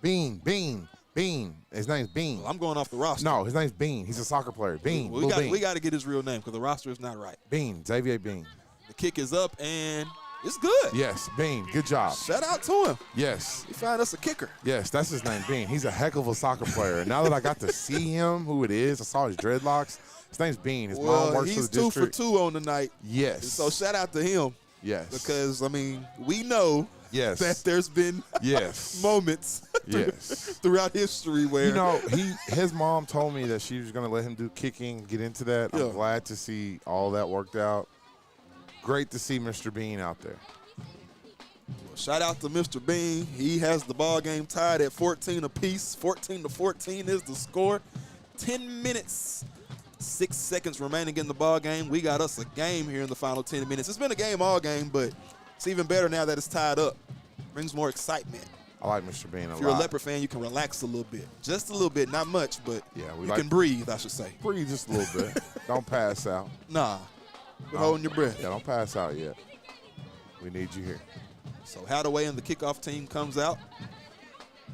Bean. His name's Bean. Well, I'm going off the roster. No, his name's Bean. He's a soccer player. Bean. We got to get his real name because the roster is not right. Bean. Xavier Bean. The kick is up and it's good. Yes, Bean. Good job. Shout out to him. Yes. He found us a kicker. Yes, that's his name, Bean. He's a heck of a soccer player. And now that I got to see him, who it is, I saw his dreadlocks. His name's Bean. His mom works for the district. He's 2 for 2 on the night. Yes. And so shout out to him. Yes. Because, we know that there's been moments throughout history where. His mom told me that she was going to let him do kicking, get into that. Yeah. I'm glad to see all that worked out. Great to see Mr. Bean out there. Well, shout out to Mr. Bean. He has the ball game tied at 14 apiece. 14-14 is the score. 10 minutes, 6 seconds remaining in the ball game. We got us a game here in the final 10 minutes. It's been a game all game, but it's even better now that it's tied up. Brings more excitement. I like Mr. Bean a lot. If you're a Leopard fan, you can relax a little bit. Just a little bit, not much, but you can breathe, I should say. Breathe just a little bit. Don't pass out. Nah. Quit holding your breath. Yeah, don't pass out yet. We need you here. So Hadaway and the kickoff team comes out.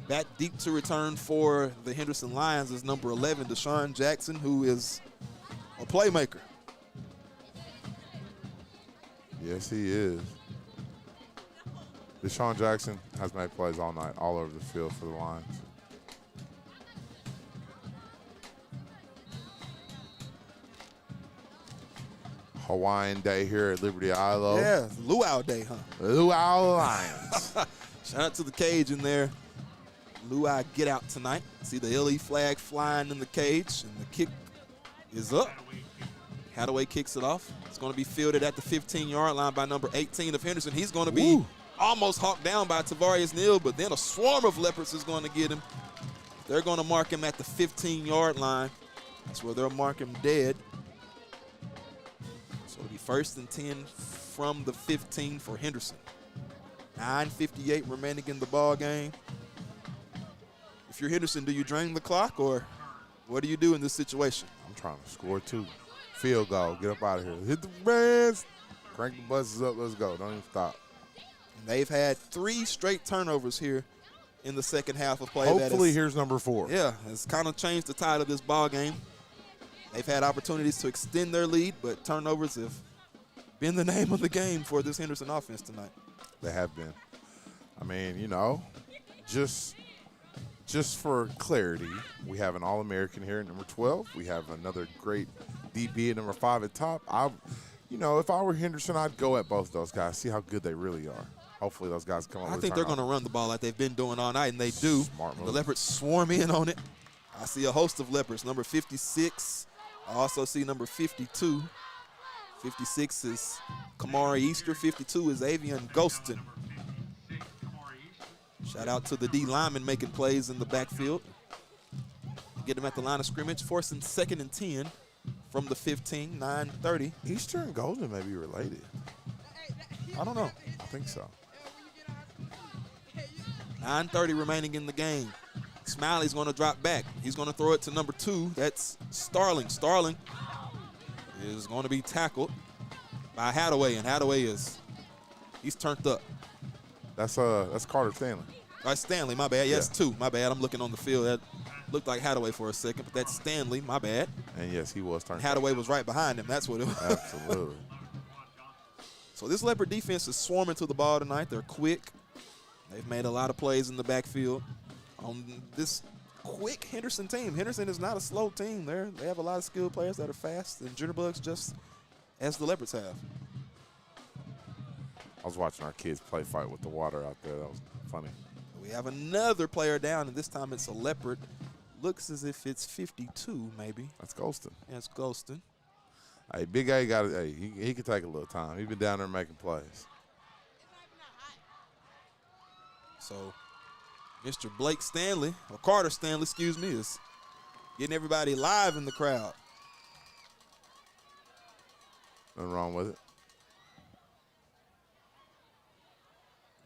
Back deep to return for the Henderson Lions is number 11, Deshaun Jackson, who is a playmaker. Yes, he is. Deshaun Jackson has made plays all night, all over the field for the Lions. Hawaiian Day here at Liberty-Eylau. Yeah, Luau Day, huh? Luau Lions. Shout out to the cage in there. Luau get out tonight. See the LE flag flying in the cage, and the kick is up. Hadaway kicks it off. It's going to be fielded at the 15-yard line by number 18 of Henderson. He's going to be almost hawked down by Tavarius Neal, but then a swarm of Leopards is going to get him. They're going to mark him at the 15-yard line. That's where they'll mark him dead. So it'll be 1st and 10 from the 15 for Henderson. 9:58 remaining in the ball game. If you're Henderson, do you drain the clock, or what do you do in this situation? I'm trying to score 2. Field goal. Get up out of here. Hit the bands. Crank the buses up. Let's go. Don't even stop. And they've had 3 straight turnovers here in the second half of play. Hopefully, here's number 4. Yeah, it's kind of changed the tide of this ball game. They've had opportunities to extend their lead, but turnovers have been the name of the game for this Henderson offense tonight. They have been. I mean, you know, just for clarity, we have an All-American here at number 12. We have another great DB at number 5 at top. If I were Henderson, I'd go at both of those guys, see how good they really are. Hopefully those guys come up with I think they're going to run the ball like they've been doing all night, and they do. Smart move. The Leopards swarm in on it. I see a host of Leopards. Number 56. I also see number 52. 56 is Kamari Easter. 52 is Avian Ghoston. Shout out to the D lineman making plays in the backfield. Get him at the line of scrimmage. 4th and 2nd and 10 from the 15, 9:30. Easter and Golden may be related. I don't know. I think so. 9:30 remaining in the game. Smiley's going to drop back. He's going to throw it to number 2. That's Starling. Starling is going to be tackled by Hadaway, and Hadaway he's turned up. That's Carter Stanley. That's Stanley, my bad. Yes, 2. My bad. I'm looking on the field. That looked like Hadaway for a second, but that's Stanley. My bad. And yes, he was turned Hadaway was right behind him. That's what it was. Absolutely. So this Leopard defense is swarming to the ball tonight. They're quick. They've made a lot of plays in the backfield on this quick Henderson team. Henderson is not a slow team. They have a lot of skilled players that are fast and jitterbugs, just as the Leopards have. I was watching our kids play fight with the water out there. That was funny. We have another player down, and this time it's a Leopard. Looks as if it's 52, maybe. That's Golston. Yeah, it's Golston. Hey, Big A got it. Hey, he can take a little time. He's been down there making plays. So, Mr. Blake Stanley, or Carter Stanley, excuse me, is getting everybody live in the crowd. Nothing wrong with it.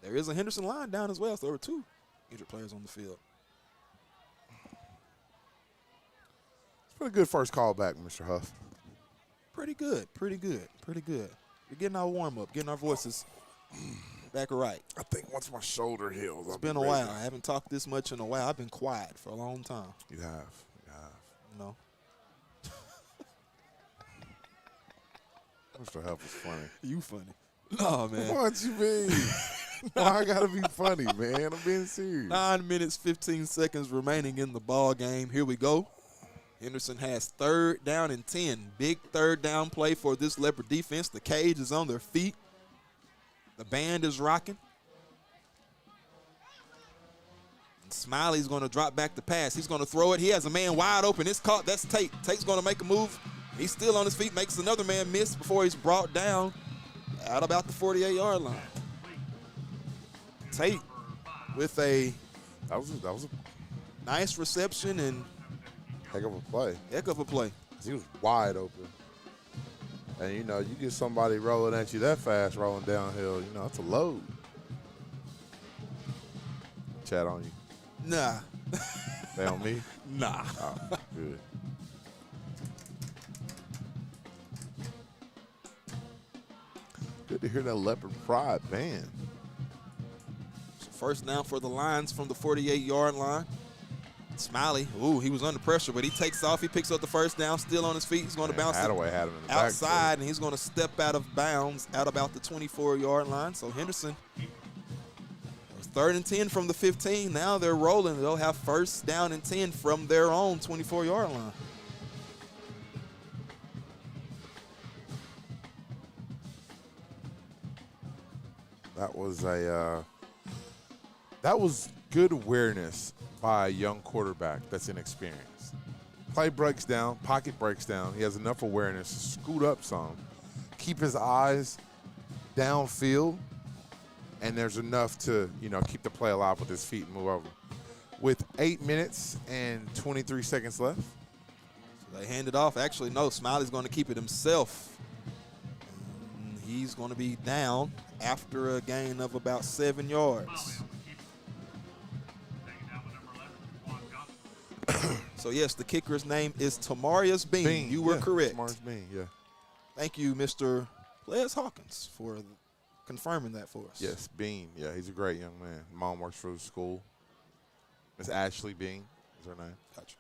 There is a Henderson line down as well, so there were 2 injured players on the field. It's been a good first call back, Mr. Huff. Pretty good. We're getting our warm-up, getting our voices back right. I think once my shoulder heals, it's been a while. I haven't talked this much in a while. I've been quiet for a long time. You have. No. Mr. Huff is funny. You funny. No, man. What you mean? Why I gotta be funny, man? I'm being serious. 9 minutes, 15 seconds remaining in the ball game. Here we go. Henderson has 3rd down and 10. Big 3rd down play for this Leopard defense. The cage is on their feet. The band is rocking. And Smiley's going to drop back the pass. He's going to throw it. He has a man wide open. It's caught. That's Tate. Tate's going to make a move. He's still on his feet. Makes another man miss before he's brought down out about the 48-yard line. Tate with a that was a nice reception and heck of a play. He was wide open. And, you know, you get somebody rolling at you that fast, rolling downhill, you know, it's a load. Chat on you. Nah. They on me? Nah. Oh, good. Good to hear that Leopard Pride band. So 1st down for the Lions from the 48-yard line. Smiley, he was under pressure, but he takes off. He picks up the 1st down, still on his feet. He's going to bounce Hadaway had him in the outside, and he's going to step out of bounds at about the 24-yard line. So Henderson, it was 3rd and 10 from the 15. Now they're rolling. They'll have 1st down and 10 from their own 24-yard line. That was good awareness by a young quarterback that's inexperienced. Play breaks down, pocket breaks down. He has enough awareness to scoot up some, keep his eyes downfield, and there's enough to, keep the play alive with his feet and move over. With 8 minutes and 23 seconds left. So they hand it off. Actually, no, Smiley's going to keep it himself. And he's going to be down after a gain of about 7 yards. So, yes, the kicker's name is Tamarius Bean. You were correct. Tamarius Bean, yeah. Thank you, Mr. Les Hawkins, for confirming that for us. Yes, Bean. Yeah, he's a great young man. Mom works for the school. Miss Ashley Bean is her name. Gotcha.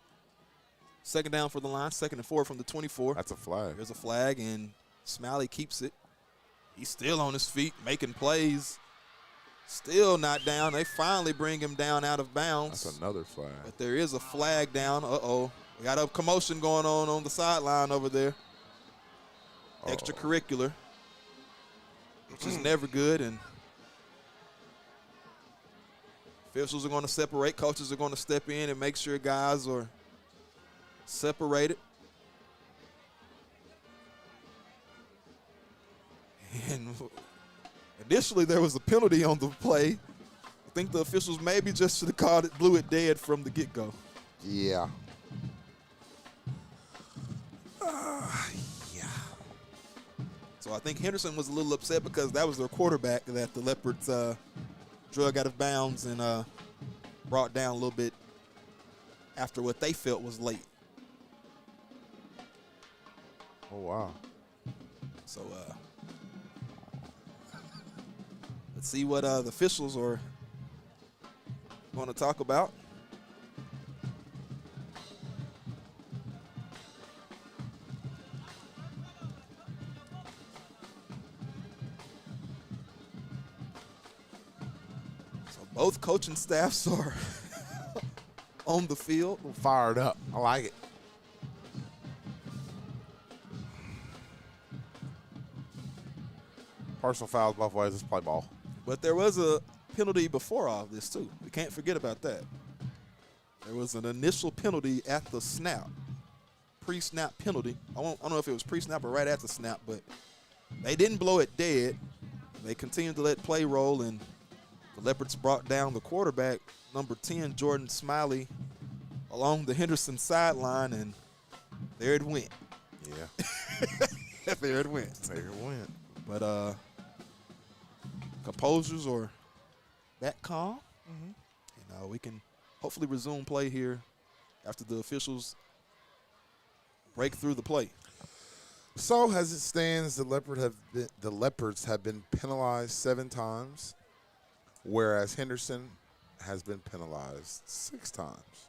Second down for the line, 2nd and 4 from the 24. That's a flag. There's a flag, and Smiley keeps it. He's still on his feet, making plays. Still not down. They finally bring him down out of bounds. That's another flag. But there is a flag down. Uh-oh. We got a commotion going on the sideline over there. Extracurricular, which is never good. And officials are going to separate. Coaches are going to step in and make sure guys are separated. And initially there was a penalty on the play. I think the officials maybe just should have called it, blew it dead from the get-go. Yeah. So I think Henderson was a little upset because that was their quarterback that the Leopards drug out of bounds and brought down a little bit after what they felt was late. Oh, wow. So let's see what the officials are going to talk about. Both coaching staffs are on the field. Fired up. I like it. Personal fouls both ways. Let's play ball. But there was a penalty before all of this, too. We can't forget about that. There was an initial penalty at the snap. Pre-snap penalty. I don't know if it was pre-snap or right at the snap, but they didn't blow it dead. They continued to let play roll, and the Leopards brought down the quarterback, number 10, Jordan Smiley, along the Henderson sideline, and there it went. Yeah. There it went. There it went. But composers are that calm. Mm-hmm. We can hopefully resume play here after the officials break through the play. So as it stands, the Leopards have been penalized 7 times. Whereas Henderson has been penalized 6 times.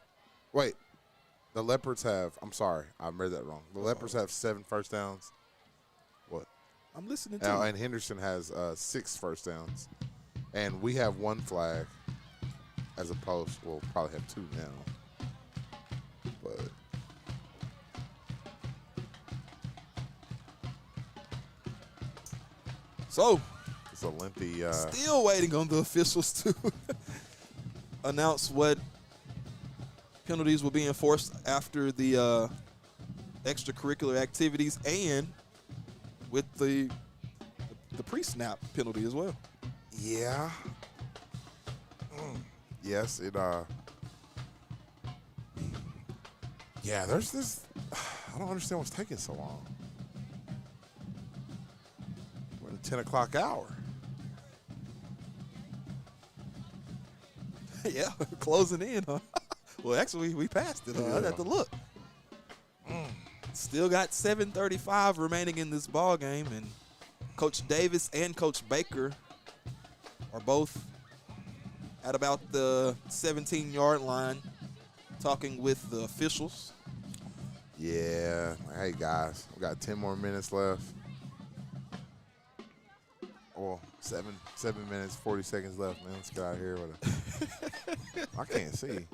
Wait, the Leopards have, I'm sorry, I read that wrong. The Leopards have 7 first downs. What? I'm listening to you. And Henderson has 6 first downs. And we have 1 flag as opposed, we'll probably have 2 now. But so it's a lengthy. Still waiting on the officials to announce what penalties will be enforced after the extracurricular activities and with the pre-snap penalty as well. Yeah. Yes, it. Yeah, there's this. I don't understand what's taking so long. We're in the 10 o'clock hour. Yeah, closing in, huh? Well, actually, we passed it. I'd have to look. Still got 7:35 remaining in this ball game, and Coach Davis and Coach Baker are both at about the 17-yard line talking with the officials. Yeah. Hey, guys, we got 10 more minutes left. Well, 7 minutes, 40 seconds left, man. Let's get out of here with a... I can't see.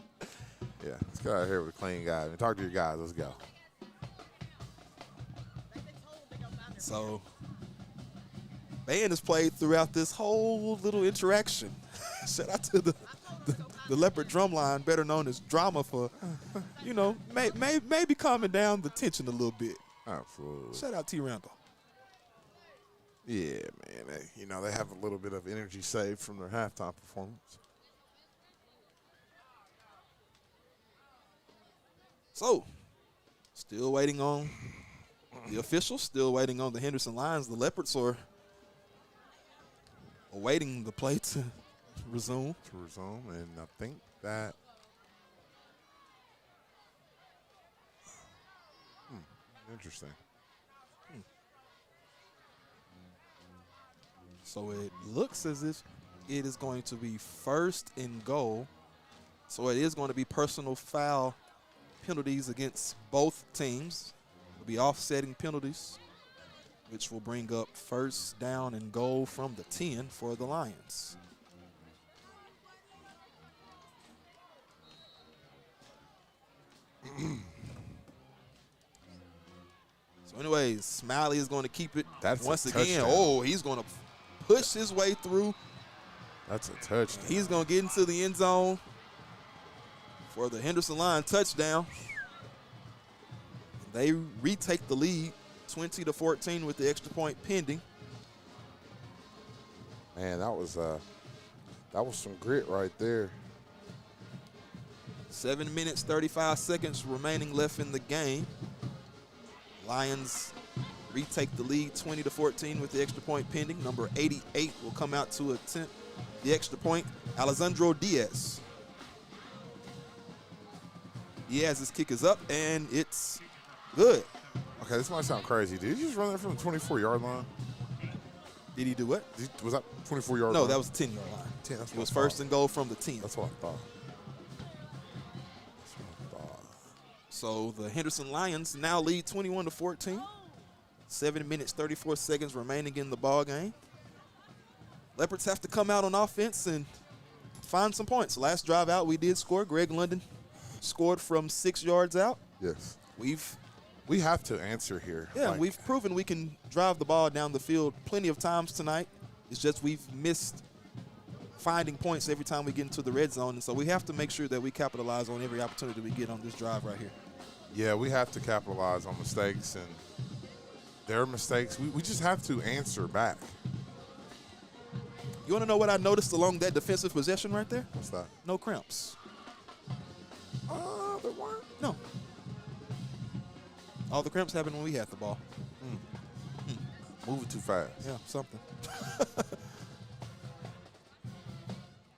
Yeah, let's get out of here with a clean guy. And talk to your guys. Let's go. So, Band is played throughout this whole little interaction. Shout out to the Leopard drum line, better known as Drama, for, maybe calming down the tension a little bit. Absolutely. Shout out T. Randall. Yeah, man. They have a little bit of energy saved from their halftime performance. So, still waiting on the officials, still waiting on the Henderson Lions. The Leopards are awaiting the play to resume. And I think that interesting. So it looks as if it is going to be first and goal. So it is going to be personal foul penalties against both teams. It'll be offsetting penalties, which will bring up first down and goal from the 10 for the Lions. So anyways, Smiley is going to keep it. That's once a again. touchdown. Oh, he's going to push his way through. That's a touchdown. He's going to get into the end zone for the Henderson Lion touchdown. They retake the lead 20-14 with the extra point pending. Man, that was some grit right there. 7 minutes, 35 seconds remaining left in the game. Lions retake the lead 20-14 with the extra point pending. Number 88 will come out to attempt the extra point. Alessandro Diaz. Diaz's kick is up, and it's good. Okay, this might sound crazy. Did he just run that from the 24-yard line? Did he do what? Was that 24-yard line? No, that was the 10-yard line. 10, that's it what was I first thought. and goal from the 10. That's what I thought. So the Henderson Lions now lead 21-14. 7 minutes, 34 seconds remaining in the ball game. Leopards have to come out on offense and find some points. Last drive out, we did score. Greg London scored from 6 yards out. Yes. We have to answer here. Yeah, we've proven we can drive the ball down the field plenty of times tonight. It's just we've missed finding points every time we get into the red zone, and so we have to make sure that we capitalize on every opportunity we get on this drive right here. Yeah, we have to capitalize on mistakes, and their mistakes, we just have to answer back. You want to know what I noticed along that defensive possession right there? What's that? No cramps. There weren't? No. All the cramps happened when we had the ball. Moving too fast. Yeah, something.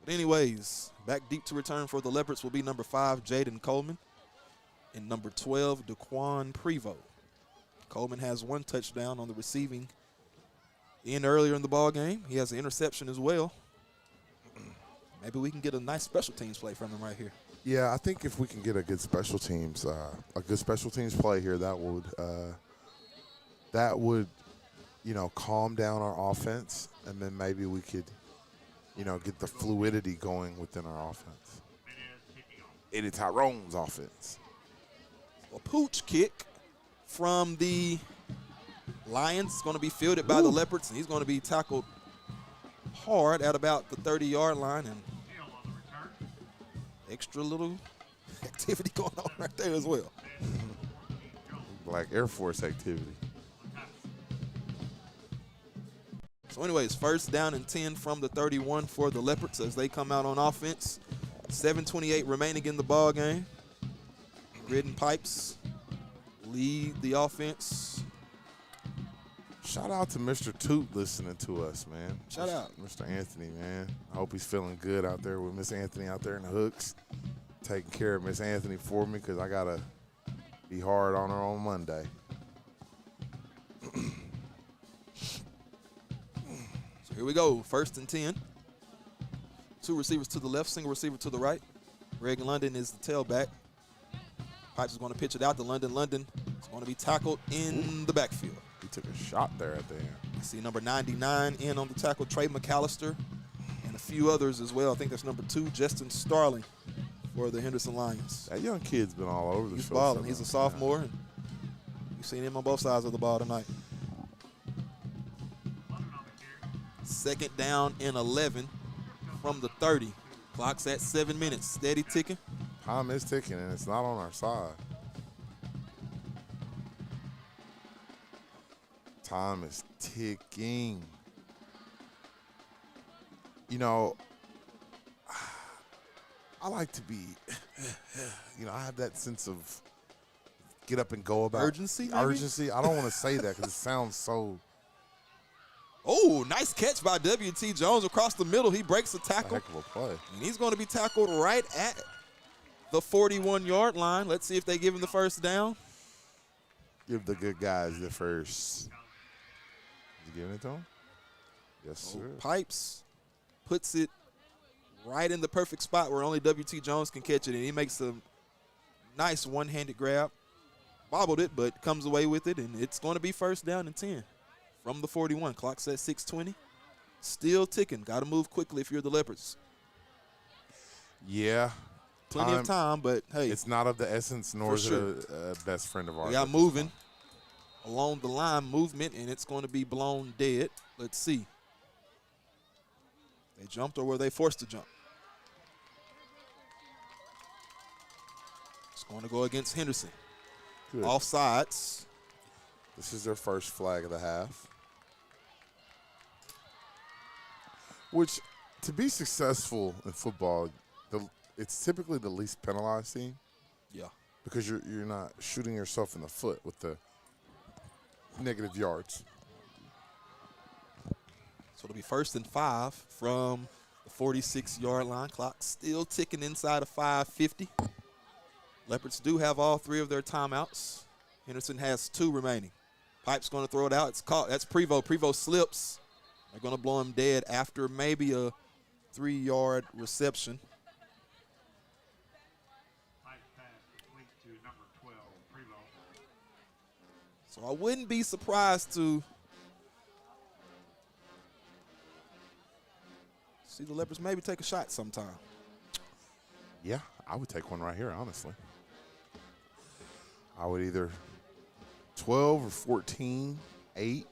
But anyways, back deep to return for the Leopards will be number 5, Jaden Coleman, and number 12, Daquan Prevost. Coleman has 1 touchdown on the receiving end earlier in the ball game. He has an interception as well. Maybe we can get a nice special teams play from him right here. Yeah, I think if we can get a good special teams play here, that would, calm down our offense, and then maybe we could, get the fluidity going within our offense. Eddie Tyrone's offense. A pooch kick from the Lions is going to be fielded by the Leopards, and he's going to be tackled hard at about the 30-yard line, and extra little activity going on right there as well. Like Air Force activity. So anyways, first down and 10 from the 31 for the Leopards as they come out on offense. 7:28 remaining in the ball game. Grid Pipes lead the offense. Shout out to Mr. Toot listening to us, man. Shout out. Mr. Anthony, man. I hope he's feeling good out there with Miss Anthony out there in the hooks. Taking care of Miss Anthony for me because I got to be hard on her on Monday. So here we go. First and 10. 2 receivers to the left, single receiver to the right. Greg London is the tailback. Pipes is going to pitch it out to London. London is going to be tackled in the backfield. He took a shot there at the end. I see number 99 in on the tackle, Trey McAllister, and a few others as well. I think that's number 2, Justin Starling for the Henderson Lions. That young kid's been all over the He's show. balling. He's a sophomore, and you've seen him on both sides of the ball tonight. Second down and 11 from the 30. Clock's at 7 minutes. Steady ticking. Time is ticking, and it's not on our side. Time is ticking. You know, I like to be, I have that sense of get up and go about. Urgency, maybe? Urgency. I don't want to say that because it sounds so. Oh, nice catch by W.T. Jones across the middle. He breaks the tackle. Heck of a play. And he's going to be tackled right at the 41-yard line. Let's see if they give him the first down. Give the good guys the first. Is he giving it to him? Yes, sir. Pipes puts it right in the perfect spot where only W.T. Jones can catch it, and he makes a nice one-handed grab. Bobbled it, but comes away with it, and it's going to be first down and 10 from the 41. Clock's at 6:20. Still ticking. Got to move quickly if you're the Leopards. Yeah. Plenty of time, but, hey. It's not of the essence, nor is it a best friend of ours. We got moving along the line movement, and it's going to be blown dead. Let's see. They jumped, or were they forced to jump? It's going to go against Henderson. Good. Offsides. This is their first flag of the half. Which, to be successful in football, it's typically the least penalized team. Yeah. Because you're not shooting yourself in the foot with the negative yards. So it'll be 1st and 5 from the 46-yard line. Clock still ticking inside of 5:50. Leopards do have all 3 of their timeouts. Henderson has 2 remaining. Pipe's going to throw it out. It's caught. That's Prevost. Prevost slips. They're going to blow him dead after maybe a 3-yard reception. Pipe pass complete to number 12, Prevost. So I wouldn't be surprised to see the Leopards maybe take a shot sometime. Yeah, I would take one right here, honestly. I would either 12 or 14, 8,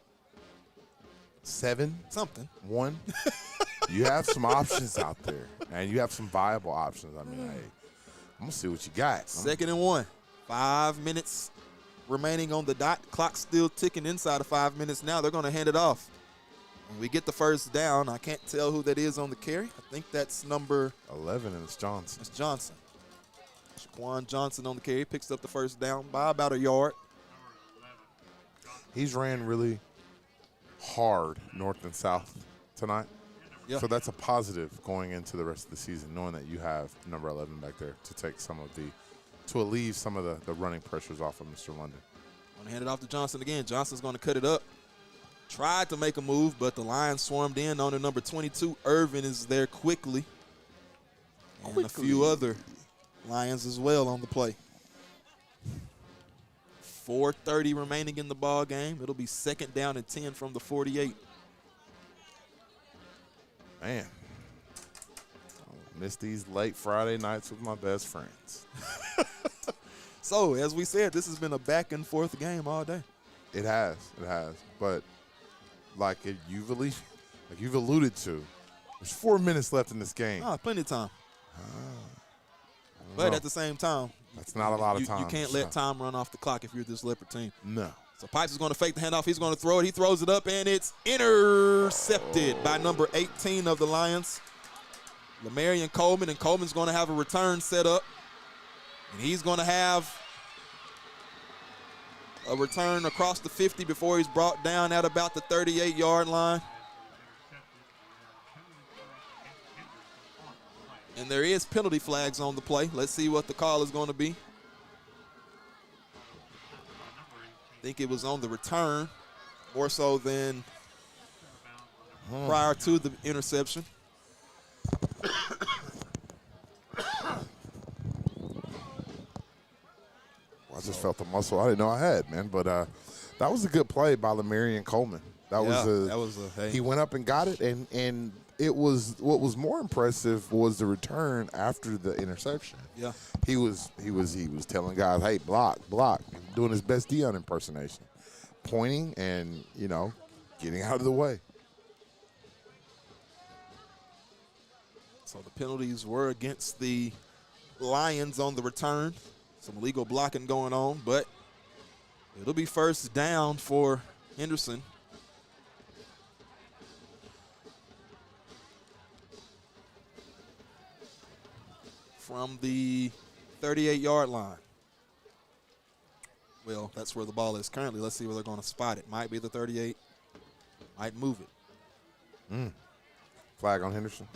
7. Something. 1. You have some options out there, and you have some viable options. I mean, hey, I'm going to see what you got. 2nd and 1. 5 minutes remaining on the dot. Clock still ticking inside of 5 minutes now. They're going to hand it off. When we get the first down, I can't tell who that is on the carry. I think that's number 11, and it's Johnson. It's Johnson. Shaquan Johnson on the carry. Picks up the first down by about a yard. He's ran really hard north and south tonight. Yeah. So that's a positive going into the rest of the season, knowing that you have number 11 back there to take to alleviate some of the running pressures off of Mr. London. Going to hand it off to Johnson again. Johnson's going to cut it up. Tried to make a move, but the Lions swarmed in on the number 22. Irvin is there quickly. And a few other Lions as well on the play. 4:30 remaining in the ball game. It'll be 2nd down and 10 from the 48. Man, I miss these late Friday nights with my best friends. So, as we said, this has been a back-and-forth game all day. It has. But like you've alluded to, there's 4 minutes left in this game. Oh, plenty of time. But at the same time, that's not a lot of time. You can't let time run off the clock if you're this Leopard team. No. So Pipes is going to fake the handoff. He's going to throw it. He throws it up, and it's intercepted by number 18 of the Lions, Lamarian Coleman. And Coleman's going to have a return set up. And he's going to have a return across the 50 before he's brought down at about the 38-yard line. And there is penalty flags on the play. Let's see what the call is going to be. I think it was on the return, more so than prior to the interception. I just felt the muscle I didn't know I had, man. But that was a good play by Lamarian Coleman. He went up and got it, and it was what was more impressive was the return after the interception. Yeah, he was telling guys, "Hey, block," doing his best Dion impersonation, pointing and getting out of the way. So the penalties were against the Lions on the return. Some illegal blocking going on, but it'll be first down for Henderson. From the 38-yard line. Well, that's where the ball is currently. Let's see where they're going to spot it. Might be the 38. Might move it. Flag on Henderson.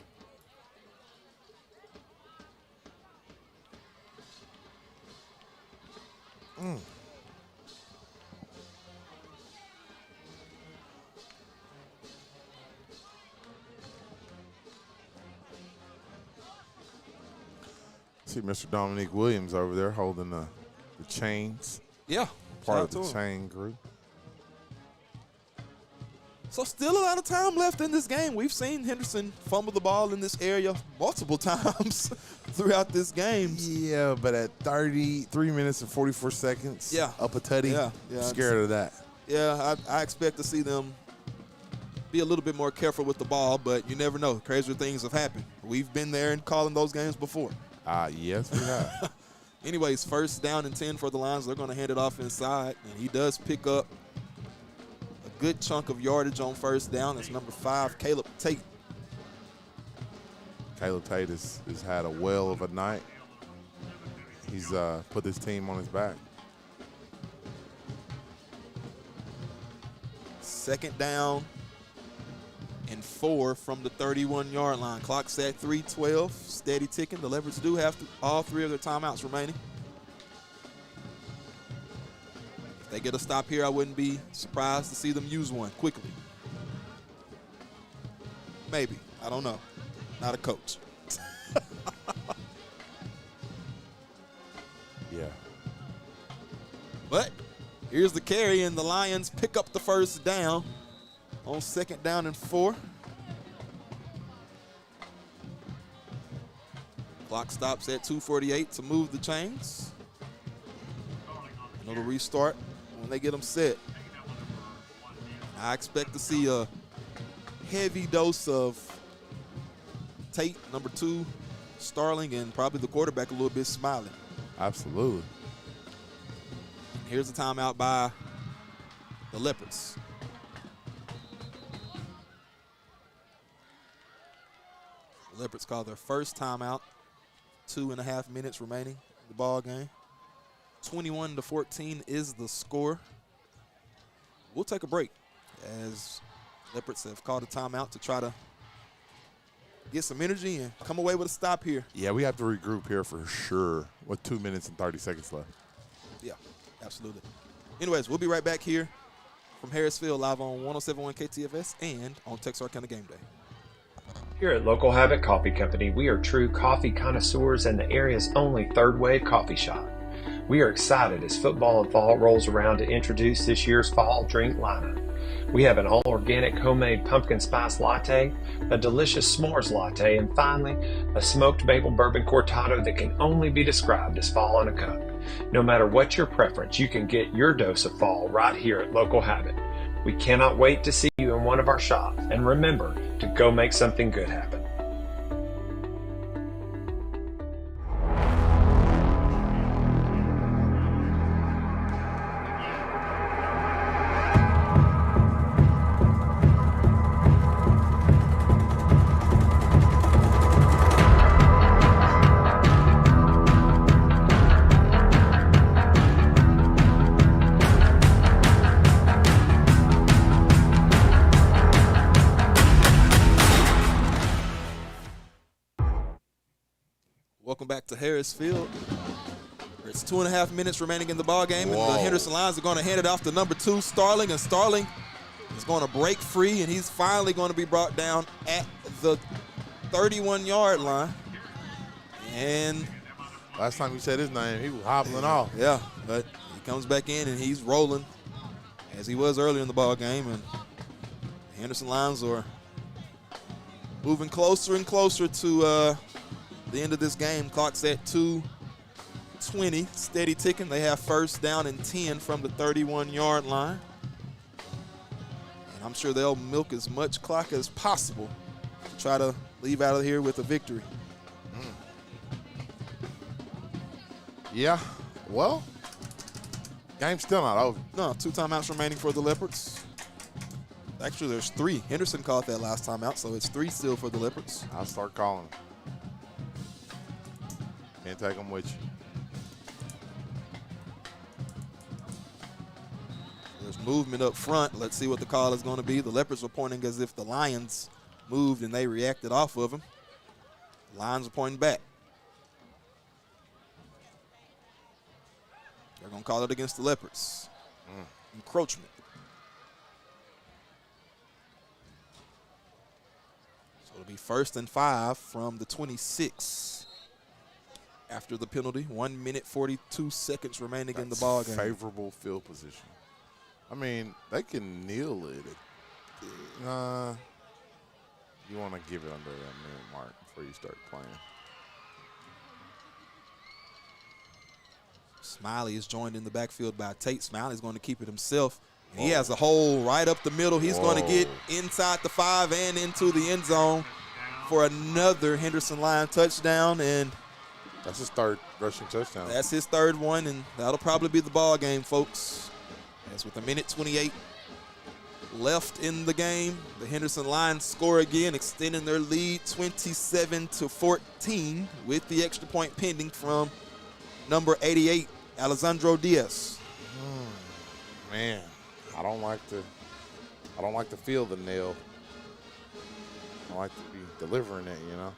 See Mr. Dominique Williams over there holding the chains. Yeah. Part of the chain group. So still a lot of time left in this game. We've seen Henderson fumble the ball in this area multiple times throughout this game. Yeah, but at 33 minutes and 44 seconds, up a tutty, scared of that. Yeah, I expect to see them be a little bit more careful with the ball, but you never know. Crazier things have happened. We've been there and calling those games before. Yes, we have. Anyways, first down and 10 for the Lions. They're going to hand it off inside, and he does pick up a good chunk of yardage on first down. That's number 5, Caleb Tate. Caleb Tate has had a whale of a night. He's put his team on his back. Second down and 4 from the 31-yard line. Clock's at 3:12, steady ticking. The Leopards do have all 3 of their timeouts remaining. If they get a stop here, I wouldn't be surprised to see them use one quickly. Maybe. I don't know. Not a coach. Yeah. But here's the carry, and the Lions pick up the first down on second down and 4. Clock stops at 2:48 to move the chains. And it'll restart when they get them set. I expect to see a heavy dose of Tate, number 2, Starling, and probably the quarterback a little bit smiling. Absolutely. Here's a timeout by the Leopards. The Leopards call their first timeout. 2.5 minutes remaining in the ball game. 21-14 is the score. We'll take a break as Leopards have called a timeout to try to get some energy and come away with a stop here. Yeah, we have to regroup here for sure with 2 minutes and 30 seconds left. Yeah, absolutely. Anyways, we'll be right back here from Harrisville, live on 107.1 KTFS and on Texarkana Gameday. Here at Local Habit Coffee Company, we are true coffee connoisseurs and the area's only third wave coffee shop. We are excited as football and fall rolls around to introduce this year's fall drink lineup. We have an all-organic homemade pumpkin spice latte, a delicious s'mores latte, and finally, a smoked maple bourbon cortado that can only be described as fall in a cup. No matter what your preference, you can get your dose of fall right here at Local Habit. We cannot wait to see you in one of our shops, and remember to go make something good happen. Welcome back to Harrisfield. It's 2.5 minutes remaining in the ball game, and the Henderson Lions are going to hand it off to number 2, Starling, and Starling is going to break free, and he's finally going to be brought down at the 31-yard line. And last time you said his name, he was hobbling off. Yeah, but he comes back in, and he's rolling as he was earlier in the ball game, and the Henderson Lions are moving closer and closer to the end of this game. Clock's at 2:20, steady ticking. They have first down and 10 from the 31-yard line. And I'm sure they'll milk as much clock as possible to try to leave out of here with a victory. Yeah, well, game's still not over. No, 2 timeouts remaining for the Leopards. Actually, there's 3. Henderson called that last timeout, so it's 3 still for the Leopards. I'll start calling them. Can't take them with you. There's movement up front. Let's see what the call is going to be. The Leopards were pointing as if the Lions moved and they reacted off of them. The Lions are pointing back. They're going to call it against the Leopards. Encroachment. So it'll be 1st and 5 from the 26 after the penalty. 1 minute, 42 seconds remaining in the ball game. Favorable field position. I mean, they can kneel it. You want to give it under that minute mark before you start playing. Smiley is joined in the backfield by Tate. Smiley's going to keep it himself. And he has a hole right up the middle. He's going to get inside the 5 and into the end zone for another Henderson Lion touchdown. And that's his 3rd rushing touchdown. That's his 3rd one, and that'll probably be the ball game, folks. As with 1:28 left in the game, the Henderson Lions score again, extending their lead 27-14 with the extra point pending from number 88, Alessandro Diaz. Man, I don't like to feel the nail. I like to be delivering it, you know.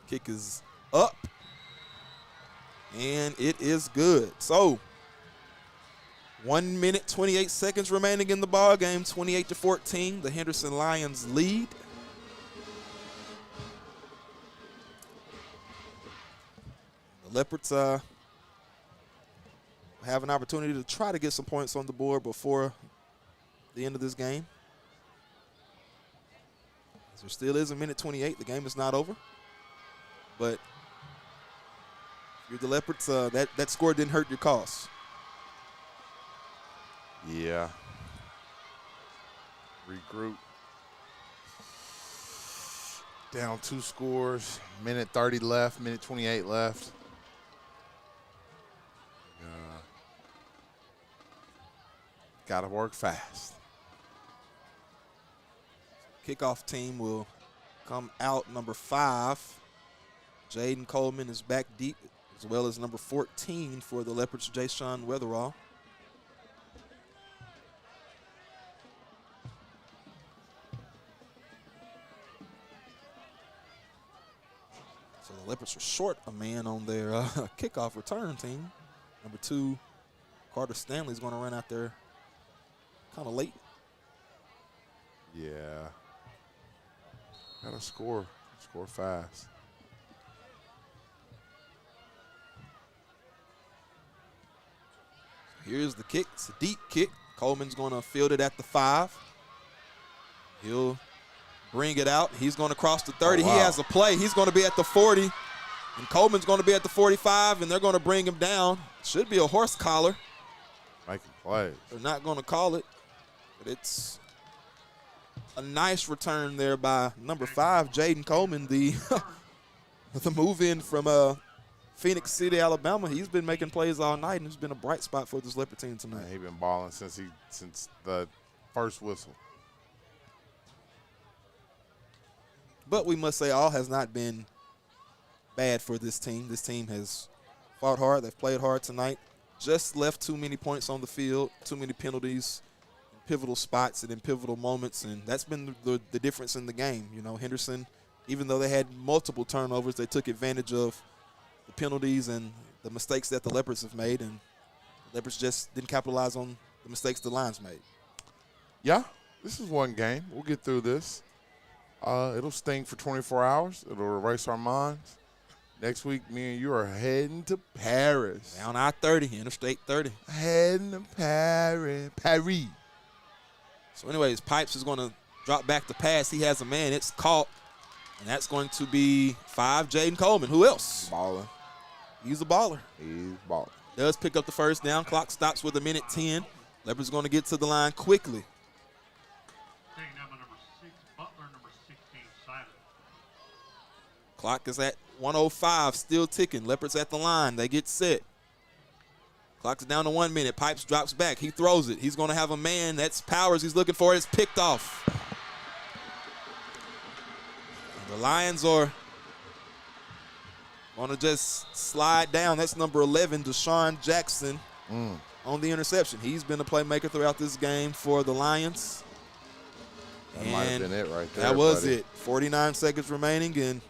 Kick is up. And it is good. So, 1 minute, 28 seconds remaining in the ball game. 28-14. The Henderson Lions lead. The Leopards have an opportunity to try to get some points on the board before the end of this game. There still is 1:28. The game is not over. But you're the Leopards. That score didn't hurt your cause. Yeah. Regroup. Down 2 scores. 1:30 left. 1:28 left. Got to work fast. Kickoff team will come out number 5. Jaden Coleman is back deep, as well as number 14 for the Leopards, Jayshon Weatherall. So the Leopards are short a man on their kickoff return team. Number 2, Carter Stanley is going to run out there kind of late. Yeah. Got to score fast. Here's the kick. It's a deep kick. Coleman's going to field it at the 5. He'll bring it out. He's going to cross the 30. Oh, wow. He has a play. He's going to be at the 40. And Coleman's going to be at the 45, and they're going to bring him down. Should be a horse collar. Making plays. They're not going to call it, but it's a nice return there by number 5, Jaden Coleman, the move-in from Phoenix City, Alabama. He's been making plays all night, and it's been a bright spot for this Leopard team tonight. He's been balling since the first whistle. But we must say all has not been bad for this team. This team has fought hard. They've played hard tonight. Just left too many points on the field, too many penalties, pivotal spots and in pivotal moments, and that's been the difference in the game. You know, Henderson, even though they had multiple turnovers, they took advantage of the penalties and the mistakes that the Leopards have made, and the Leopards just didn't capitalize on the mistakes the Lions made. Yeah, this is one game. We'll get through this. It'll sting for 24 hours. It'll erase our minds. Next week, me and you are heading to Paris. Down I-30, Interstate 30. Heading to Paris. So anyways, Pipes is going to drop back the pass. He has a man. It's caught. And that's going to be 5, Jaden Coleman. Who else? Baller. He's a baller. He's baller. Does pick up the first down. Clock stops with 1:10. Leopards going to get to the line quickly. Taking down by number 6, Butler, number 16, Siler. Clock is at 1:05, still ticking. Leopards at the line. They get set. Clock is down to 1 minute. Pipes drops back. He throws it. He's going to have a man. That's Powers he's looking for. It's picked off. And the Lions are going to just slide down. That's number 11, Deshaun Jackson, on the interception. He's been a playmaker throughout this game for the Lions. That might have been it right there. That was buddy. it. 49 seconds remaining, and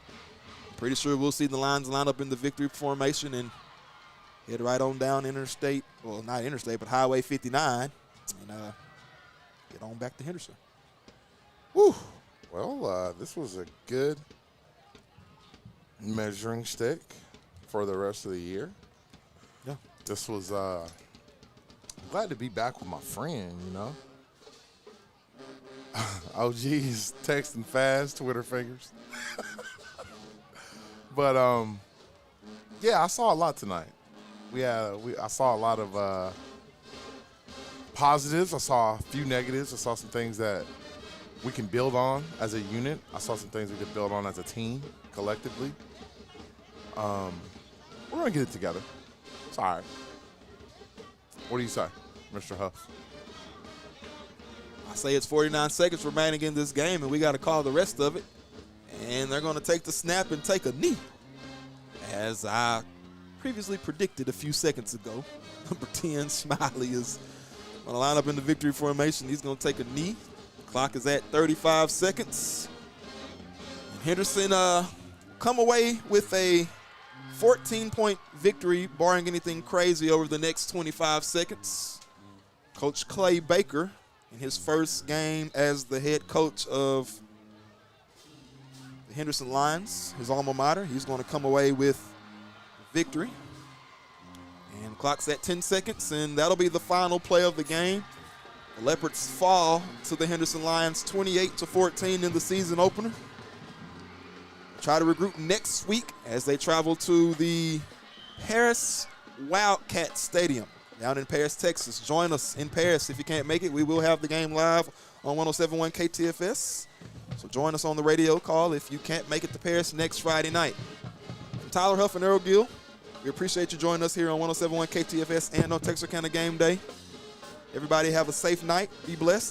pretty sure we'll see the Lions line up in the victory formation and head right on down interstate, well, not interstate, but Highway 59, and get on back to Henderson. Woo. Well, this was a good measuring stick for the rest of the year. Yeah. This was glad to be back with my friend, you know. OG's texting fast, Twitter fingers. But yeah, I saw a lot tonight. I saw a lot of positives. I saw a few negatives. I saw some things that we can build on as a unit. I saw some things we could build on as a team, collectively. We're going to get it together. It's all right. What do you say, Mr. Huff? I say it's 49 seconds remaining in this game, and we got to call the rest of it. And they're going to take the snap and take a knee. As I previously predicted a few seconds ago, number 10, Smiley, is going to line up in the victory formation. He's going to take a knee. The clock is at 35 seconds. And Henderson come away with a 14-point victory, barring anything crazy over the next 25 seconds. Coach Clay Baker, in his first game as the head coach of the Henderson Lions, his alma mater, he's going to come away with victory. And the clock's at 10 seconds, and that'll be the final play of the game. The Leopards fall to the Henderson Lions 28-14 in the season opener. Try to regroup next week as they travel to the Paris Wildcat Stadium down in Paris, Texas. Join us in Paris if you can't make it. We will have the game live on 107.1 KTFS. So join us on the radio call if you can't make it to Paris next Friday night. From Tyler Huff and Earl Gill, we appreciate you joining us here on 107.1 KTFS and on Texarkana Game Day. Everybody have a safe night. Be blessed.